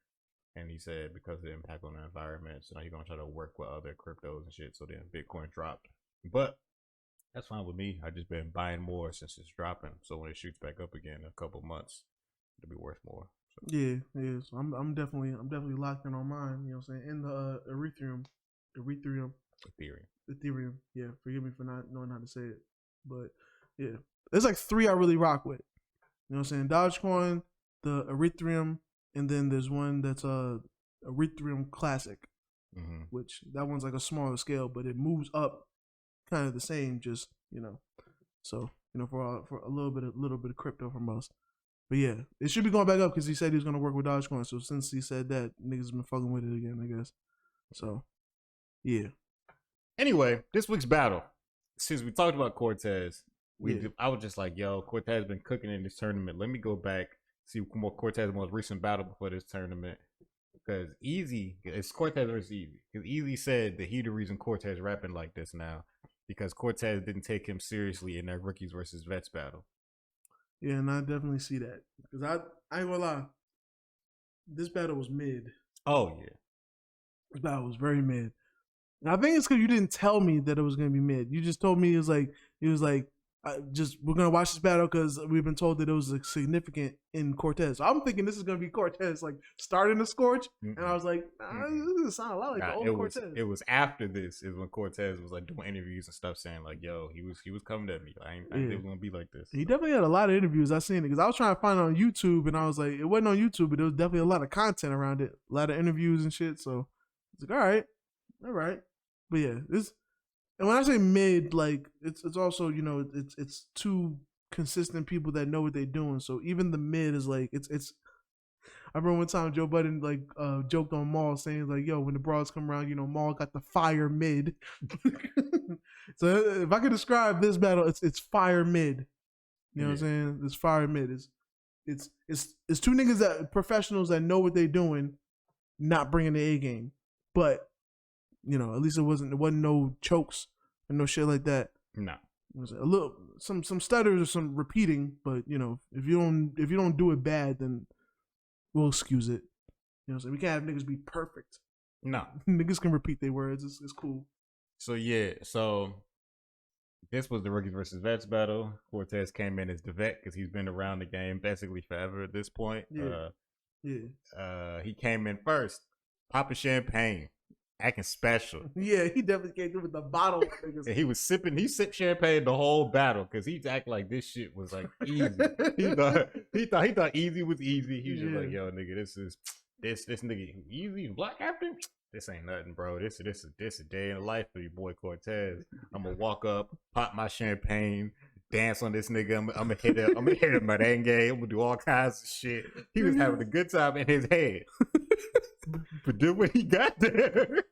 Speaker 2: And he said because of the impact on the environment, so now he's gonna try to work with other cryptos and shit. So then Bitcoin dropped, but that's fine with me. I just been buying more since it's dropping. So when it shoots back up again in a couple months, it'll be worth more. So.
Speaker 1: Yeah. So I'm definitely locked in on mine. You know what I'm saying? In the Ethereum. Yeah. Forgive me for not knowing how to say it, but yeah, there's like 3 I really rock with. You know what I'm saying? Dogecoin, the Ethereum, and then there's one that's Ethereum Classic, which that one's like a smaller scale, but it moves up kind of the same, just, you know, so, you know, for a little bit of crypto from us. But yeah, it should be going back up because he said he was going to work with Dogecoin. So since he said that, niggas been fucking with it again, I guess. So, yeah.
Speaker 2: Anyway, this week's battle. Since we talked about Cortez, I was just like, yo, Cortez been cooking in this tournament. Let me go back, see more Cortez's most recent battle before this tournament. Because it's Cortez versus Easy. Because Easy said that he the reason Cortez rapping like this now. Because Cortez didn't take him seriously in that Rookies versus Vets battle.
Speaker 1: Yeah, and I definitely see that. Because I ain't gonna lie. This battle was mid.
Speaker 2: Oh, yeah.
Speaker 1: This battle was very mid. And I think it's because you didn't tell me that it was going to be mid. You just told me it was like, we're going to watch this battle because we've been told that it was significant in Cortez. So I'm thinking this is going to be Cortez, like, starting the scorch. And I was like, this sounds a lot like the old Cortez.
Speaker 2: It was after this is when Cortez was, like, doing interviews and stuff saying, like, yo, he was coming at me. I ain't think it was going to be like this.
Speaker 1: He definitely had a lot of interviews. I seen it because I was trying to find it on YouTube, and I was like, it wasn't on YouTube, but there was definitely a lot of content around it. A lot of interviews and shit. So it's like, all right. But yeah, and when I say mid, like it's also, you know, it's 2 consistent people that know what they're doing. So even the mid is like it's. I remember one time Joe Budden like joked on Maul saying like, "Yo, when the broads come around, you know, Maul got the fire mid." So if I could describe this battle, it's fire mid. You know what I'm saying? It's fire mid. It's 2 niggas that professionals that know what they're doing, not bringing the A game, but. You know, at least it wasn't no chokes and no shit like that.
Speaker 2: No,
Speaker 1: it was a little some stutters or some repeating, but you know, if you don't do it bad, then we'll excuse it. You know, so we can't have niggas be perfect.
Speaker 2: No,
Speaker 1: niggas can repeat their words. It's cool.
Speaker 2: So yeah, this was the Rookies versus Vets battle. Cortez came in as the vet because he's been around the game basically forever at this point. He came in first, popping champagne. Acting special.
Speaker 1: Yeah, he definitely came through with the bottle.
Speaker 2: And he sipped champagne the whole battle because he acted like this shit was like easy. he thought easy was easy. He was just like, yo, nigga, this nigga easy and black captain. This ain't nothing, bro. This a day in the life for your boy Cortez. I'm gonna walk up, pop my champagne, dance on this nigga. I'm gonna hit a merengue. I'm gonna do all kinds of shit. He was having a good time in his head. But then when he got there,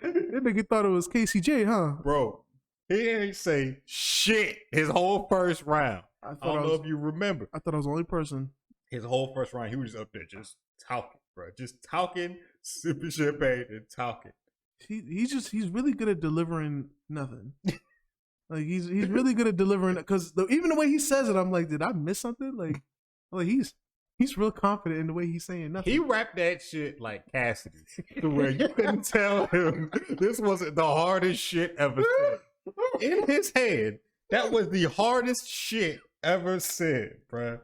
Speaker 1: that nigga thought it was KCJ, huh?
Speaker 2: Bro, he ain't say shit his whole first round. I don't know if you remember.
Speaker 1: I thought I was the only person.
Speaker 2: His whole first round, he was just up there just talking, bro. Just talking, sipping champagne and talking.
Speaker 1: He's really good at delivering nothing. Like he's really good at delivering, because even the way he says it, I'm like, did I miss something? Like he's real confident in the way he's saying nothing.
Speaker 2: He rapped that shit like Cassidy, to where you couldn't tell him this wasn't the hardest shit ever said. In his head, that was the hardest shit ever said, bro.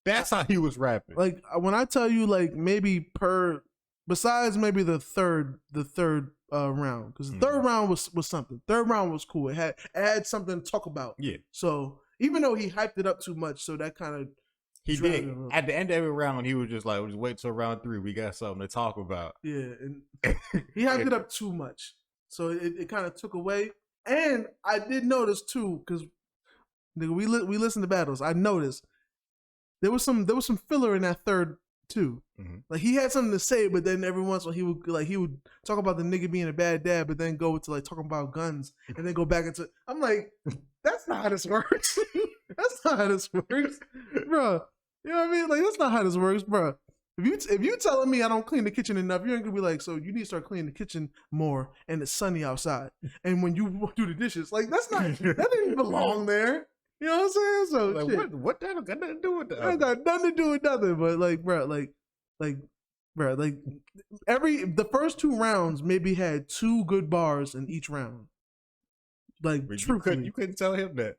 Speaker 2: That's how he was rapping.
Speaker 1: Like when I tell you, like maybe besides maybe the third round, because the third round was something. Third round was cool. It had something to talk about.
Speaker 2: Yeah.
Speaker 1: So even though he hyped it up too much, so that kind of
Speaker 2: he did. At the end of every round, he was just like, "Just wait till round 3. We got something to talk about."
Speaker 1: Yeah, and he hyped it up too much, so it kind of took away. And I did notice too, because we listened to battles. I noticed there was some filler in that third too. Mm-hmm. Like he had something to say, but then every once in a while he would talk about the nigga being a bad dad, but then go to like talking about guns, and then go back into. I'm like, that's not how this works. That's not how this works, bro. You know what I mean? Like that's not how this works, bro. If you telling me I don't clean the kitchen enough, you're gonna be like, so you need to start cleaning the kitchen more, and it's sunny outside, and when you do the dishes, like that didn't belong there. You know what I'm saying? So
Speaker 2: like, what that got nothing to do with that?
Speaker 1: That got nothing to do with nothing. But like, bro, the first 2 rounds maybe had 2 good bars in each round. Like,
Speaker 2: you couldn't tell him that.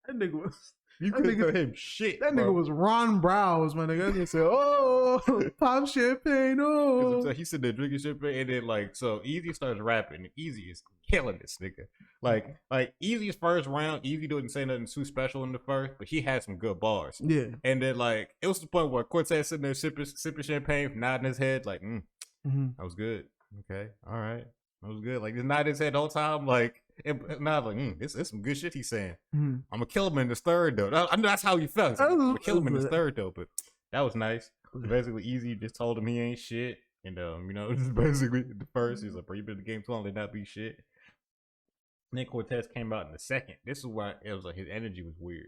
Speaker 1: That nigga was.
Speaker 2: You couldn't tell him shit.
Speaker 1: That nigga was Ron Browse, my nigga. He said, "Oh, pop champagne, oh."
Speaker 2: So he said they're drinking champagne, and then like, so Easy starts rapping, and Easy is killing this nigga. Like Easy's first round, Easy didn't say nothing too special in the first, but he had some good bars.
Speaker 1: Yeah.
Speaker 2: And then like, it was the point where Cortez sitting there sipping champagne, nodding his head, like, that was good. Okay, all right, that was good. Like, just nodding his head the whole time, like. And now like, this is some good shit he's saying. I'm gonna kill him in this third though. I know that's how he felt. I'm gonna kill him in this third though, but that was nice. So basically, Easy just told him he ain't shit, and this is basically the first. He's like, bro, you been in the game too long to not be shit. And then Cortez came out in the second. This is why it was like his energy was weird.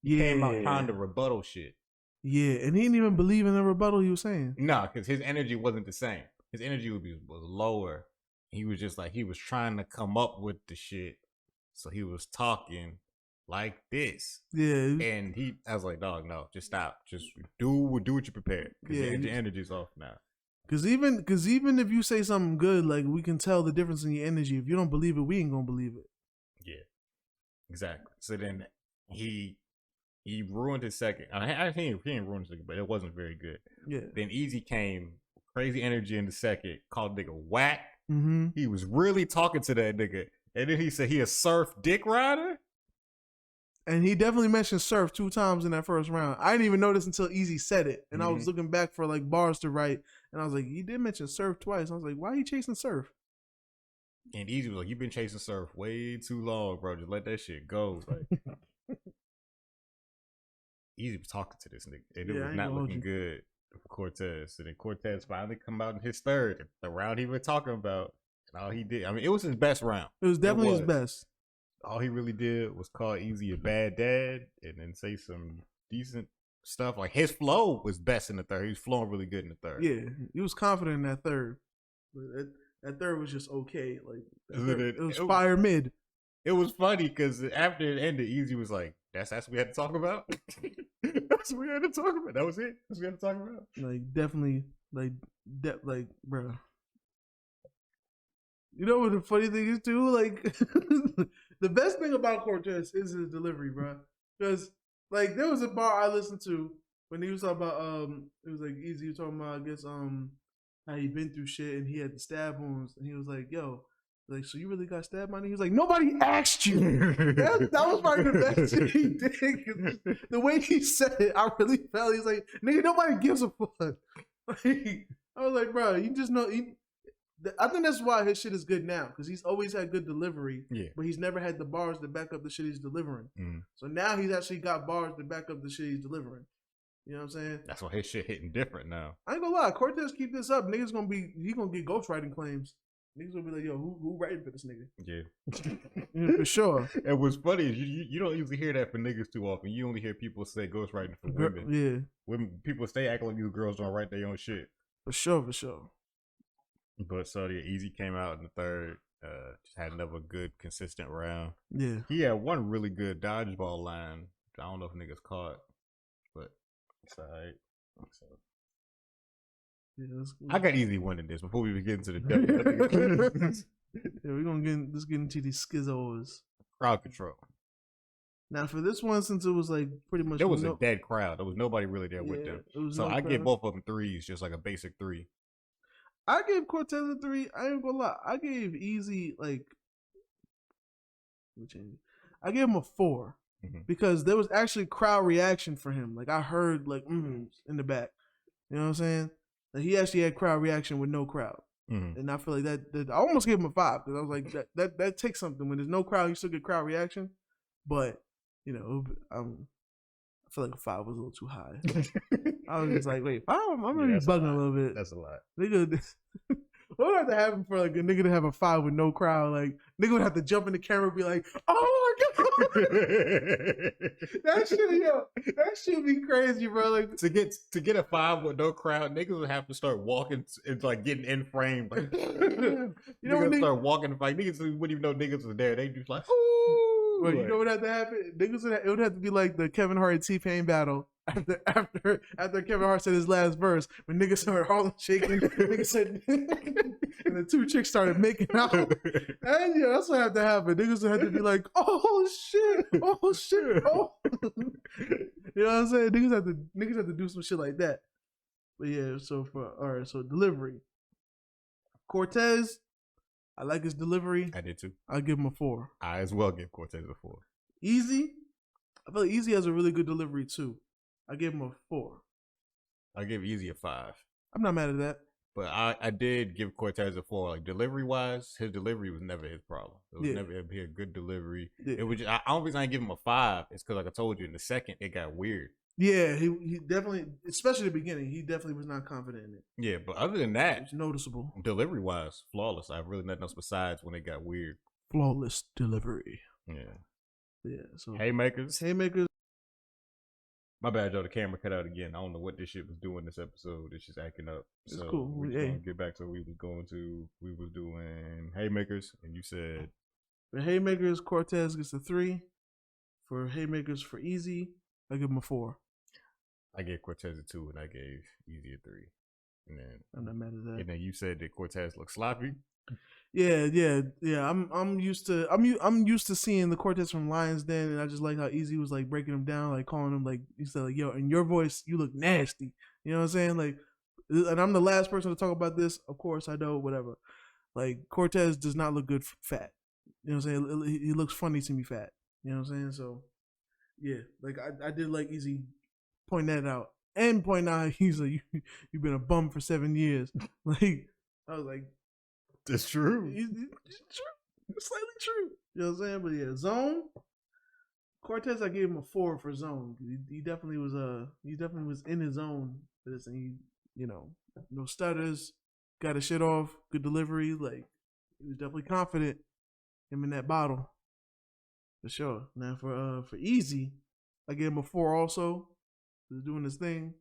Speaker 2: He came out trying to rebuttal shit.
Speaker 1: Yeah, and he didn't even believe in the rebuttal he was saying.
Speaker 2: Nah, because his energy wasn't the same. His energy was lower. He was just like, he was trying to come up with the shit. So he was talking like this.
Speaker 1: Yeah.
Speaker 2: And I was like, dog, no, just stop. Just do what you prepared. Because your energy's off now.
Speaker 1: Because even if you say something good, like we can tell the difference in your energy. If you don't believe it, we ain't going to believe it.
Speaker 2: Yeah. Exactly. So then he ruined his second. I think he didn't ruin his second, but it wasn't very good.
Speaker 1: Yeah.
Speaker 2: Then Easy came, crazy energy in the second, called nigga whack.
Speaker 1: Mm-hmm.
Speaker 2: He was really talking to that nigga. And then he said he a surf dick rider.
Speaker 1: And he definitely mentioned surf 2 times in that first round. I didn't even notice until Easy said it. And I was looking back for like bars to write. And I was like, he did mention surf twice. I was like, why are you chasing surf?
Speaker 2: And Easy was like, you've been chasing surf way too long, bro. Just let that shit go. Like, Easy was talking to this nigga. And it was not looking good for Cortez. And then Cortez finally come out in his third, the round he was talking about. And all he did, I mean, it was his best round.
Speaker 1: It was definitely his best.
Speaker 2: All he really did was call Easy a bad dad and then say some decent stuff. Like, his flow was best in the third. He was flowing really good in the third.
Speaker 1: Yeah, he was confident in that third. But that third was just okay. Like, it was fire mid.
Speaker 2: It was funny because after it ended, Easy was like, that's what we had to talk about? That's what we had to talk about. That was it? That's what we had to talk about?
Speaker 1: Like, definitely, bro. You know what the funny thing is, too? Like, the best thing about Cortez is his delivery, bro. Because, like, there was a bar I listened to when he was talking about, it was like Easy talking about, I guess, how he been through shit and he had the stab wounds. And he was like, yo, like, so you really got stabbed, money? He was like, nobody asked you. that was probably the best shit he did. The way he said it, I really felt, he's like, nigga, nobody gives a fuck. Like, I was like, bro, you just know, I think that's why his shit is good now, because he's always had good delivery, but he's never had the bars to back up the shit he's delivering. So now he's actually got bars to back up the shit he's delivering. You know what I'm saying?
Speaker 2: That's why his shit hitting different now.
Speaker 1: I ain't gonna lie, Cortez keep this up, niggas he gonna get ghostwriting claims. Niggas will be like, yo, who writing for this nigga?
Speaker 2: Yeah.
Speaker 1: For sure.
Speaker 2: And what's funny is you don't usually hear that for niggas too often. You only hear people say ghostwriting for women.
Speaker 1: Yeah.
Speaker 2: Women, people stay acting like these girls don't write their own shit.
Speaker 1: For sure.
Speaker 2: But so yeah, Easy came out in the third. Just had another good, consistent round.
Speaker 1: Yeah.
Speaker 2: He had one really good dodgeball line. I don't know if niggas caught, but it's alright. So.
Speaker 1: Yeah,
Speaker 2: I got Easy winning this before we get into the debate.
Speaker 1: Yeah, we're gonna let's get into these schizzos.
Speaker 2: Crowd control.
Speaker 1: Now for this one, since it was like pretty much
Speaker 2: there was a dead crowd. There was nobody really there with them. So I give both of them threes, just like a basic 3.
Speaker 1: I gave Cortez a 3. I ain't gonna lie. I gave Easy like I gave him a 4 because there was actually crowd reaction for him. Like I heard like in the back. You know what I'm saying? Like he actually had crowd reaction with no crowd. And I feel like that I almost gave him a 5 because I was like that takes something. When there's no crowd, you still get crowd reaction. But you know, I feel like a 5 was a little too high. I was just like, wait, 5? I'm gonna be bugging a little bit.
Speaker 2: That's a lot.
Speaker 1: Nigga, what would have to happen for like a nigga to have a 5 with no crowd? Like nigga would have to jump in the camera and be like, oh my god. that should be crazy, bro. Like
Speaker 2: to get a 5 with no crowd, niggas would have to start walking and like getting in frame. Like, you know, when start walking like niggas wouldn't even know niggas was there. They just like, ooh.
Speaker 1: Well, you know what had to happen? Niggas it would have to be like the Kevin Hart and T-Pain battle after Kevin Hart said his last verse when niggas started Harlem shaking. Niggas said, and the 2 chicks started making out. And yeah, that's what had to happen. Niggas would have to be like, oh shit, oh. You know what I'm saying? Niggas have to do some shit like that. But yeah, so delivery. Cortez, I like his delivery.
Speaker 2: I did too.
Speaker 1: I'll give him a 4.
Speaker 2: I as well give Cortez a 4.
Speaker 1: Easy, I feel like Easy has a really good delivery too. I give him a 4.
Speaker 2: I give Easy a 5.
Speaker 1: I'm not mad at that.
Speaker 2: But I did give Cortez a 4. Like delivery wise, his delivery was never his problem. It was never a good delivery. Yeah. It was just, I don't reason I give him a 5 is because like I told you in the second it got weird.
Speaker 1: Yeah, he definitely, especially the beginning, he definitely was not confident in it.
Speaker 2: Yeah, but other than that,
Speaker 1: it's noticeable.
Speaker 2: Delivery wise, flawless. I have really nothing else besides when it got weird.
Speaker 1: Flawless delivery.
Speaker 2: Yeah. So
Speaker 1: haymakers.
Speaker 2: My bad, Joe. The camera cut out again. I don't know what this shit was doing this episode. It's just acting up.
Speaker 1: It's cool.
Speaker 2: We're gonna get back to what we was doing haymakers, and you said
Speaker 1: for haymakers, Cortez gets a 3. For haymakers for Easy, I give him a 4.
Speaker 2: I gave Cortez a 2, and I gave Easy a 3. And then
Speaker 1: I'm not mad at that.
Speaker 2: And then you said that Cortez looked sloppy.
Speaker 1: Yeah. I'm used to seeing the Cortez from Lions Den, and I just like how Easy was like breaking him down, like calling him like he said like, yo, in your voice you look nasty. You know what I'm saying? Like, and I'm the last person to talk about this. Of course I know, whatever. Like Cortez does not look good fat. You know what I'm saying? He looks funny to me fat. You know what I'm saying? So yeah, like I did like Easy point that out and point out he's like you've been a bum for 7 years. Like I was like.
Speaker 2: That's true.
Speaker 1: It's true. It's slightly true. You know what I'm saying? But yeah, zone. Cortez, I gave him a 4 for zone. He definitely was in his zone for this, and he, no stutters, got his shit off, good delivery. Like he was definitely confident. Him in that bottle, for sure. Now for Easy, I gave him a 4 also. He was doing his thing.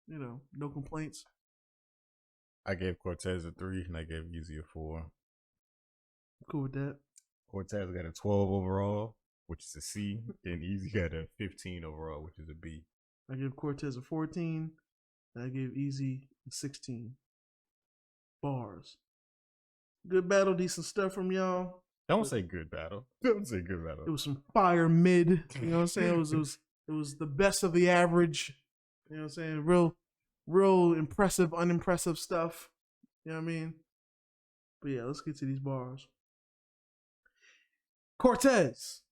Speaker 1: No complaints.
Speaker 2: I gave Cortez a 3 and I gave Easy a 4.
Speaker 1: Cool with that.
Speaker 2: Cortez got a 12 overall, which is a C, and Easy got a 15 overall, which is a B.
Speaker 1: I gave Cortez a 14, and I gave Easy a 16. Bars. Good battle, decent stuff from y'all.
Speaker 2: Don't say good battle. Don't say good battle.
Speaker 1: It was some fire mid. You know what I'm saying? It was the best of the average. You know what I'm saying? Real impressive, unimpressive stuff. You know what I mean? But yeah, let's get to these bars. Cortez.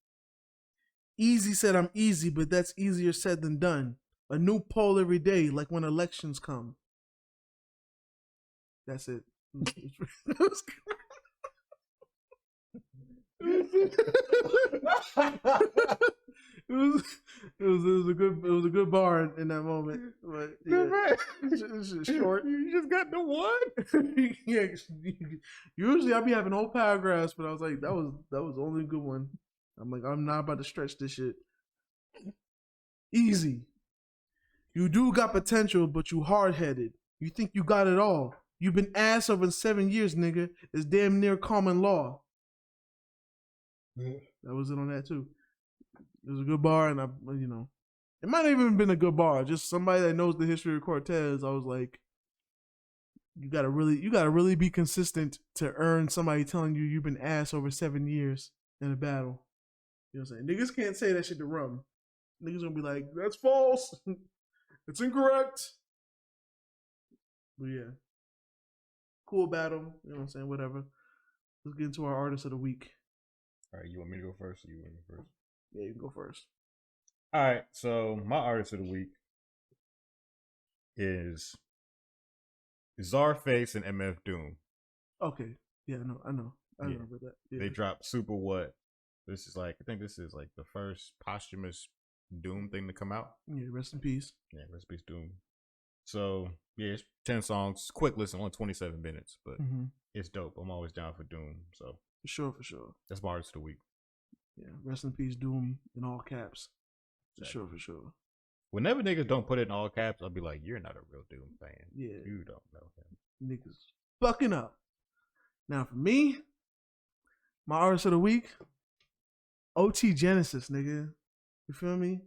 Speaker 1: Easy said I'm easy, but that's easier said than done. A new poll every day, like when elections come. That's it. It was was a good bar in that moment. But yeah, it's just short.
Speaker 2: You just got the one.
Speaker 1: Yeah, usually I'll be having whole paragraphs, but I was like, that was the only good one. I'm like, I'm not about to stretch this shit. Easy. You do got potential, but you hard headed. You think you got it all. You've been ass over 7 years, nigga. It's damn near common law. That was it on that too. It was a good bar, and it might have even been a good bar. Just somebody that knows the history of Cortez. I was like, you gotta really be consistent to earn somebody telling you you've been ass over 7 years in a battle. You know what I'm saying? Niggas can't say that shit to Rum. Niggas gonna be like, that's false. It's incorrect. But yeah. Cool battle. You know what I'm saying? Whatever. Let's get into our artist of the week.
Speaker 2: All right, you want me to go first, or you want me first?
Speaker 1: Yeah, you can go first.
Speaker 2: All right, so my artist of the week is Czarface and MF Doom.
Speaker 1: Okay. Yeah, I know about that. Yeah.
Speaker 2: They dropped Super What. I think this is like the first posthumous Doom thing to come out.
Speaker 1: Yeah, rest in peace.
Speaker 2: Yeah, rest in peace, Doom. So yeah, it's 10 songs, quick listen, only 27 minutes, but it's dope. I'm always down for Doom. So
Speaker 1: for sure.
Speaker 2: That's my artist of the week.
Speaker 1: Yeah, rest in peace, Doom, in all caps. For sure.
Speaker 2: Whenever niggas don't put it in all caps, I'll be like, you're not a real Doom fan.
Speaker 1: Yeah.
Speaker 2: You don't know him.
Speaker 1: Niggas fucking up. Now for me, my artist of the week, OT Genesis, nigga. You feel me?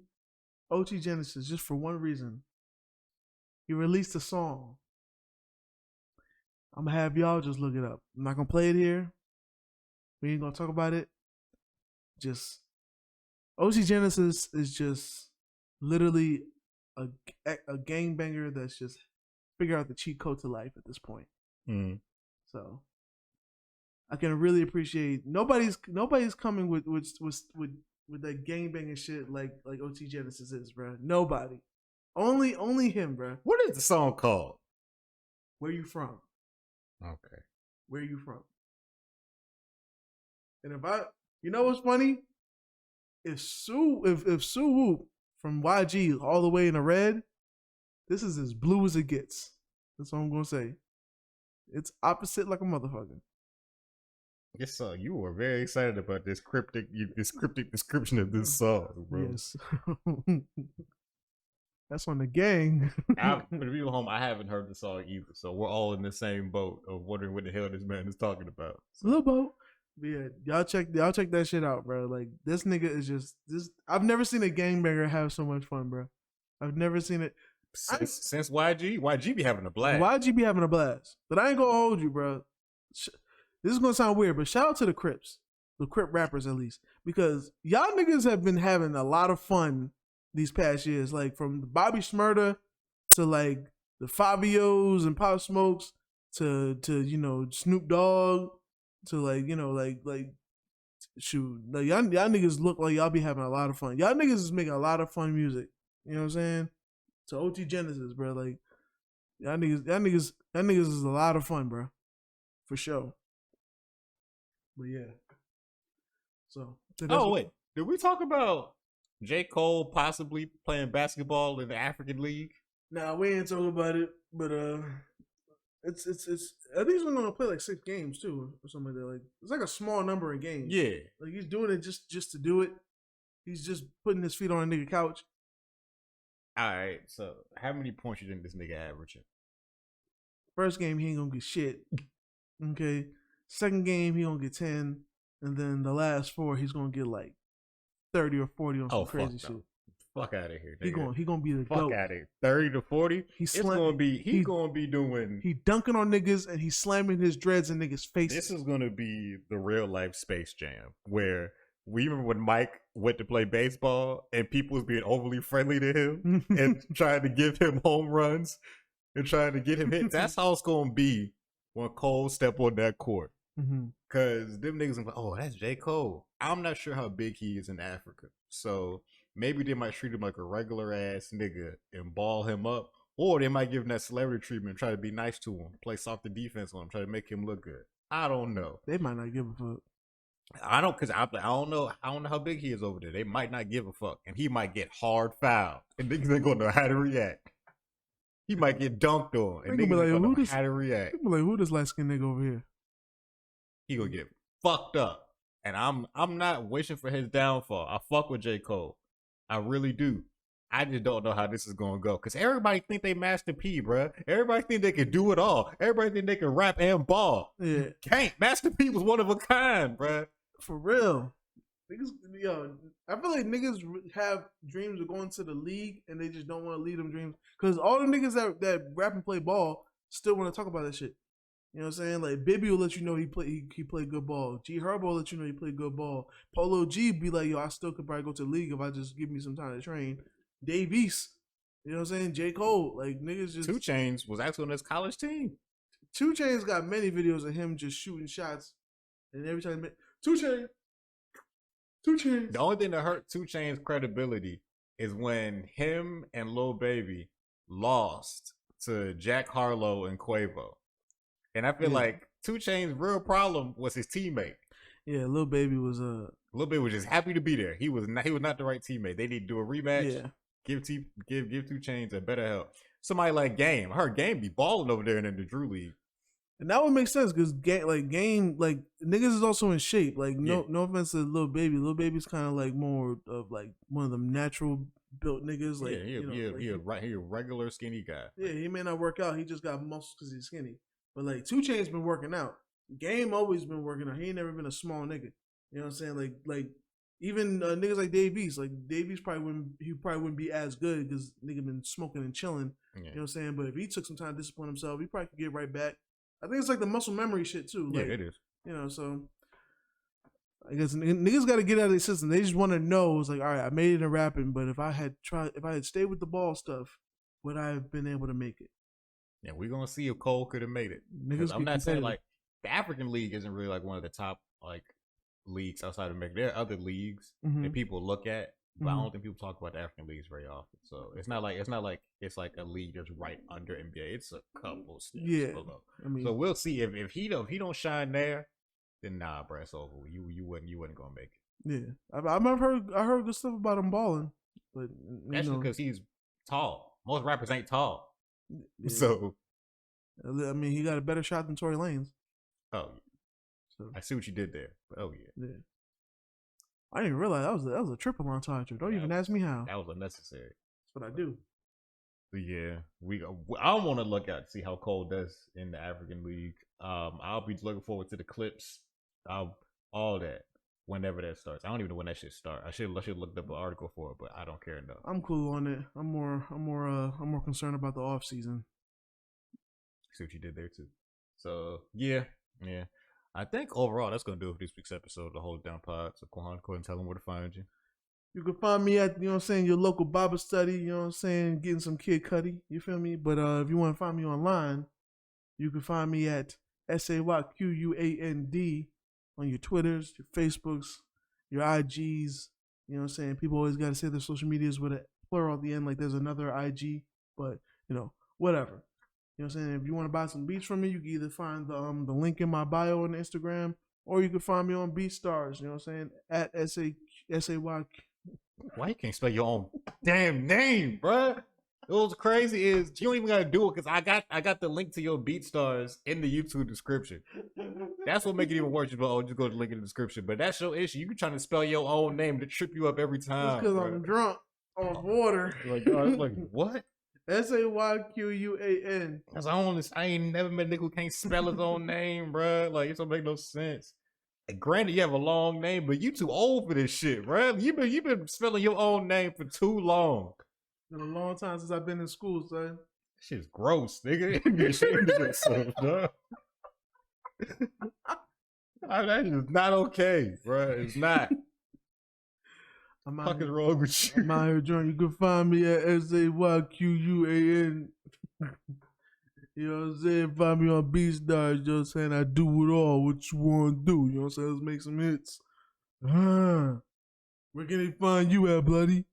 Speaker 1: OT Genesis, just for one reason. He released a song. I'm gonna have y'all just look it up. I'm not gonna play it here. We ain't gonna talk about it. Just OT Genesis is just literally a gangbanger that's just figure out the cheat code to life at this point. So I can really appreciate nobody's coming with that gangbanging shit like OT Genesis is, bro. Nobody. Only him, bro.
Speaker 2: What is the song called?
Speaker 1: Where you from?
Speaker 2: Okay.
Speaker 1: Where you from? And you know what's funny? If Sue Whoop from YG all the way in the red, this is as blue as it gets. That's all I'm gonna say. It's opposite like a motherfucker.
Speaker 2: Yes, so you were very excited about this cryptic description of this song, bro.
Speaker 1: Yes. That's on the gang.
Speaker 2: For the people home, I haven't heard the song either, so we're all in the same boat of wondering what the hell this man is talking about.
Speaker 1: So. Little boat. But yeah, y'all check that shit out, bro. Like this nigga is just this. I've never seen a gangbanger have so much fun, bro. I've never seen it
Speaker 2: since YG. YG be having a blast.
Speaker 1: YG be having a blast. But I ain't gonna hold you, bro. This is gonna sound weird, but shout out to the Crips, the Crip rappers at least, because y'all niggas have been having a lot of fun these past years, like from Bobby Shmurda to like the Fabios and Pop Smokes to Snoop Dogg to like shoot, like y'all niggas look like y'all be having a lot of fun. Y'all niggas is making a lot of fun music. You know what I'm saying? To OT Genesis, bro. Like y'all niggas is a lot of fun, bro, for sure. But yeah. So.
Speaker 2: Wait, did we talk about J. Cole possibly playing basketball in the African League?
Speaker 1: Nah, we ain't talking about it, but it's I think he's only gonna play like 6 games too, or something like that. Like it's like a small number of games.
Speaker 2: Yeah,
Speaker 1: like he's doing it just to do it. He's just putting his feet on a nigga couch.
Speaker 2: All right, so how many points you think this nigga averaging?
Speaker 1: First game he ain't gonna get shit. Okay, second game he gonna get 10, and then the last 4 he's gonna get like 30 or 40 on some crazy shit.
Speaker 2: Fuck out of here.
Speaker 1: Nigga. He gonna be the
Speaker 2: fuck
Speaker 1: goat.
Speaker 2: out of here. 30 to 40. He's gonna be doing.
Speaker 1: He dunking on niggas and he's slamming his dreads in niggas' faces.
Speaker 2: This is gonna be the real life Space Jam where we remember when Mike went to play baseball and people was being overly friendly to him and trying to give him home runs and trying to get him hit. That's how it's gonna be when Cole step on that court. Cause them niggas are like, oh, that's J. Cole. I'm not sure how big he is in Africa, so maybe they might treat him like a regular ass nigga and ball him up, or they might give him that celebrity treatment and try to be nice to him, play softer defense on him, try to make him look good. I don't know.
Speaker 1: They might not give a fuck.
Speaker 2: I don't, cause I don't know how big he is over there. They might not give a fuck, and he might get hard fouled, and niggas ain't gonna know how to react. He might get dunked on, and
Speaker 1: They gonna
Speaker 2: niggas
Speaker 1: be
Speaker 2: ain't
Speaker 1: like,
Speaker 2: gonna know
Speaker 1: who this?
Speaker 2: how to react.
Speaker 1: They gonna be like, who this light skinned nigga over here?
Speaker 2: He gonna get fucked up, and I'm not wishing for his downfall. I fuck with J. Cole, I really do. I just don't know how this is gonna go, cause everybody think they Master P, bruh. Everybody think they can do it all. Everybody think they can rap and ball.
Speaker 1: Yeah,
Speaker 2: Can't. Master P was one of a kind, bruh.
Speaker 1: for real. Niggas, I feel like niggas have dreams of going to the league and they just don't want to lead them dreams. Because all the niggas that rap and play ball still want to talk about that shit. You know what I'm saying? Like, Bibby will let you know he played good ball. G Herbo will let you know he played good ball. Polo G be like, yo, I still could probably go to the league if I just give me some time to train. Dave East, you know what I'm saying? J. Cole, like, niggas just...
Speaker 2: 2 Chainz was actually on this college team.
Speaker 1: 2 Chainz got many videos of him just shooting shots. And every time... 2 Chainz.
Speaker 2: The only thing that hurt 2 Chainz credibility is when him and Lil Baby lost to Jack Harlow and Quavo. And I feel like 2 Chainz' real problem was his teammate.
Speaker 1: Yeah, Lil Baby was
Speaker 2: Lil Baby was just happy to be there. He was not the right teammate. They need to do a rematch.
Speaker 1: Yeah.
Speaker 2: Give 2 Chainz a better help. Somebody like Game. I heard Game be balling over there in the Drew League.
Speaker 1: And that would make sense because Game niggas is also in shape. Like no offense to Lil Baby. Lil Baby's kind of like more of like one of them natural built niggas. Like
Speaker 2: he a regular skinny guy.
Speaker 1: Yeah, he may not work out. He just got muscles because he's skinny. But like 2 Chainz been working out. Game always been working out. He ain't never been a small nigga. You know what I'm saying? Like even niggas like Dave East. Like Dave East probably wouldn't be as good because nigga been smoking and chilling. Yeah. You know what I'm saying? But if he took some time to discipline himself, he probably could get right back. I think it's like the muscle memory shit too. Like,
Speaker 2: yeah, it is.
Speaker 1: You know, so I guess niggas got to get out of their system. They just want to know. It's like, all right, I made it in rapping, but if I had stayed with the ball stuff, would I have been able to make it?
Speaker 2: Yeah, we're gonna see if Cole could have made it. I'm not saying like the African League isn't really like one of the top like leagues outside of America. There are other leagues that people look at. But I don't think people talk about the African leagues very often. So it's not like it's like a league that's right under NBA. It's a couple steps below. I mean, so we'll see if he don't shine there, then nah, bro, it's over. You wasn't gonna make it.
Speaker 1: Yeah, I heard good stuff about him balling, but
Speaker 2: that's because he's tall. Most rappers ain't tall, so
Speaker 1: I mean he got a better shot than Tory Lanez.
Speaker 2: Oh, so I see what you did there. But yeah.
Speaker 1: I didn't even realize that was a triple entendre. Don't even ask me how.
Speaker 2: That was unnecessary.
Speaker 1: That's what I do.
Speaker 2: But yeah, I want to look out to see how Cole does in the African League. I'll be looking forward to the clips, all that whenever that starts. I don't even know when that should start. I should look up an article for it, but I don't care enough.
Speaker 1: I'm cool on it. I'm more concerned about the off season.
Speaker 2: See what you did there too. So yeah. I think overall that's gonna do it for this week's episode of the Hold It Down Pod. So Quan, go ahead and tell them where to find you.
Speaker 1: You can find me at, you know what I'm saying, your local Bible study, you know what I'm saying, getting some Kid Cudi, you feel me? But if you want to find me online, you can find me at SAYQUAND on your Twitters, your Facebooks, your IGs, you know what I'm saying? People always got to say their social medias with a plural at the end, like there's another IG, but, you know, whatever. You know what I'm saying? If you want to buy some beats from me, you can either find the link in my bio on Instagram, or you can find me on BeatStars, you know what I'm saying? At SAYQ.
Speaker 2: Why you can't spell your own damn name, bruh? What's crazy is you don't even gotta do it because I got the link to your BeatStars in the YouTube description. That's what make it even worse. Just go to the link in the description. But that's your issue. You can try to spell your own name to trip you up every time.
Speaker 1: Because I'm drunk on water.
Speaker 2: Like, I was like, what?
Speaker 1: SAYQUAN.
Speaker 2: I ain't never met a nigga who can't spell his own name, bruh. Like, it don't make no sense. And granted, you have a long name, but you too old for this shit, bruh. You've been spelling your own name for too long.
Speaker 1: It's been a long time since I've been in school, son.
Speaker 2: Shit's gross, nigga. You be ashamed of yourself, bruh. That is not okay, bruh. It's not. What is wrong with you?
Speaker 1: I'm out here drunk. You can find me at SAYQUAN. You know what I'm saying? Find me on BeatStars. You know what I'm saying? I do it all. What you want to do? You know what I'm saying? Let's make some hits. Where can they find you at, bloody?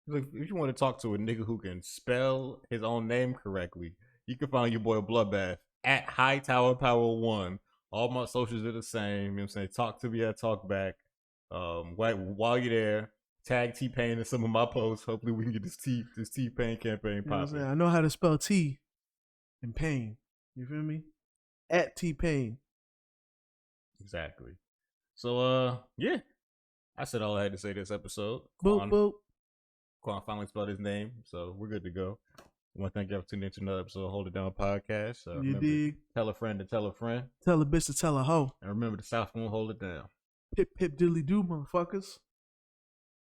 Speaker 2: Look, if you want to talk to a nigga who can spell his own name correctly, you can find your boy Bloodbath at Hightower Power 1 All my socials are the same. You know what I'm saying? Talk to me at Talkback. While you're there, tag T-Pain in some of my posts. Hopefully we can get this T-Pain campaign
Speaker 1: You know what I'm saying?
Speaker 2: popping.
Speaker 1: I know how to spell T and pain. You feel me? At T-Pain.
Speaker 2: Exactly. So yeah. I said all I had to say this episode.
Speaker 1: Boop, boop.
Speaker 2: Quan finally spelled his name, so we're good to go. I want to thank y'all for tuning into another episode of Hold It Down Podcast.
Speaker 1: You
Speaker 2: Remember,
Speaker 1: dig?
Speaker 2: tell a friend to tell a friend.
Speaker 1: Tell a bitch to tell a hoe.
Speaker 2: And remember, the South won't hold it down.
Speaker 1: Pip, pip, diddly do, motherfuckers.